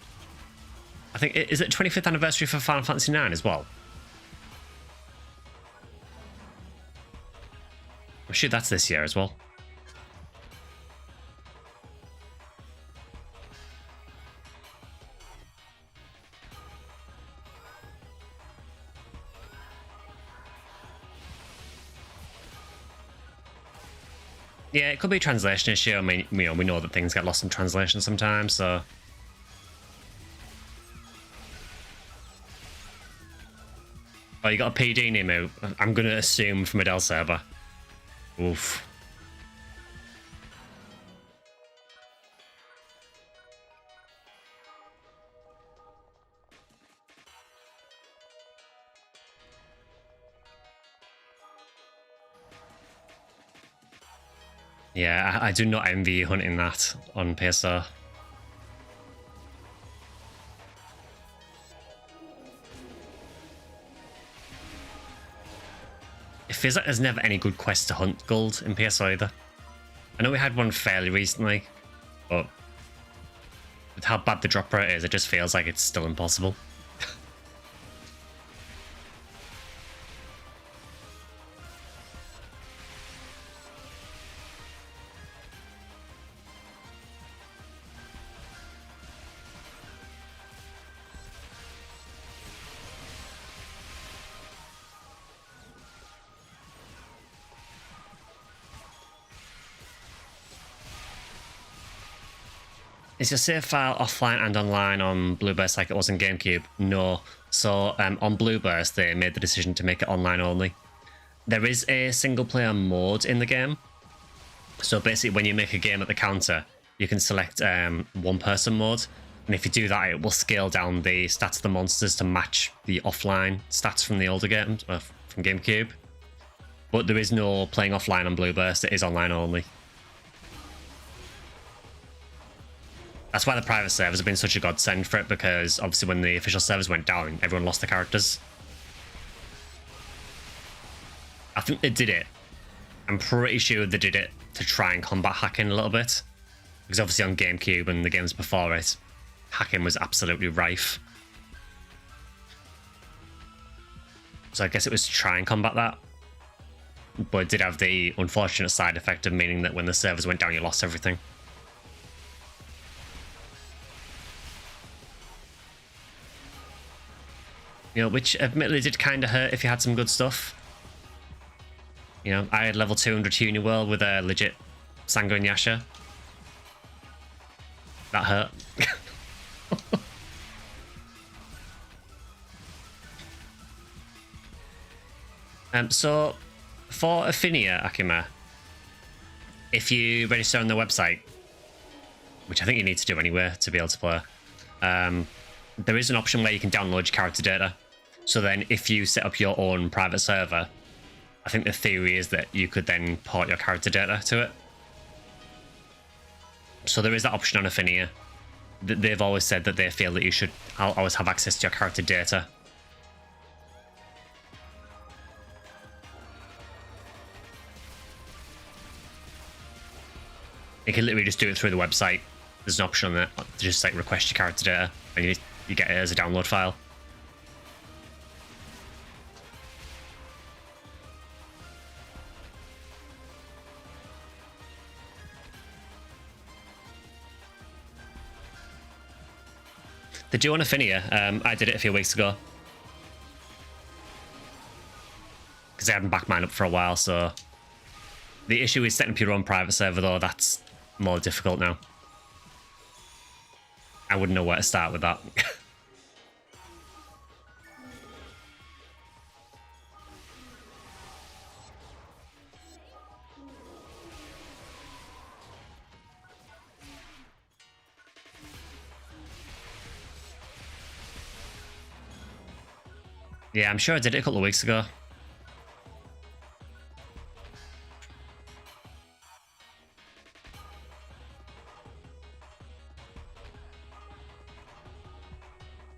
I think, is it 25th anniversary for Final Fantasy IX as well? I'm sure that's this year as well. Yeah, it could be a translation issue. I mean, we know that things get lost in translation sometimes, so. Oh, you got a PD, Nemo. I'm going to assume from a Dell server. Oof. Yeah, I do not envy you hunting that on PSR. It feels like there's never any good quest to hunt gold in PS either. I know we had one fairly recently, but with how bad the drop rate is, it just feels like it's still impossible. Is your save file offline and online on Blueburst like it was in GameCube? No. So on Blueburst, they made the decision to make it online only. There is a single player mode in the game. So basically, when you make a game at the counter, you can select one person mode. And if you do that, it will scale down the stats of the monsters to match the offline stats from the older games, from GameCube. But there is no playing offline on Blueburst, it is online only. That's why the private servers have been such a godsend for it, because obviously when the official servers went down, everyone lost their characters. I think they did it. I'm pretty sure they did it to try and combat hacking a little bit. Because obviously on GameCube and the games before it, hacking was absolutely rife. So I guess it was to try and combat that. But it did have the unfortunate side effect of meaning that when the servers went down, you lost everything. You know, which admittedly did kind of hurt if you had some good stuff. You know, I had level 200 Uniworld with a legit Sango and Yasha. That hurt. So, for Affinia, Akima, if you register on the website, which I think you need to do anyway to be able to play, there is an option where you can download your character data. So then if you set up your own private server, I think the theory is that you could then port your character data to it. So there is that option on Affinia. They've always said that they feel that you should always have access to your character data. You can literally just do it through the website. There's an option on there to just like request your character data, and you get it as a download file. They do on Affinia. I did it a few weeks ago because I hadn't backed mine up for a while. So the issue is setting up your own private server, though. That's more difficult now. I wouldn't know where to start with that. Yeah, I'm sure I did it a couple of weeks ago.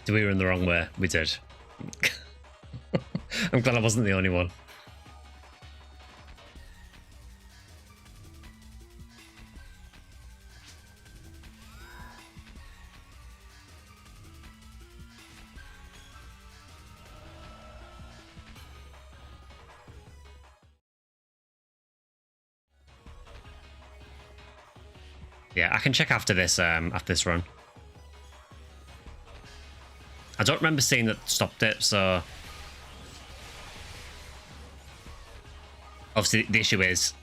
Did we run the wrong way? We did. I'm glad I wasn't the only one. Yeah, I can check after this run. I don't remember seeing that stopped it, so obviously the issue is,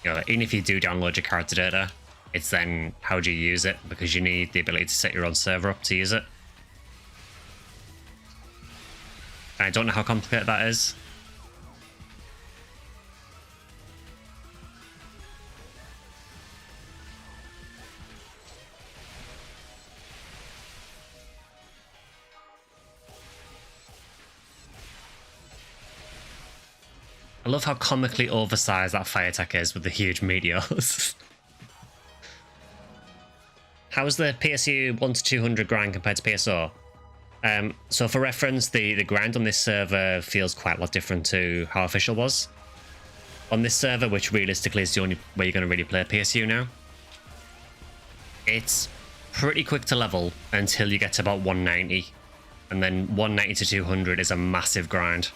you know, even if you do download your character data, it's then how do you use it, because you need the ability to set your own server up to use it. And I don't know how complicated that is. I love how comically oversized that fire attack is with the huge meteors. How's the PSU 1 to 200 grind compared to PSO? So for reference, the grind on this server feels quite a lot different to how official was. On this server, which realistically is the only way you're going to really play PSU now, it's pretty quick to level until you get to about 190. And then 190 to 200 is a massive grind.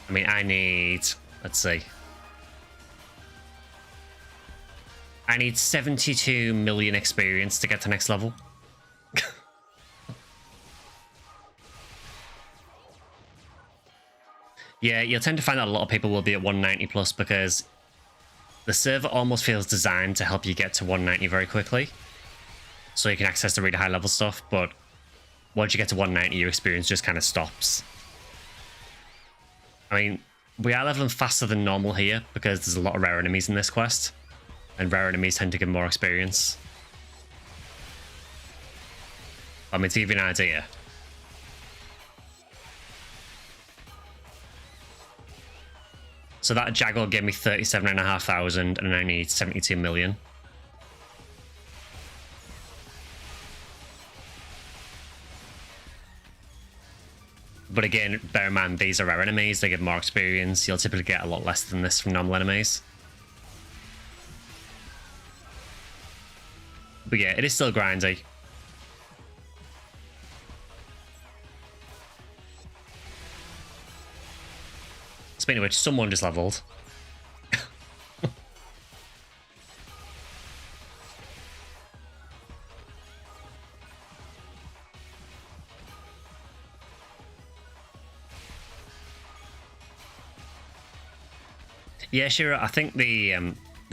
I mean, I need, let's see. I need 72 million experience to get to next level. Yeah, you'll tend to find that a lot of people will be at 190 plus because the server almost feels designed to help you get to 190 very quickly. So you can access the really high level stuff, but once you get to 190, your experience just kind of stops. I mean, we are leveling faster than normal here because there's a lot of rare enemies in this quest. And rare enemies tend to give more experience. I mean, to give you an idea. So that Jaguar gave me 37,500 and I need 72 million. But again, bear in mind, these are rare enemies, they give more experience. You'll typically get a lot less than this from normal enemies. But yeah, it is still grindy. Speaking of which, someone just leveled. Yeah, sure. I think the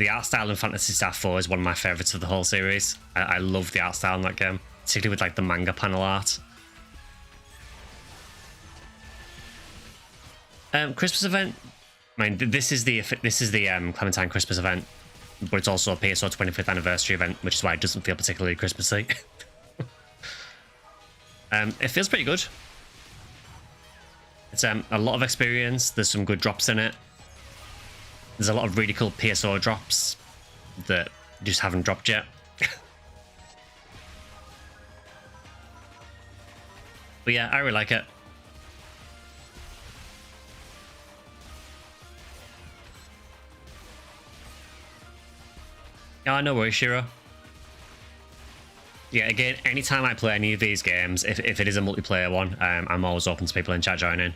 art style in Phantasy Star 4 is one of my favourites of the whole series. I love the art style in that game, particularly with like the manga panel art. Christmas event. I mean, this is the Clementine Christmas event, but it's also a PSO 25th anniversary event, which is why it doesn't feel particularly Christmassy. It feels pretty good. It's a lot of experience. There's some good drops in it. There's a lot of really cool PSO drops that just haven't dropped yet. But yeah, I really like it. Oh, no worries, Shiro. Yeah, again, anytime I play any of these games, if it is a multiplayer one, I'm always open to people in chat joining.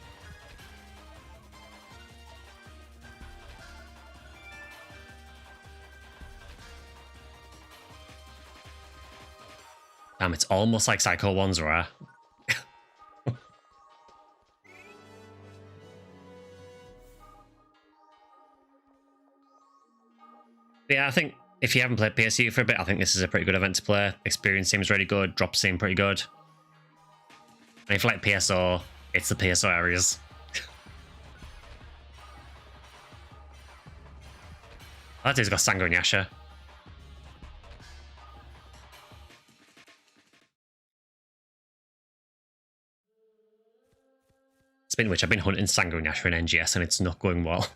Damn, it's almost like Psycho 1's rare. Yeah, I think if you haven't played PSU for a bit, I think this is a pretty good event to play. Experience seems really good, drops seem pretty good. And if you like PSO, it's the PSO areas. That dude's got Sango and Yasha. Speaking of which, I've been hunting Sango and Yasha in NGS and it's not going well.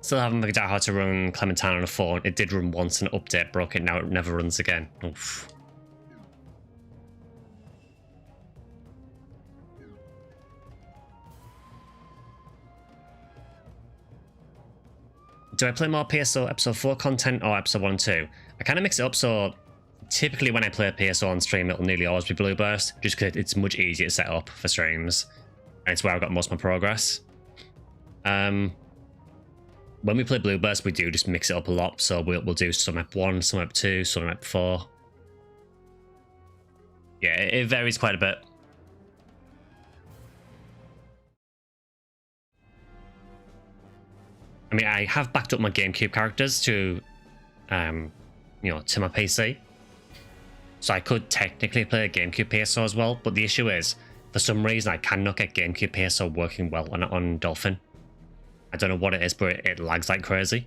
Still haven't figured out how to run Clementine on a phone. It did run once, an update broke it, now it never runs again. Oof. Do I play more PSO episode 4 content or episode 1 and 2? I kind of mix it up, so typically when I play PSO on stream, it'll nearly always be Blue Burst, just because it's much easier to set up for streams. And it's where I've got most of my progress. When we play Blue Burst, we do just mix it up a lot, so we'll do some Ep 1, some Ep 2, some Ep 4. Yeah, it varies quite a bit. I mean, I have backed up my GameCube characters to, to my PC. So I could technically play a GameCube PSO as well, but the issue is, for some reason, I cannot get GameCube PSO working well on Dolphin. I don't know what it is, but it lags like crazy.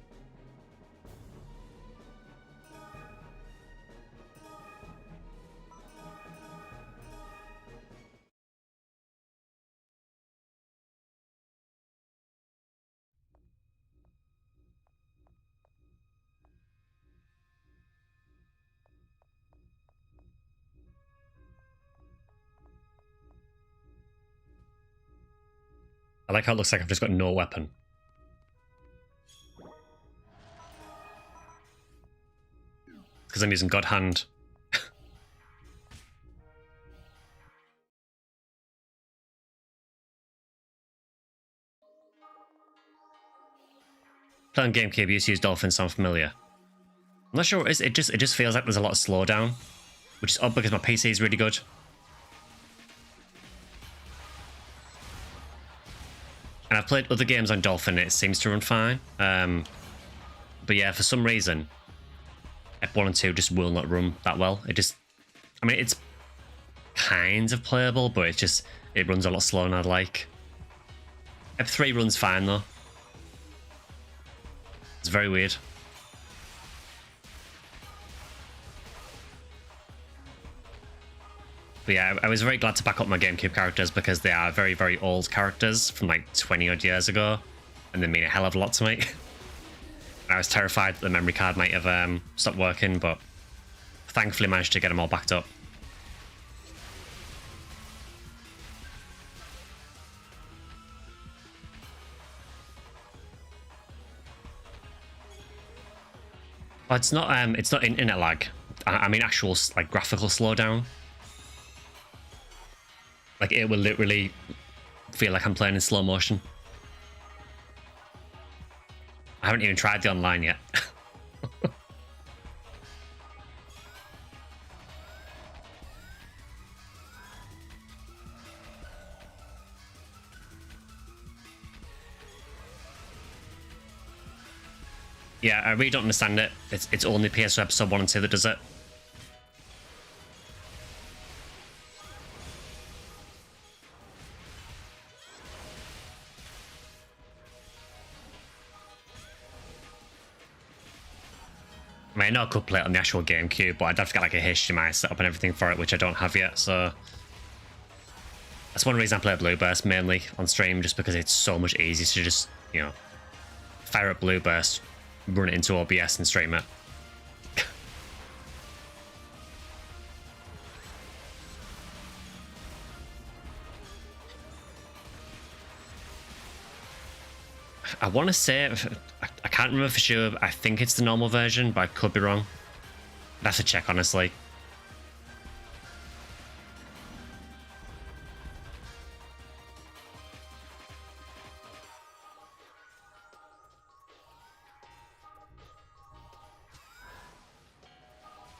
I like how it looks like I've just got no weapon. Because I'm using God Hand. Playing GameCube, used to use Dolphin, sound familiar. I'm not sure what it is, it just feels like there's a lot of slowdown, which is odd because my PC is really good. And I've played other games on Dolphin, it seems to run fine. But yeah, for some reason, F1 and 2 just will not run that well. I mean, it's kind of playable, but it runs a lot slower than I'd like. F3 runs fine though. It's very weird. But yeah, I was very glad to back up my GameCube characters because they are very, very old characters from like 20 odd years ago, and they mean a hell of a lot to me. I was terrified that the memory card might have stopped working, but thankfully managed to get them all backed up. Oh, it's not internet lag. I mean actual like graphical slowdown. Like it will literally feel like I'm playing in slow motion. I haven't even tried the online yet. Yeah, I really don't understand it. It's only PSO episode 1 and 2 that does it. I mean, I know I could play it on the actual GameCube, but I'd have to get like a HDMI setup and everything for it, which I don't have yet, so... That's one reason I play Blue Burst mainly on stream, just because it's so much easier to just, you know, fire up Blue Burst, run it into OBS and stream it. I want to say, I can't remember for sure, I think it's the normal version, but I could be wrong. I'd have to check, honestly.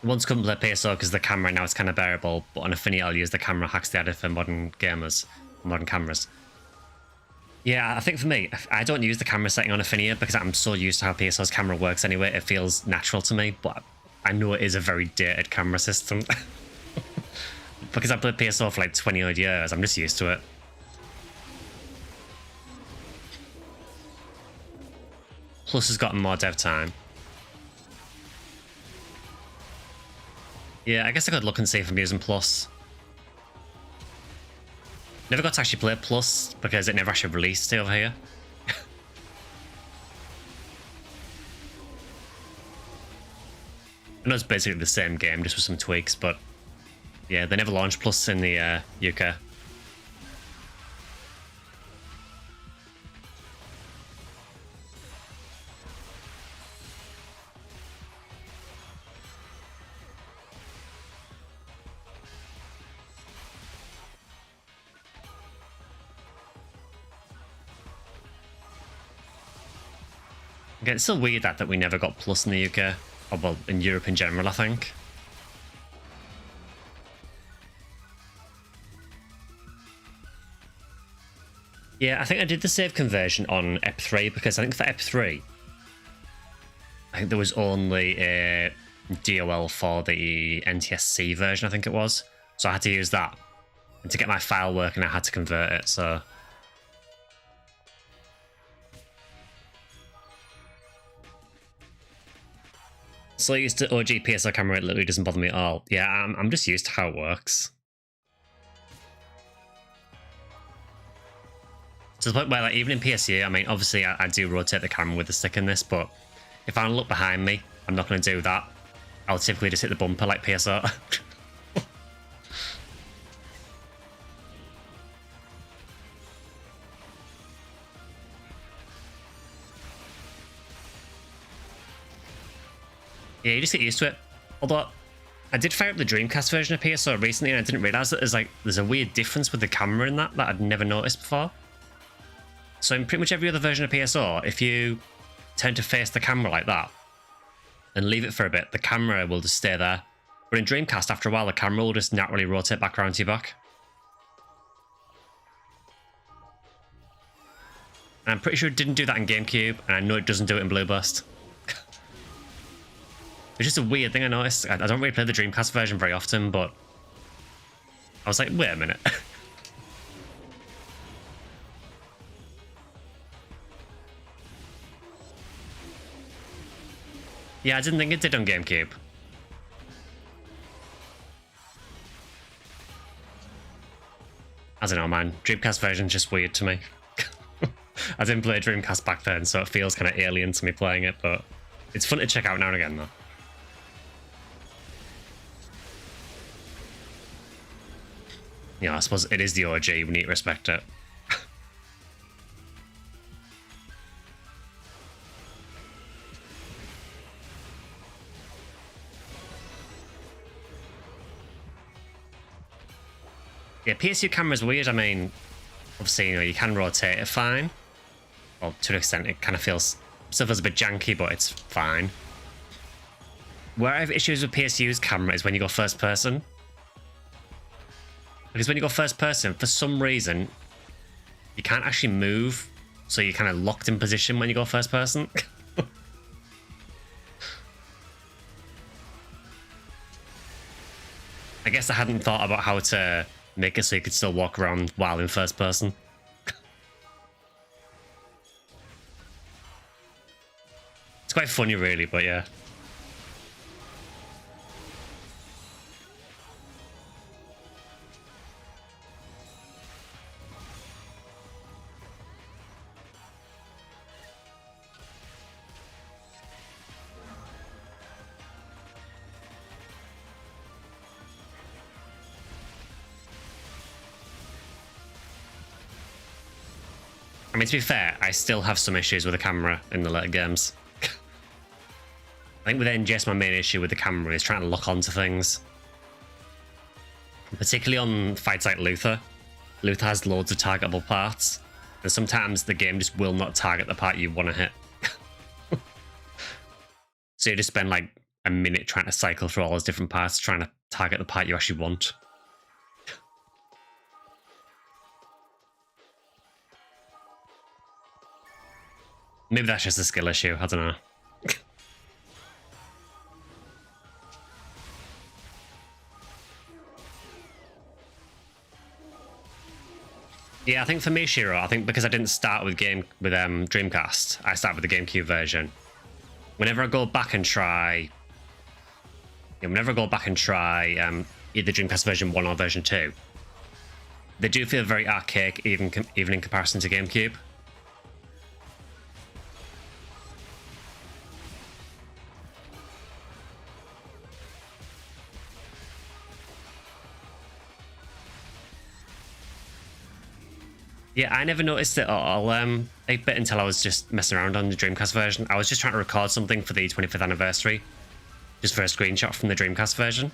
Once couldn't play PSO because the camera now is kind of bearable, but on Affinity I'll use the camera hacks they added for modern gamers, modern cameras. Yeah, I think for me, I don't use the camera setting on Affinity because I'm so used to how PSO's camera works anyway, it feels natural to me, but I know it is a very dated camera system. Because I've played PSO for like 20 odd years, I'm just used to it. Plus has gotten more dev time. Yeah, I guess I could look and see if I'm using Plus. Never got to actually play Plus because it never actually released over here. I know it's basically the same game, just with some tweaks, but yeah, they never launched Plus in the UK. Again, it's still weird that we never got Plus in the UK. Or, well, in Europe in general, I think. Yeah, I think I did the save conversion on EP3 because I think for EP3, I think there was only a DOL for the NTSC version, I think it was. So I had to use that. And to get my file working, I had to convert it, so... So used to OG PSO camera, it literally doesn't bother me at all. Yeah, I'm just used to how it works. To the point where, like, even in PSU, I mean, obviously I do rotate the camera with the stick in this, but if I look behind me, I'm not going to do that. I'll typically just hit the bumper like PSO. Yeah, you just get used to it. Although, I did fire up the Dreamcast version of PSO recently and I didn't realise that there's a weird difference with the camera in that I'd never noticed before. So in pretty much every other version of PSO, if you turn to face the camera like that and leave it for a bit, the camera will just stay there. But in Dreamcast, after a while, the camera will just naturally rotate back around to your back. And I'm pretty sure it didn't do that in GameCube, and I know it doesn't do it in Blue Burst. It's just a weird thing I noticed. I don't really play the Dreamcast version very often, but I was like, wait a minute. Yeah, I didn't think it did on GameCube. I don't know, man. Dreamcast version's just weird to me. I didn't play Dreamcast back then, so it feels kind of alien to me playing it, but it's fun to check out now and again, though. Yeah, I suppose it is the OG, we need to respect it. Yeah, PSU camera's weird. I mean, obviously, you know, you can rotate it fine. Well, to an extent, it kind of feels... Still feels a bit janky, but it's fine. Where I have issues with PSU's camera is when you go first person. Because when you go first person, for some reason, you can't actually move, so you're kind of locked in position when you go first person. I guess I hadn't thought about how to make it so you could still walk around while in first person. It's quite funny, really, but yeah. I mean, to be fair, I still have some issues with the camera in the later games. I think with NGS, my main issue with the camera is trying to lock onto things. Particularly on fights like Luther. Luther has loads of targetable parts, and sometimes the game just will not target the part you want to hit. So you just spend like a minute trying to cycle through all those different parts, trying to target the part you actually want. Maybe that's just a skill issue, I don't know. Yeah, I think for me, Shiro, I think because I didn't start with Dreamcast, I started with the GameCube version. Whenever I go back and try... either Dreamcast version 1 or version 2, they do feel very archaic, even in comparison to GameCube. Yeah, I never noticed it at all 8-bit until I was just messing around on the Dreamcast version. I was just trying to record something for the 25th anniversary, just for a screenshot from the Dreamcast version.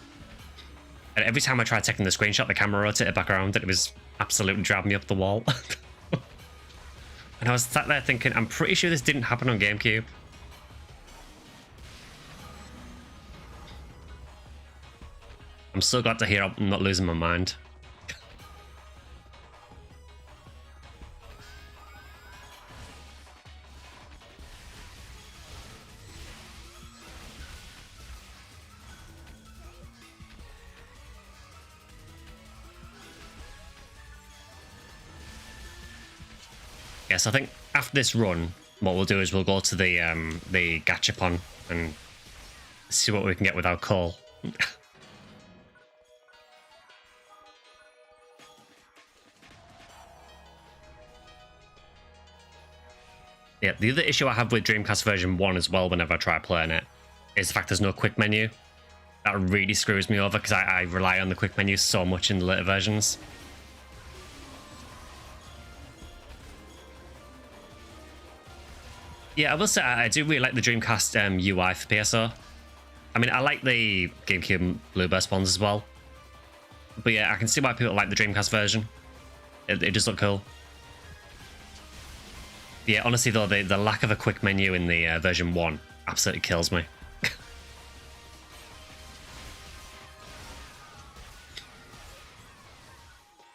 And every time I tried taking the screenshot, the camera rotated back around and it was absolutely driving me up the wall. And I was sat there thinking, I'm pretty sure this didn't happen on GameCube. I'm so glad to hear I'm not losing my mind. Yes, I think after this run, what we'll do is we'll go to the Gachapon and see what we can get with our coal. Yeah, the other issue I have with Dreamcast version 1 as well whenever I try playing it is the fact there's no quick menu. That really screws me over because I rely on the quick menu so much in the later versions. Yeah, I will say I do really like the Dreamcast UI for PSO. I mean, I like the GameCube Blueburst ones as well. But yeah, I can see why people like the Dreamcast version. It does look cool. Yeah, honestly though, the lack of a quick menu in the version 1 absolutely kills me.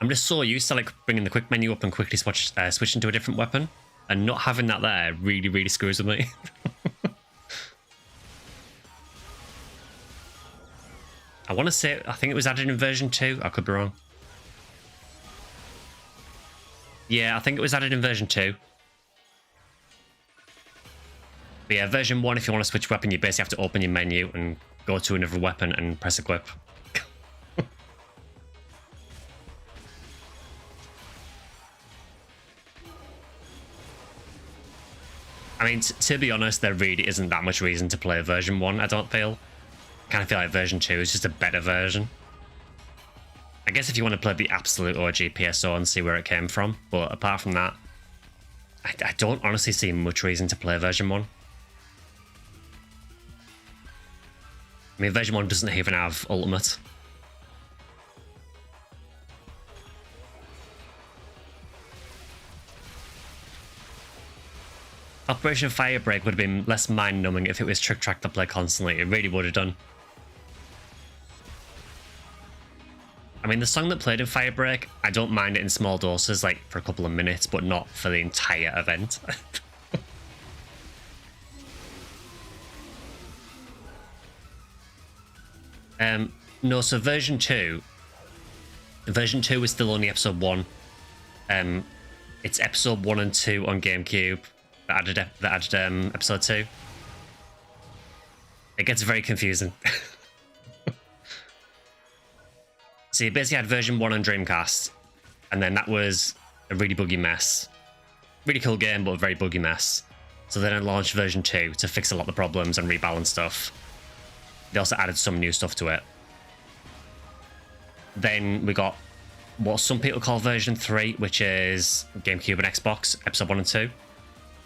I'm just so used to like bringing the quick menu up and quickly switching to a different weapon. And not having that there really, really screws with me. I want to say, I think it was added in version 2. I could be wrong. Yeah, I think it was added in version 2. But yeah, version 1, if you want to switch weapon, you basically have to open your menu and go to another weapon and press equip. I mean, to be honest, there really isn't that much reason to play version 1, I don't feel. I kind of feel like version 2 is just a better version. I guess if you want to play the absolute OG PSO and see where it came from, but apart from that, I don't honestly see much reason to play version 1. I mean, version 1 doesn't even have Ultimate. Operation Firebreak would have been less mind-numbing if it was Trick Track to play constantly. It really would have done. I mean, the song that played in Firebreak, I don't mind it in small doses, like for a couple of minutes, but not for the entire event. No, so version 2 is still only episode 1. It's episode 1 and 2 on GameCube that added episode 2. It gets very confusing. So you basically had version 1 on Dreamcast, and then that was a really buggy mess. Really cool game, but a very buggy mess. So then I launched version 2 to fix a lot of the problems and rebalance stuff. They also added some new stuff to it. Then we got what some people call version 3, which is GameCube and Xbox, episode 1 and 2.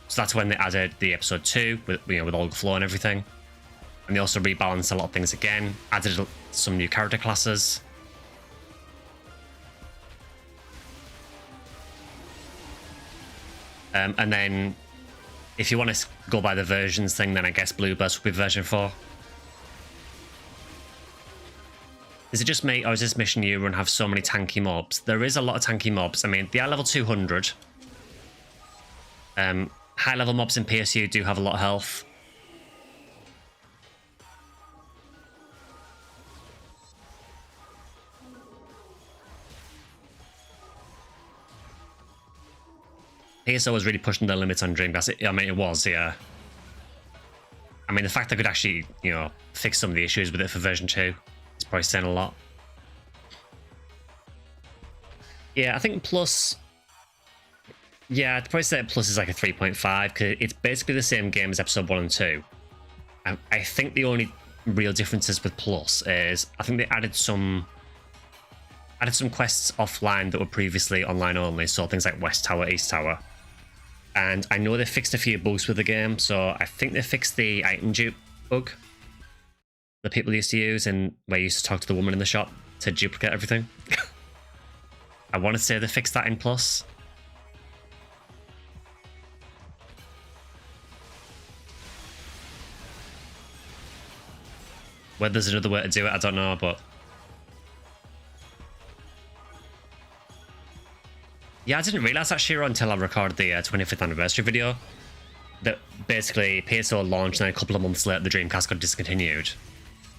So that's when they added the episode 2 with, you know, with all the flow and everything. And they also rebalanced a lot of things again, added some new character classes. And then if you want to go by the versions thing, then I guess Blueburst would be version 4. Is it just me, or is this mission you run have so many tanky mobs? There is a lot of tanky mobs. I mean, they are level 200. High level mobs in PSU do have a lot of health. PSO was really pushing the limits on Dreamcast. I mean, it was, yeah. I mean, the fact I could actually, you know, fix some of the issues with it for version 2 is probably saying a lot. Yeah, I think Plus... Yeah, I'd probably say Plus is like a 3.5, because it's basically the same game as episode 1 and 2. I think the only real differences with Plus is, I think they added some quests offline that were previously online only, so things like West Tower, East Tower. And I know they fixed a few bugs with the game, so I think they fixed the item dupe bug that people used to use, and where you used to talk to the woman in the shop to duplicate everything. I want to say they fixed that in Plus. Whether there's another way to do it, I don't know, but... Yeah, I didn't realise that, Shiro, until I recorded the 25th anniversary video. That basically PSO launched and then a couple of months later the Dreamcast got discontinued.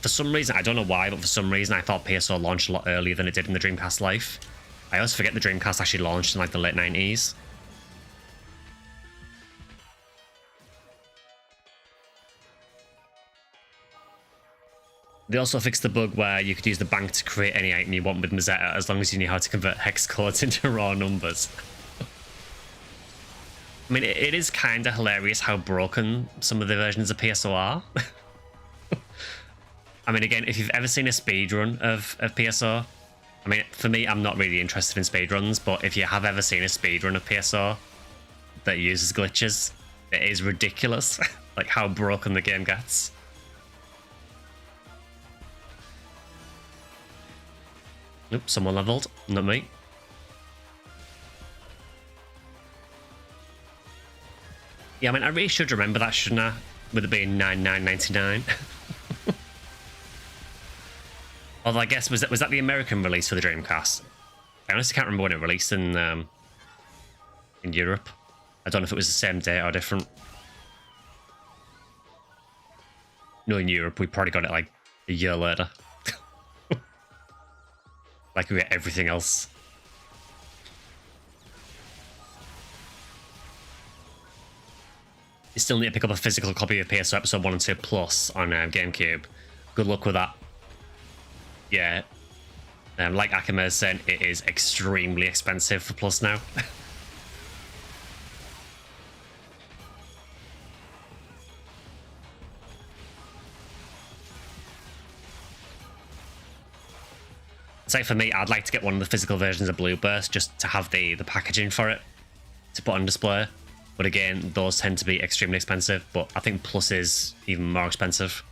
For some reason, I don't know why, but for some reason I thought PSO launched a lot earlier than it did in the Dreamcast life. I always forget the Dreamcast actually launched in like the late 90s. They also fixed the bug where you could use the bank to create any item you want with Mazetta as long as you knew how to convert hex codes into raw numbers. I mean, it is kind of hilarious how broken some of the versions of PSO are. I mean, again, if you've ever seen a speedrun of PSO, I mean, for me, I'm not really interested in speedruns, but if you have ever seen a speedrun of PSO that uses glitches, it is ridiculous, like how broken the game gets. Nope, someone leveled, not me. Yeah, I mean, I really should remember that, shouldn't I? With it being 99.99. Although I guess was that the American release for the Dreamcast? I honestly can't remember when it released in Europe. I don't know if it was the same day or different. No, in Europe we probably got it like a year later. Like we get everything else. You still need to pick up a physical copy of PSO Episode 1 and 2 Plus on GameCube. Good luck with that. Yeah. Like Akima is saying, it is extremely expensive for Plus now. It's like for me, I'd like to get one of the physical versions of Blueburst just to have the packaging for it to put on display. But again, those tend to be extremely expensive, but I think Plus is even more expensive.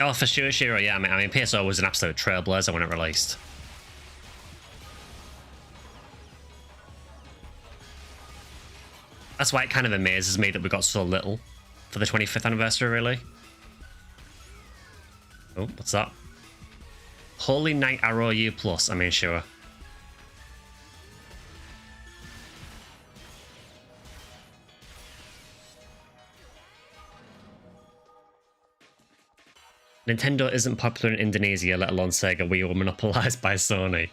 Oh, for sure, Shiro, yeah. I mean, PSO was an absolute trailblazer when it released. That's why it kind of amazes me that we got so little for the 25th anniversary, really. Oh, what's that? Holy Knight Arrow U+, I mean, sure. Nintendo isn't popular in Indonesia, let alone Sega. We were monopolized by Sony.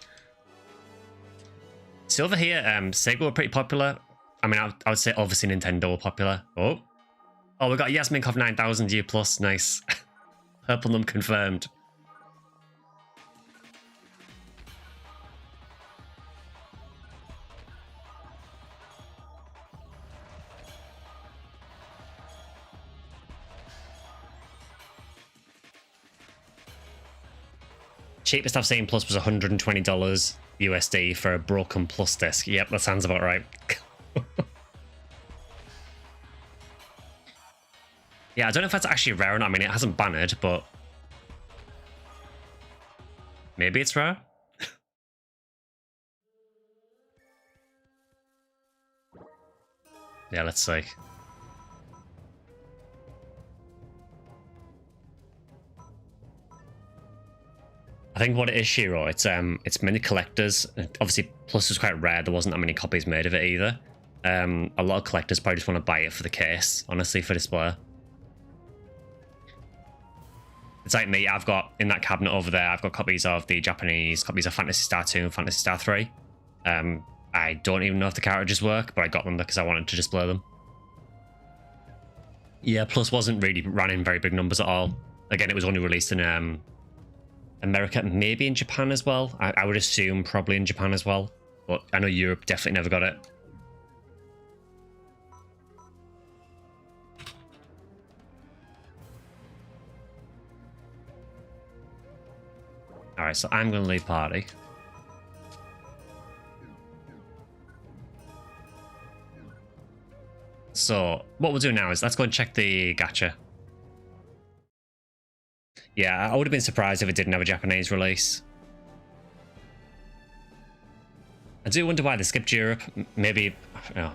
So over here, Sega were pretty popular. I mean, I would say obviously Nintendo were popular. Oh, we got Yasminkov 9000 U+. Nice. Purple Num confirmed. Cheapest I've seen Plus was $120 USD for a broken Plus disc. Yep, that sounds about right. Yeah, I don't know if that's actually rare or not. I mean, it hasn't banned, but maybe it's rare. Yeah, let's see. I think what it is, Shiro, it's many collectors. Obviously, Plus was quite rare. There wasn't that many copies made of it either. A lot of collectors probably just want to buy it for the case, honestly, for display. It's like me, I've got, in that cabinet over there, I've got copies of the Japanese, copies of Phantasy Star 2 and Phantasy Star 3. I don't even know if the cartridges work, but I got them because I wanted to display them. Yeah, Plus wasn't really ran in very big numbers at all. Again, it was only released in America, maybe in Japan as well. I would assume probably in Japan as well. But I know Europe definitely never got it. Alright, so I'm going to leave party. So, what we'll do now is let's go and check the gacha. Yeah, I would have been surprised if it didn't have a Japanese release. I do wonder why they skipped Europe. Maybe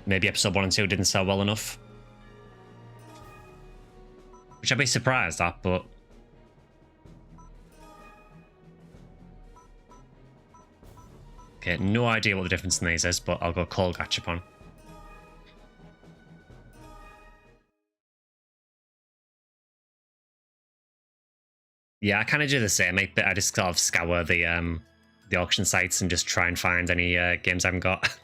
episode 1 and 2 didn't sell well enough. Which I'd be surprised at, but... Okay, no idea what the difference in these is, but I'll go call Gachapon. Yeah, I kind of do the same, mate, but I just sort of scour the auction sites and just try and find any games I haven't got.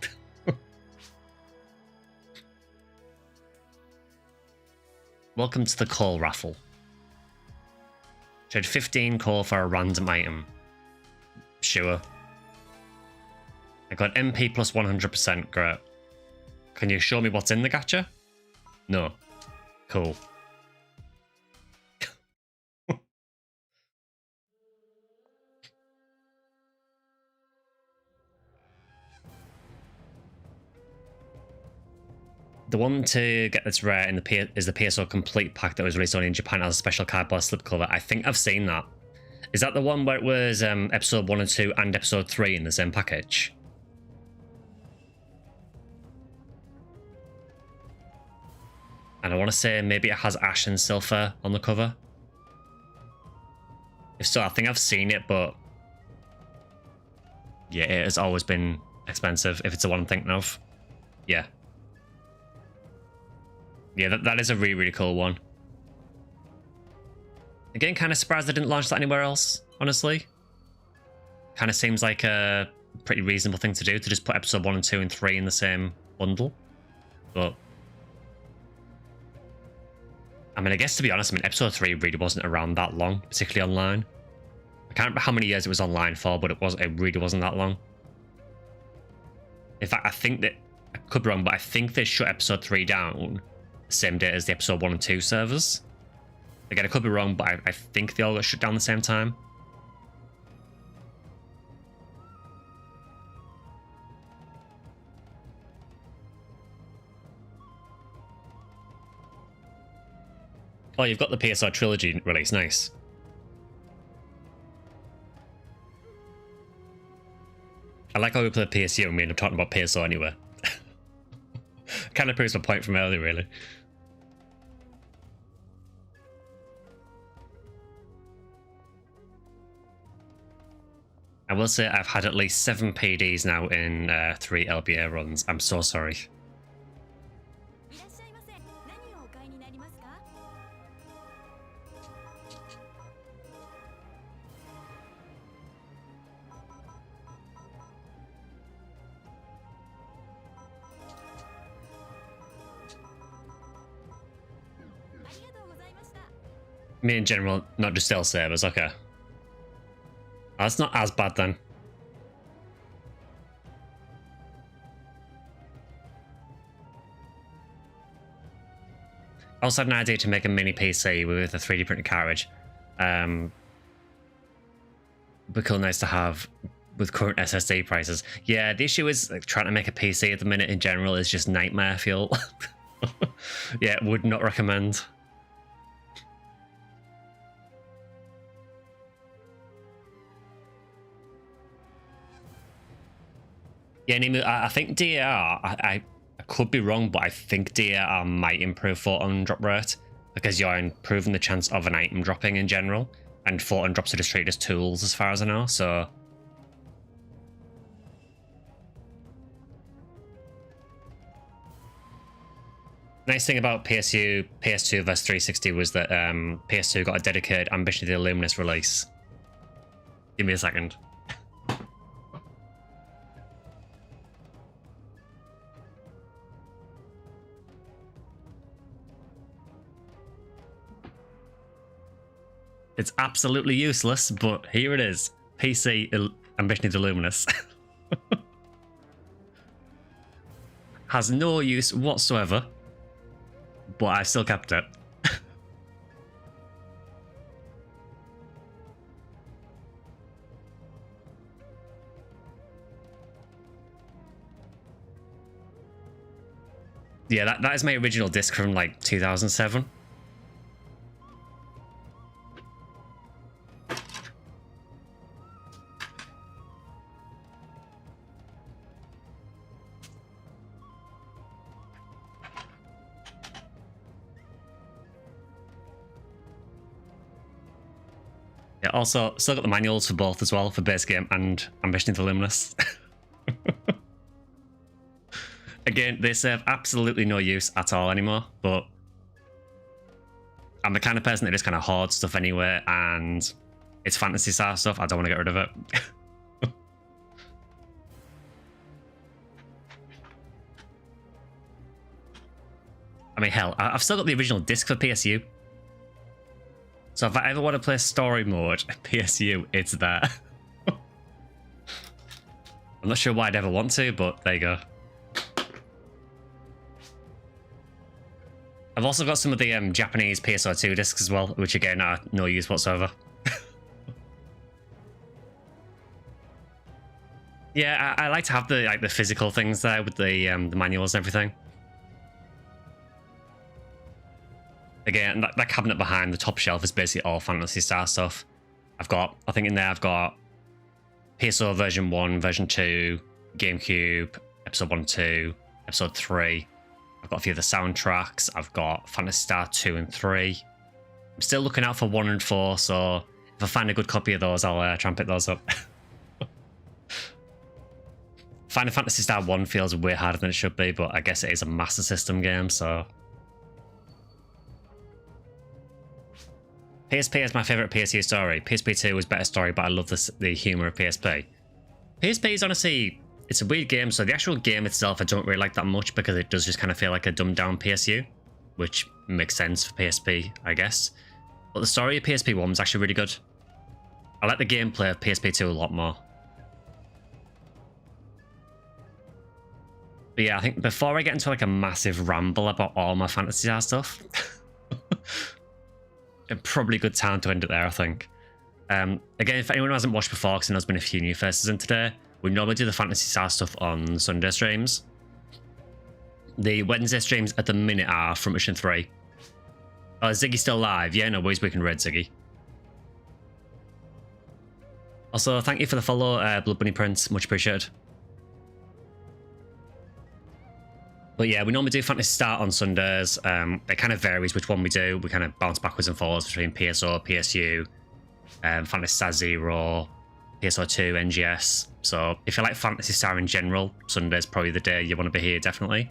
Welcome to the call raffle. Trade 15 call for a random item. Sure. I got MP plus 100%, great. Can you show me what's in the gacha? No. Cool. The one to get that's rare in the is the PSO Complete pack that was released only in Japan as a special cardboard slipcover. I think I've seen that. Is that the one where it was episode 1 and 2 and episode 3 in the same package? And I want to say maybe it has Ash and Silpher on the cover. If so, I think I've seen it, but yeah, it has always been expensive if it's the one I'm thinking of. Yeah. Yeah, that is a really, really cool one. Again, kind of surprised they didn't launch that anywhere else, honestly. Kind of seems like a pretty reasonable thing to do, to just put episode 1 and 2 and 3 in the same bundle. But I mean, I guess to be honest, I mean, episode 3 really wasn't around that long, particularly online. I can't remember how many years it was online for, but it really wasn't that long. In fact, I think that, I could be wrong, but I think they shut episode 3 down the same day as the episode 1 and 2 servers. Again, I could be wrong, but I think they all got shut down at the same time. Oh, you've got the PSR Trilogy release, nice. I like how we play PSU and we end up talking about PSO anyway. Kind of proves my point from earlier, really. I will say I've had at least 7 PDs now in 3 LBA runs. I'm so sorry. Me in general, not just L servers, okay. That's not as bad then. I also had an idea to make a mini PC with a 3D printed carriage. Be cool, nice to have with current SSD prices. Yeah, the issue is like, trying to make a PC at the minute in general is just nightmare fuel. Yeah, would not recommend. Yeah, Nimu, I think DAR, I could be wrong, but I think DAR might improve photon drop rate because you're improving the chance of an item dropping in general, and photon drops are just treated as tools as far as I know, so... Nice thing about PS2 vs 360 was that PS2 got a dedicated Ambition of the Illuminous release. Give me a second. It's absolutely useless, but here it is. PC Ambition of the Illuminous. Has no use whatsoever, but I still kept it. Yeah, that is my original disc from like 2007. Yeah, also, still got the manuals for both as well, for base game and Ambition of the Luminous. Again, they serve absolutely no use at all anymore, but I'm the kind of person that just kind of hoards stuff anyway, and it's Phantasy Star stuff, I don't want to get rid of it. I mean, hell, I've still got the original disc for PSU. So if I ever want to play story mode, PSU, it's there. I'm not sure why I'd ever want to, but there you go. I've also got some of the Japanese PSO2 discs as well, which again are no use whatsoever. Yeah, I like to have the the physical things there with the manuals and everything. Again, that cabinet behind the top shelf is basically all Phantasy Star stuff. I've got, I think in there I've got PSO version 1, version 2, GameCube, episode 1 2, episode 3. I've got a few of the soundtracks. I've got Phantasy Star 2 and 3. I'm still looking out for 1 and 4, so if I find a good copy of those, I'll try and pick those up. Final Fantasy Star 1 feels way harder than it should be, but I guess it is a Master System game, so... PSP is my favourite PSU story. PSP 2 was better story, but I love the humour of PSP. PSP is honestly, it's a weird game, so the actual game itself I don't really like that much because it does just kind of feel like a dumbed down PSU, which makes sense for PSP, I guess. But the story of PSP 1 was actually really good. I like the gameplay of PSP 2 a lot more. But yeah, I think before I get into like a massive ramble about all my Phantasy Star stuff, probably a good time to end it there, I think. Again, if anyone who hasn't watched before, because I know there's been a few new faces in today, we normally do the Phantasy Star stuff on Sunday streams. The Wednesday streams at the minute are from Mission 3. Oh, is Ziggy still live? Yeah, no worries, we can raid Ziggy. Also, thank you for the follow, Blood Bunny Prince, much appreciated. But yeah, we normally do Phantasy Star on Sundays. It kind of varies which one we do. We kind of bounce backwards and forwards between PSO, PSU, Phantasy Star Zero, PSO2, NGS. So if you like Phantasy Star in general, Sunday's probably the day you want to be here, definitely.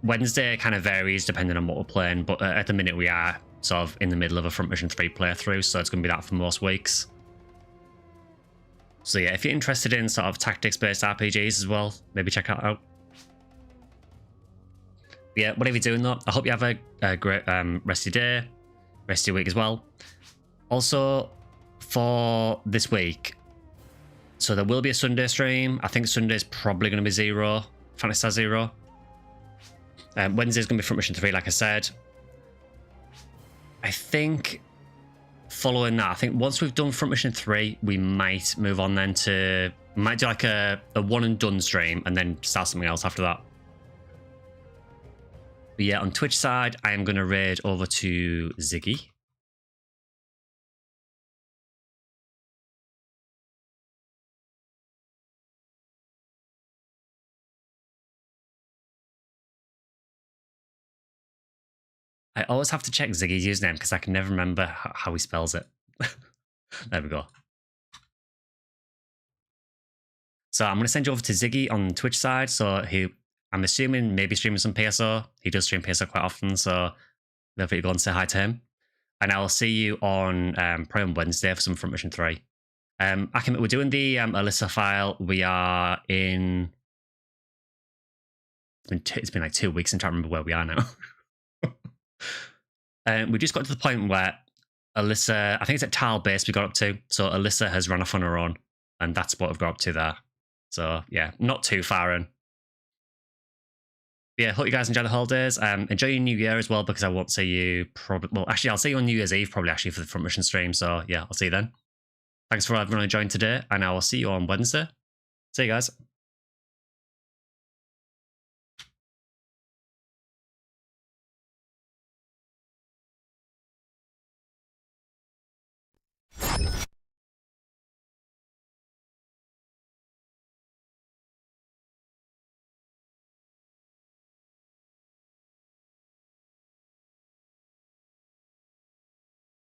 Wednesday kind of varies depending on what we're playing, but at the minute we are sort of in the middle of a Front Mission 3 playthrough, so it's going to be that for most weeks. So yeah, if you're interested in sort of tactics-based RPGs as well, maybe check that out. But yeah, whatever you're doing though, I hope you have a great rest of your day, rest of your week as well. Also, for this week, so there will be a Sunday stream. I think Sunday's probably going to be Zero, Phantasy Star Zero. Wednesday's going to be Front Mission 3, like I said. I think following that, I think once we've done Front Mission 3, we might move on then to... might do like a one and done stream and then start something else after that. But yeah, on Twitch side, I am going to raid over to Ziggy. I always have to check Ziggy's username because I can never remember how he spells it. There we go. So I'm going to send you over to Ziggy on Twitch side. So I'm assuming maybe streaming some PSO. He does stream PSO quite often, so feel free to go and say hi to him. And I'll see you on probably on Wednesday for some Front Mission 3. We're doing the Alyssa file. We are in... It's been like 2 weeks and I can't remember where we are now. We just got to the point where Alyssa, I think it's at Tile Base we got up to. So Alyssa has run off on her own, and that's what we've got up to there. So yeah, not too far in. Yeah, hope you guys enjoy the holidays. Enjoy your New Year as well, because I won't see you probably... Well, actually, I'll see you on New Year's Eve probably actually for the Front Mission stream. So yeah, I'll see you then. Thanks for everyone who joined today, and I will see you on Wednesday. See you guys.